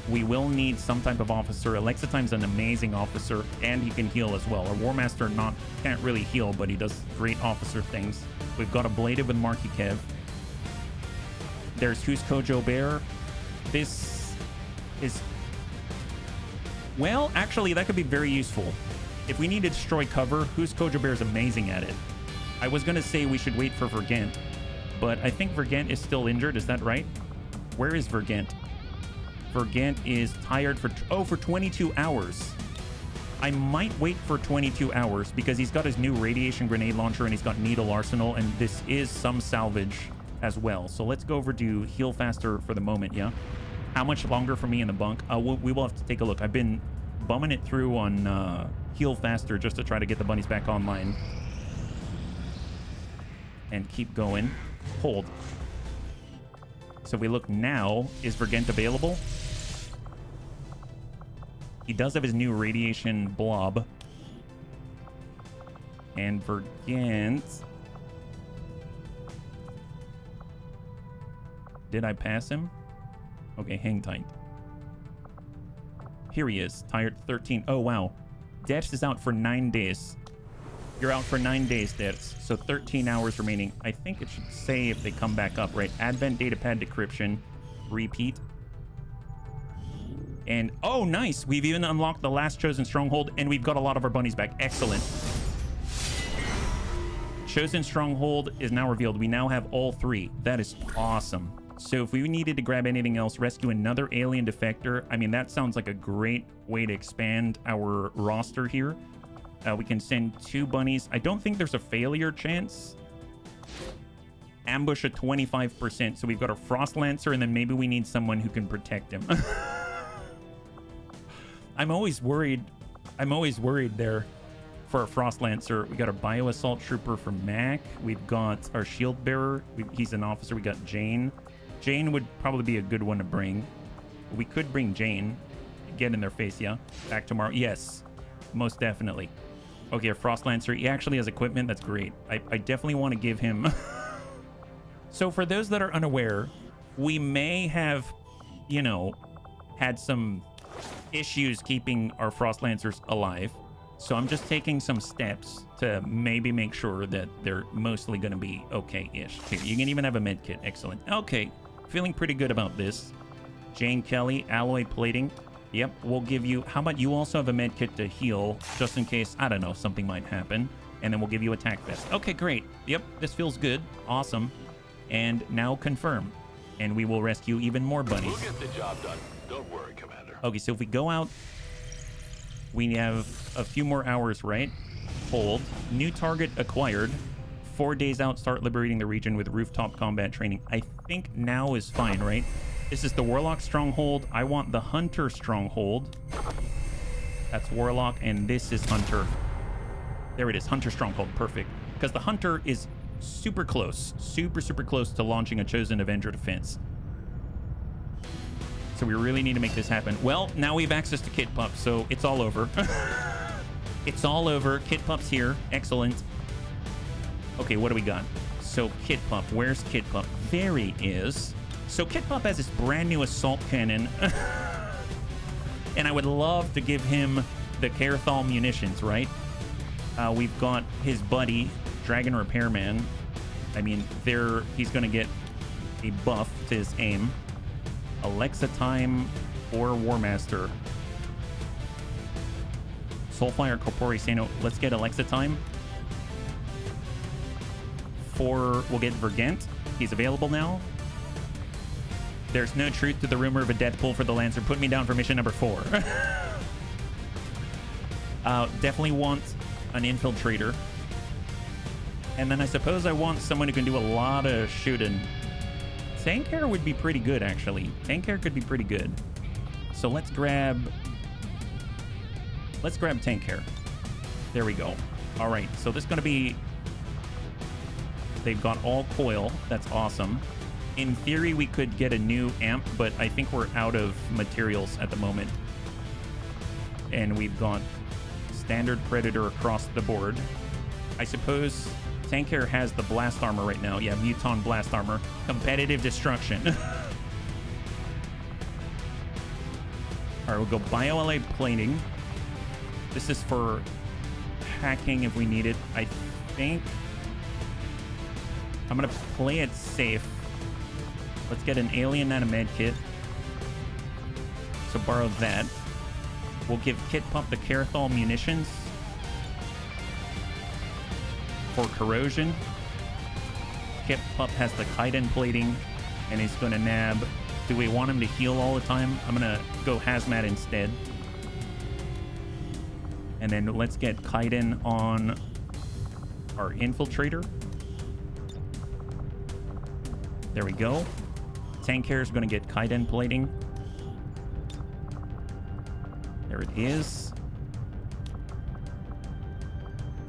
We will need some type of officer. Alexitime's an amazing officer, and he can heal as well. Our Warmaster can't really heal, but he does great officer things. We've got a Bladed with Marky Kev. There's Who's Kojo Bear. This is... Well, actually, that could be very useful. If we need to destroy cover, Who's Kojo Bear is amazing at it. I was going to say we should wait for Vergent, but I think Vergent is still injured. Is that right? Where is Vergent? Vergent is tired for 22 hours. I might wait for 22 hours because he's got his new radiation grenade launcher and he's got needle arsenal, and this is some salvage as well. So let's go over to heal faster for the moment, yeah? How much longer for me in the bunk? We will have to take a look. I've been bumming it through on heal faster just to try to get the bunnies back online. And keep going. Hold. So if we look now, is Vergent available? He does have his new radiation blob. And Vergent... Did I pass him? Okay, hang tight. Here he is, tired 13. Oh, wow. Dex is out for 9 days. You're out for 9 days, Dex. So 13 hours remaining. I think it should say if they come back up, right? Advent datapad decryption. Repeat. And, oh, nice. We've even unlocked the last chosen stronghold, and we've got a lot of our bunnies back. Excellent. Chosen stronghold is now revealed. We now have all 3. That is awesome. So if we needed to grab anything else, rescue another alien defector. I mean, that sounds like a great way to expand our roster here. We can send 2 bunnies. I don't think there's a failure chance. Ambush at 25%. So we've got a Frost Lancer, and then maybe we need someone who can protect him. I'm always worried there for a Frost Lancer. We got a Bio Assault Trooper from Mac. We've got our Shield Bearer. He's an officer. We got Jane. Jane would probably be a good one to bring. We could bring Jane. Get in their face, yeah. Back tomorrow. Yes, most definitely. Okay, a Frost Lancer. He actually has equipment. That's great. I definitely want to give him... So for those that are unaware, we may have, you know, had some issues keeping our Frost Lancers alive. So I'm just taking some steps to maybe make sure that they're mostly going to be okay-ish. Here, you can even have a med kit. Excellent. Okay, feeling pretty good about this. Jane Kelly, alloy plating. Yep, we'll give you... How about you also have a med kit to heal, just in case, I don't know, something might happen. And then we'll give you attack vest. Okay, great. Yep, this feels good. Awesome. And now confirm. And we will rescue even more bunnies. We'll get the job done. Don't worry, Commander. Okay, so if we go out, we have a few more hours, right? Hold. New target acquired. 4 days out, start liberating the region with rooftop combat training. I think now is fine, right? This is the Warlock Stronghold. I want the Hunter Stronghold. That's Warlock, and this is Hunter. There it is, Hunter Stronghold. Perfect. Because the Hunter is super close. Super close to launching a Chosen Avenger defense. So we really need to make this happen. Well, now we have access to Kit Pup, so it's all over. It's all over. Kit Pup's here. Excellent. Okay, what do we got? So Kit Pup. Where's Kit Pup? There he is. So Kit Pup has this brand new assault cannon. And I would love to give him the Carethol munitions, right? We've got his buddy, Dragon Repairman. I mean, he's going to get a buff to his aim. Alexa Time or Warmaster. Soulfire Corpore Sano. Let's get Alexa Time. We'll get Vergent. He's available now. There's no truth to the rumor of a death pool for the Lancer. Put me down for mission number 4. Definitely want an infiltrator. And then I suppose I want someone who can do a lot of shooting. Tank Care would be pretty good, actually. Tank Care could be pretty good. So let's grab Tank Care. There we go. All right, so this is going to be... They've got all coil. That's awesome. In theory, we could get a new amp, but I think we're out of materials at the moment. And we've got standard Predator across the board. I suppose Tank Care has the blast armor right now. Yeah, Muton blast armor. Competitive destruction. All right, we'll go bio-LA plating. This is for hacking if we need it. I think I'm going to play it safe. Let's get an alien nanomed kit. So borrow that. We'll give Kit Pup the Carethol munitions for corrosion. Kit Pup has the chitin plating, and he's going to nab. Do we want him to heal all the time? I'm going to go hazmat instead. And then let's get chitin on our infiltrator. There we go. Tank Care is going to get chitin plating. There it is.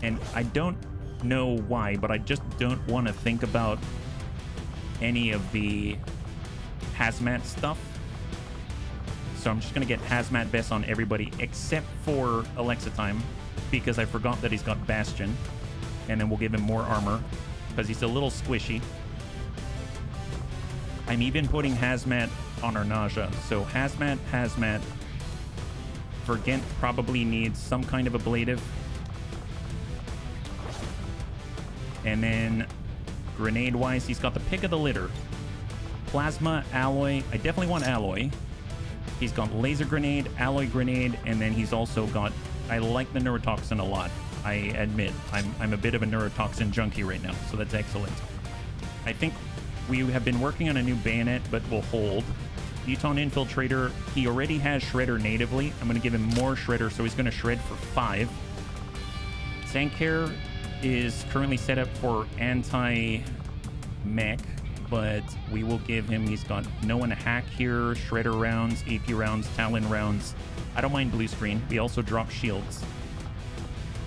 And I don't know why, but I just don't want to think about any of the hazmat stuff. So I'm just going to get hazmat vests on everybody except for Alexa Time, because I forgot that he's got Bastion. And then we'll give him more armor because he's a little squishy. I'm even putting hazmat on our Nausea. So hazmat. Vergent probably needs some kind of ablative. And then grenade-wise, he's got the pick of the litter. Plasma, alloy. I definitely want alloy. He's got laser grenade, alloy grenade, and then he's also got... I like the neurotoxin a lot. I admit, I'm a bit of a neurotoxin junkie right now, so that's excellent. I think we have been working on a new bayonet, but we'll hold. Muton Infiltrator, he already has Shredder natively. I'm going to give him more Shredder, so he's going to shred for 5. Tank Care is currently set up for mech, but we will give him, he's got no one hack here, shredder rounds, AP rounds, talon rounds. I don't mind blue screen. We also drop shields.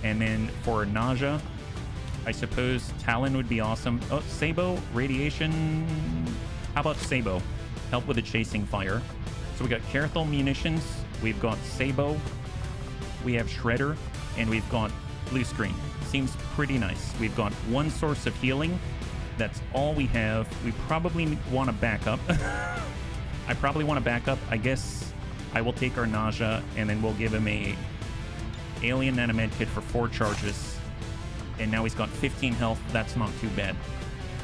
And then for nausea, I suppose talon would be awesome. Oh, Sabo, radiation. How about Sabo? Help with the chasing fire. So we got Carathol munitions, we've got Sabo, we have shredder, and we've got blue screen. Seems pretty nice. We've got one source of healing. That's all we have. We probably want to back up. I probably want to back up. I guess I will take our nausea, and then we'll give him a alien nanomed kit for 4 charges. And now he's got 15 health. That's not too bad.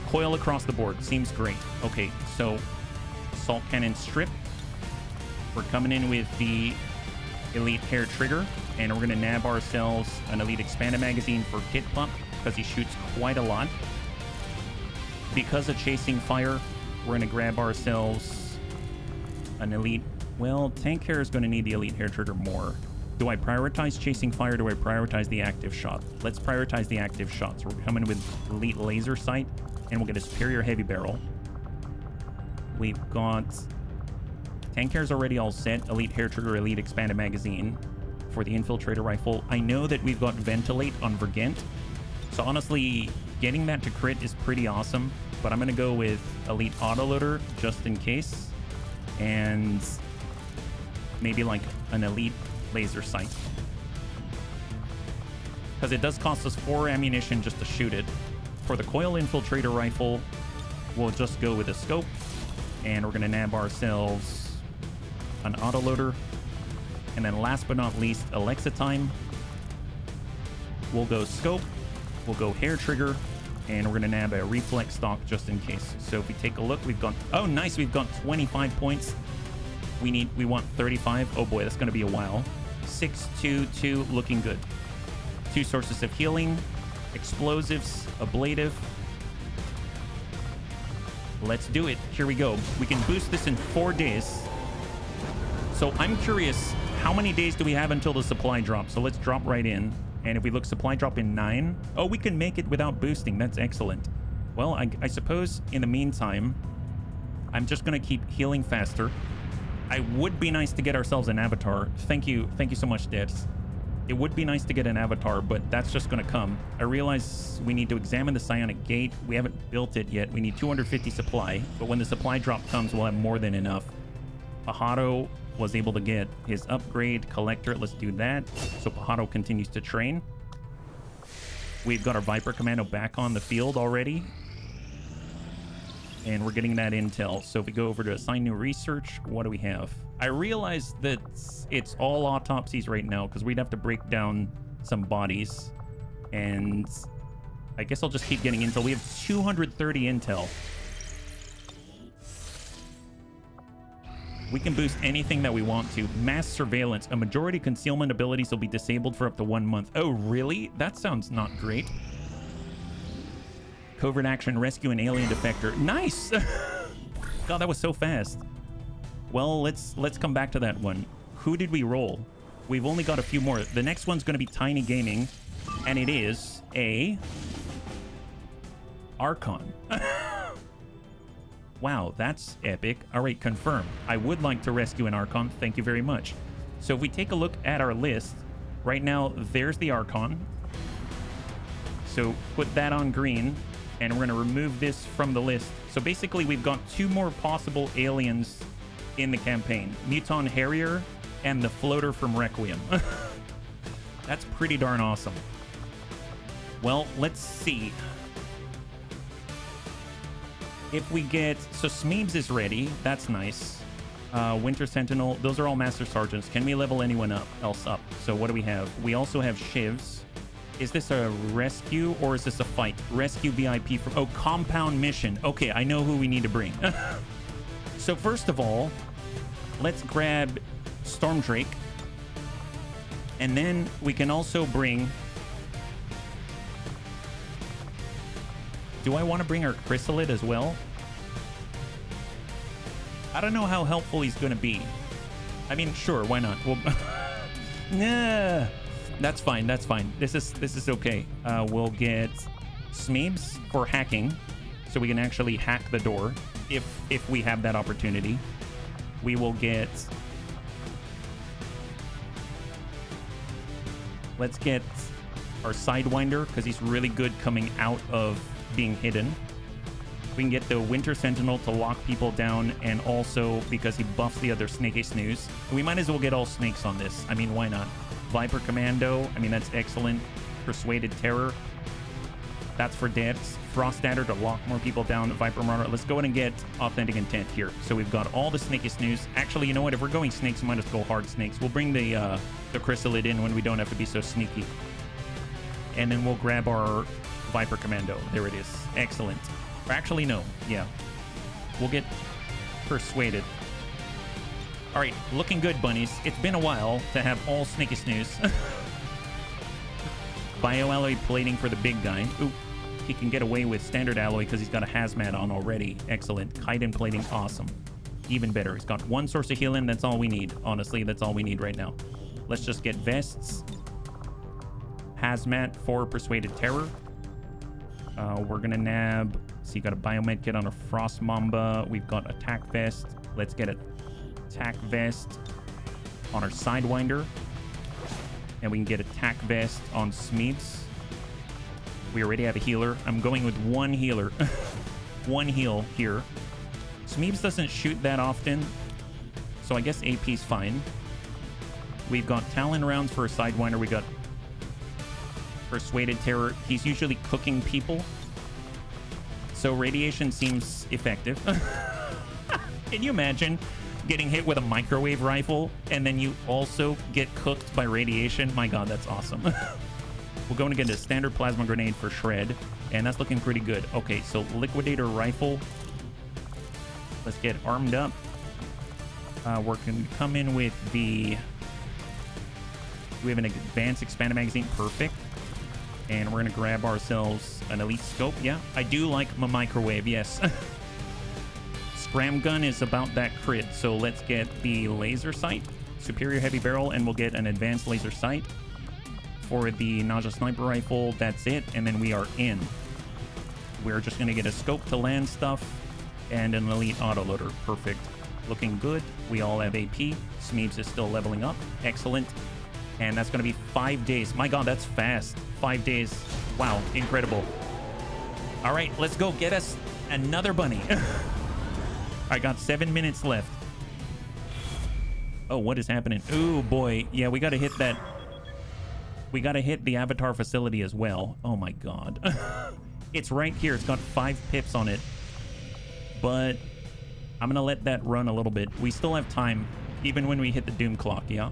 Coil across the board. Seems great. Okay, so Salt Cannon Strip. We're coming in with the Elite Hair Trigger, and we're going to nab ourselves an Elite Expanded Magazine for Kit Pump, because he shoots quite a lot. Because of Chasing Fire, we're going to grab ourselves an Elite... Well, Tank Hair is going to need the Elite Hair Trigger more. Do I prioritize Chasing Fire? Do I prioritize the active shot? Let's prioritize the active shots. We're coming with Elite Laser Sight, and we'll get a Superior Heavy Barrel. We've got... Tank Hair's already all set. Elite Hair Trigger, Elite Expanded Magazine for the Infiltrator Rifle. I know that we've got Ventilate on Vergent, so honestly, getting that to crit is pretty awesome, but I'm going to go with Elite Autoloader just in case, and maybe like an Elite Laser Sight, because it does cost us 4 ammunition just to shoot it. For the Coil Infiltrator Rifle, we'll just go with a scope, and we're going to nab ourselves an autoloader, and then last but not least, Alexa Time. We'll go scope, we'll go hair trigger, and we're gonna nab a reflex stock just in case. So if we take a look, we've got, oh nice, we've got 25 points. We want 35. Oh boy, that's gonna be a while. 6, 2, 2, looking good. 2 sources of healing, explosives, ablative. Let's do it. Here we go. We can boost this in 4 days. So I'm curious, how many days do we have until the supply drop? So let's drop right in. And if we look, supply drop in 9. Oh, we can make it without boosting. That's excellent. Well, I suppose in the meantime, I'm just going to keep healing faster. I would be nice to get ourselves an avatar. Thank you so much, Devs. It would be nice to get an avatar, but that's just going to come. I realize we need to examine the psionic gate. We haven't built it yet. We need 250 supply, but when the supply drop comes, we'll have more than enough. Pajaro was able to get his upgrade collector. Let's do that. So Pajaro continues to train. We've got our Viper Commando back on the field already, and we're getting that intel. So if we go over to assign new research, what do we have? I realize that it's all autopsies right now because we'd have to break down some bodies, and I guess I'll just keep getting intel. We have 230 intel. We can boost anything that we want to. Mass surveillance. A majority concealment abilities will be disabled for up to 1 month. Oh, really? That sounds not great. Covert action, rescue an alien defector. Nice! God, that was so fast. Well, let's come back to that one. Who did we roll? We've only got a few more. The next one's going to be Tiny Gaming, and it is a Archon. Wow, that's epic. All right, confirm. I would like to rescue an Archon. Thank you very much. So if we take a look at our list, right now, there's the Archon. So put that on green, and we're going to remove this from the list. So basically, we've got 2 more possible aliens in the campaign. Muton Harrier and the floater from Requiem. That's pretty darn awesome. Well, let's see. If we get... So Smeebs is ready. That's nice. Winter Sentinel. Those are all Master Sergeants. Can we level anyone else up? So what do we have? We also have Shivs. Is this a rescue or is this a fight? Rescue VIP from... Oh, compound mission. Okay, I know who we need to bring. So first of all, let's grab Stormdrake. And then we can also bring... Do I want to bring our Chrysalid as well? I don't know how helpful he's going to be. I mean, sure, why not? Well, nah, that's fine. That's fine. This is okay. We'll get Smeebs for hacking. so we can actually hack the door if we have that opportunity. We will get... Let's get our Sidewinder, because he's really good coming out of being hidden. We can get the Winter Sentinel to lock people down, and also because he buffs the other Snaky Snooze. We might as well get all snakes on this. I mean, why not? Viper Commando, I mean, that's excellent. Persuaded Terror, that's for devs. Frost Adder to lock more people down. Viper Marauder. Let's go ahead and get Authentic Intent here. So we've got all the Snaky Snooze. Actually, you know what? If we're going snakes, we might as well go hard snakes. We'll bring the Chrysalid in when we don't have to be so sneaky. And then we'll grab our Viper Commando. There it is. Excellent. Or actually, no. Yeah. We'll get Persuaded. All right. Looking good, bunnies. It's been a while to have all Snaky Snooze. Bioalloy plating for the big guy. Ooh. He can get away with standard alloy because he's got a hazmat on already. Excellent. Chitin plating, awesome. Even better. He's got one source of healing. That's all we need. Honestly, that's all we need right now. Let's just get vests. Hazmat for Persuaded Terror. We're gonna nab... So you got a biomed kit on a Frost Mamba. We've got attack vest. Let's get a attack vest on our Sidewinder. And we can get attack vest on Smeeds. We already have a healer. I'm going with one healer. One heal here. Smeebs doesn't shoot that often, so I guess AP's fine. We've got Talon rounds for a Sidewinder. We got Persuaded Terror. He's usually cooking people, so radiation seems effective. Can you imagine getting hit with a microwave rifle and then you also get cooked by radiation? My god, that's awesome. We're going to get a standard plasma grenade for Shred, and that's looking pretty good. Okay, so Liquidator Rifle. Let's get armed up. We're going to come in with the... We have an advanced expanded magazine. Perfect. And we're going to grab ourselves an elite scope. Yeah, I do like my microwave, yes. Scram gun is about that crit, so let's get the laser sight. Superior heavy barrel, and we'll get an advanced laser sight. For the Nausea Sniper Rifle, that's it, and then we are in. We're just going to get a scope to land stuff and an elite autoloader. Perfect. Looking good. We all have AP. Smeebs is still leveling up. Excellent. And that's going to be 5 days. My god, that's fast. 5 days. Wow, incredible. All right, let's go get us another bunny. I got 7 minutes left. Oh, what is happening? Ooh, boy. Yeah, we got to hit that... We got to hit the Avatar facility as well. Oh my god. It's right here. It's got 5 pips on it. But I'm going to let that run a little bit. We still have time, even when we hit the doom clock, yeah?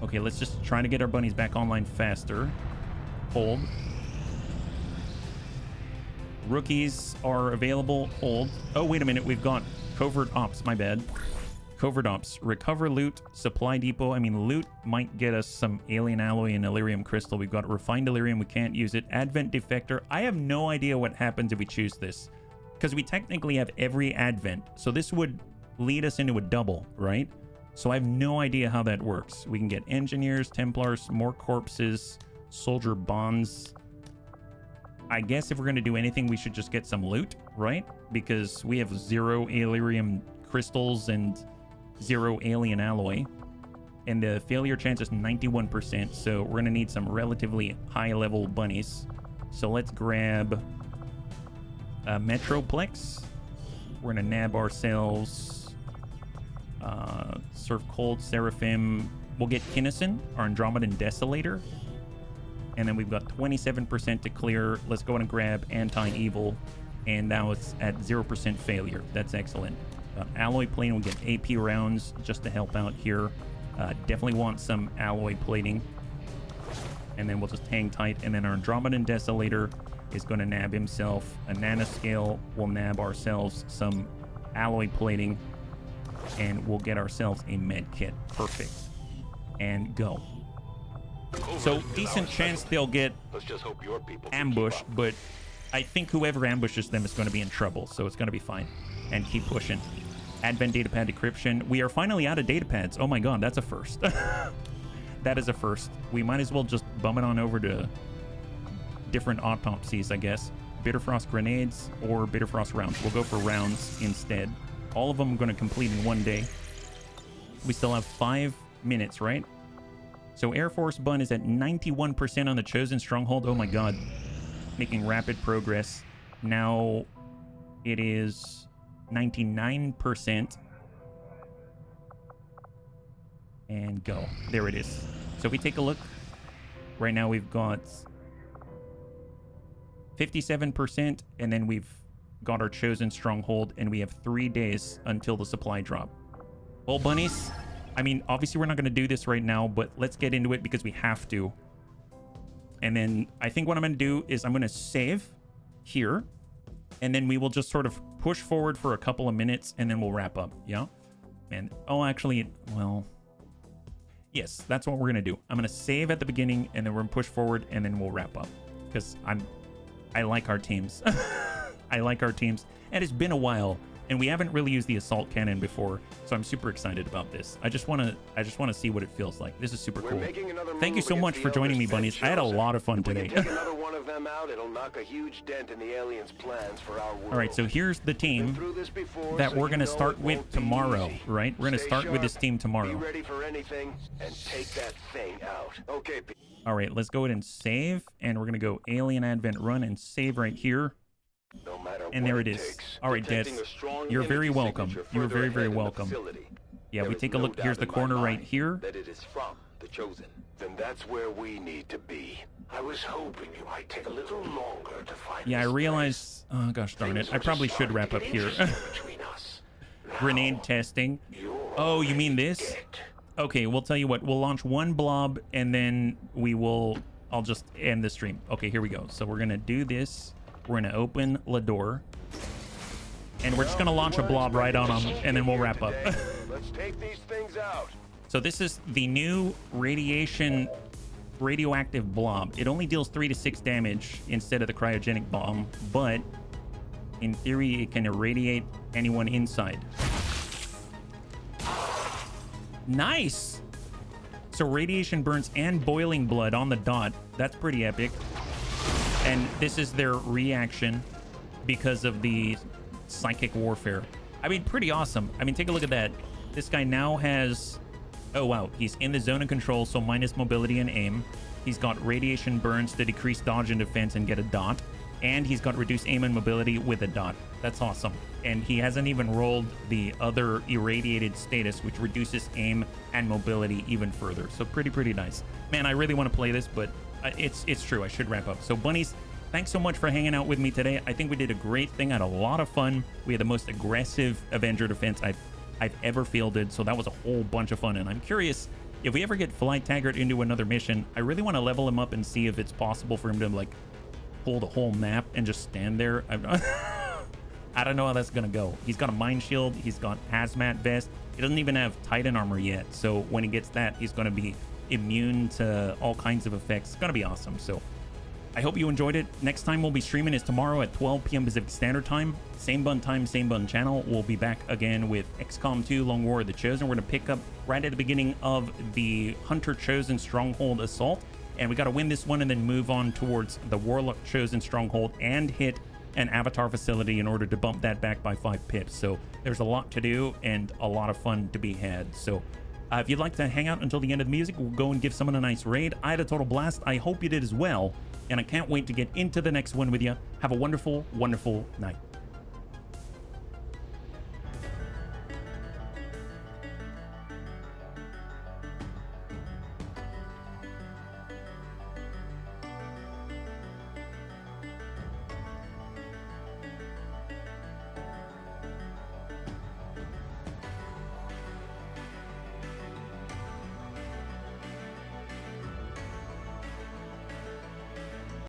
Okay, let's just try to get our bunnies back online faster. Hold. Rookies are available. Hold. Oh, wait a minute. We've got covert ops. My bad. Covert ops. Recover loot. Supply depot. I mean, loot might get us some alien alloy and Illyrium crystal. We've got refined Illyrium. We can't use it. Advent defector. I have no idea what happens if we choose this, because we technically have every advent. So this would lead us into a double, right? So I have no idea how that works. We can get engineers, Templars, more corpses, soldier bonds. I guess if we're going to do anything, we should just get some loot, right? Because we have 0 Illyrium crystals and 0 alien alloy, and the failure chance is 91%, so we're gonna need some relatively high level bunnies. So let's grab a Metroplex. We're gonna nab ourselves Surf Cold, Seraphim. We'll get Kinnison, our Andromedan Desolator, and then we've got 27% to clear. Let's go and grab Anti-Evil, and now it's at 0% failure. That's excellent. Alloy plating, we'll get AP rounds just to help out here. Definitely want some alloy plating. And then we'll just hang tight. And then our Andromedan Desolator is going to nab himself a nanoscale. We'll nab ourselves some alloy plating. And we'll get ourselves a med kit. Perfect. And go. So, decent chance they'll get ambushed, but I think whoever ambushes them is going to be in trouble. So it's going to be fine. And keep pushing. Advent datapad decryption. We are finally out of datapads. Oh my god, that's a first. That is a first. We might as well just bum it on over to different autopsies, I guess. Bitter Frost grenades or Bitter Frost rounds. We'll go for rounds instead. All of them I'm going to complete in one day. We still have 5 minutes, right? So Air Force Bun is at 91% on the Chosen Stronghold. Oh my god. Making rapid progress. Now it is 99%. And go. There it is. So if we take a look, right now we've got 57%, and then we've got our Chosen Stronghold, and we have 3 days until the supply drop. Well, bunnies, I mean, obviously we're not going to do this right now, but let's get into it because we have to. And then I think what I'm going to do is I'm going to save here, and then we will just sort of push forward for a couple of minutes, and then we'll wrap up. Yeah? And, oh, actually, well... yes, that's what we're going to do. I'm going to save at the beginning, and then we're going to push forward, and then we'll wrap up. Because I like our teams. I like our teams. And it's been a while, and we haven't really used the assault cannon before, so I'm super excited about this. I just want to see what it feels like. This is super cool. Thank you so much for joining me, bunnies. I had a lot of fun today. Take another one of them out, it'll knock a huge dent in the aliens' plans for our world. All right, so here's the team that we're going to start with tomorrow, right? We're going to start with this team tomorrow. Be ready for anything and take that thing out. Okay. All right, let's go ahead and save, and we're going to go Alien Advent Run and save right here. No matter and there it is. All right, Des, you're very welcome. You're very, very welcome. Yeah, we take a look. Here's the corner right here. That it is from the Chosen. Then that's where we need to be. I was hoping you might take a little longer to find. Yeah, I realized. Oh gosh darn it! I probably should wrap up here. Grenade testing. Oh, you mean this? Okay, we'll tell you what. We'll launch one blob, and then we will. I'll just end the stream. Okay, here we go. So we're gonna do this. We're going to open the door, and we're just going to launch a blob right on them, and then we'll wrap up. Let's take these things out. So this is the new radioactive blob. It only deals 3 to 6 damage instead of the cryogenic bomb, but in theory, it can irradiate anyone inside. Nice! So radiation burns and boiling blood on the dot. That's pretty epic. And this is their reaction because of the psychic warfare. I mean, pretty awesome. I mean, take a look at that. This guy now has... oh, wow. He's in the zone of control, so minus mobility and aim. He's got radiation burns to decrease dodge and defense and get a dot. And he's got reduced aim and mobility with a dot. That's awesome. And he hasn't even rolled the other irradiated status, which reduces aim and mobility even further. So pretty nice. Man, I really want to play this, but... it's true. I should wrap up. So bunnies, thanks so much for hanging out with me today. I think we did a great thing. I had a lot of fun. We had the most aggressive Avenger defense I've ever fielded. So that was a whole bunch of fun. And I'm curious if we ever get Flight Taggart into another mission. I really want to level him up and see if it's possible for him to like pull the whole map and just stand there. I don't know how that's gonna go. He's got a mine shield. He's got hazmat vest. He doesn't even have Titan armor yet. So when he gets that, he's gonna be immune to all kinds of effects. It's gonna be awesome. So I hope you enjoyed it. Next time we'll be streaming is tomorrow at 12 p.m. Pacific Standard Time. Same bun time, same bun channel. We'll be back again with XCOM 2 Long War of the Chosen. We're gonna pick up right at the beginning of the Hunter Chosen Stronghold Assault, and we got to win this one and then move on towards the Warlock Chosen Stronghold and hit an Avatar facility in order to bump that back by 5 pips. So there's a lot to do and a lot of fun to be had. So if you'd like to hang out until the end of the music, we'll go and give someone a nice raid. I had a total blast. I hope you did as well. And I can't wait to get into the next one with you. Have a wonderful, wonderful night.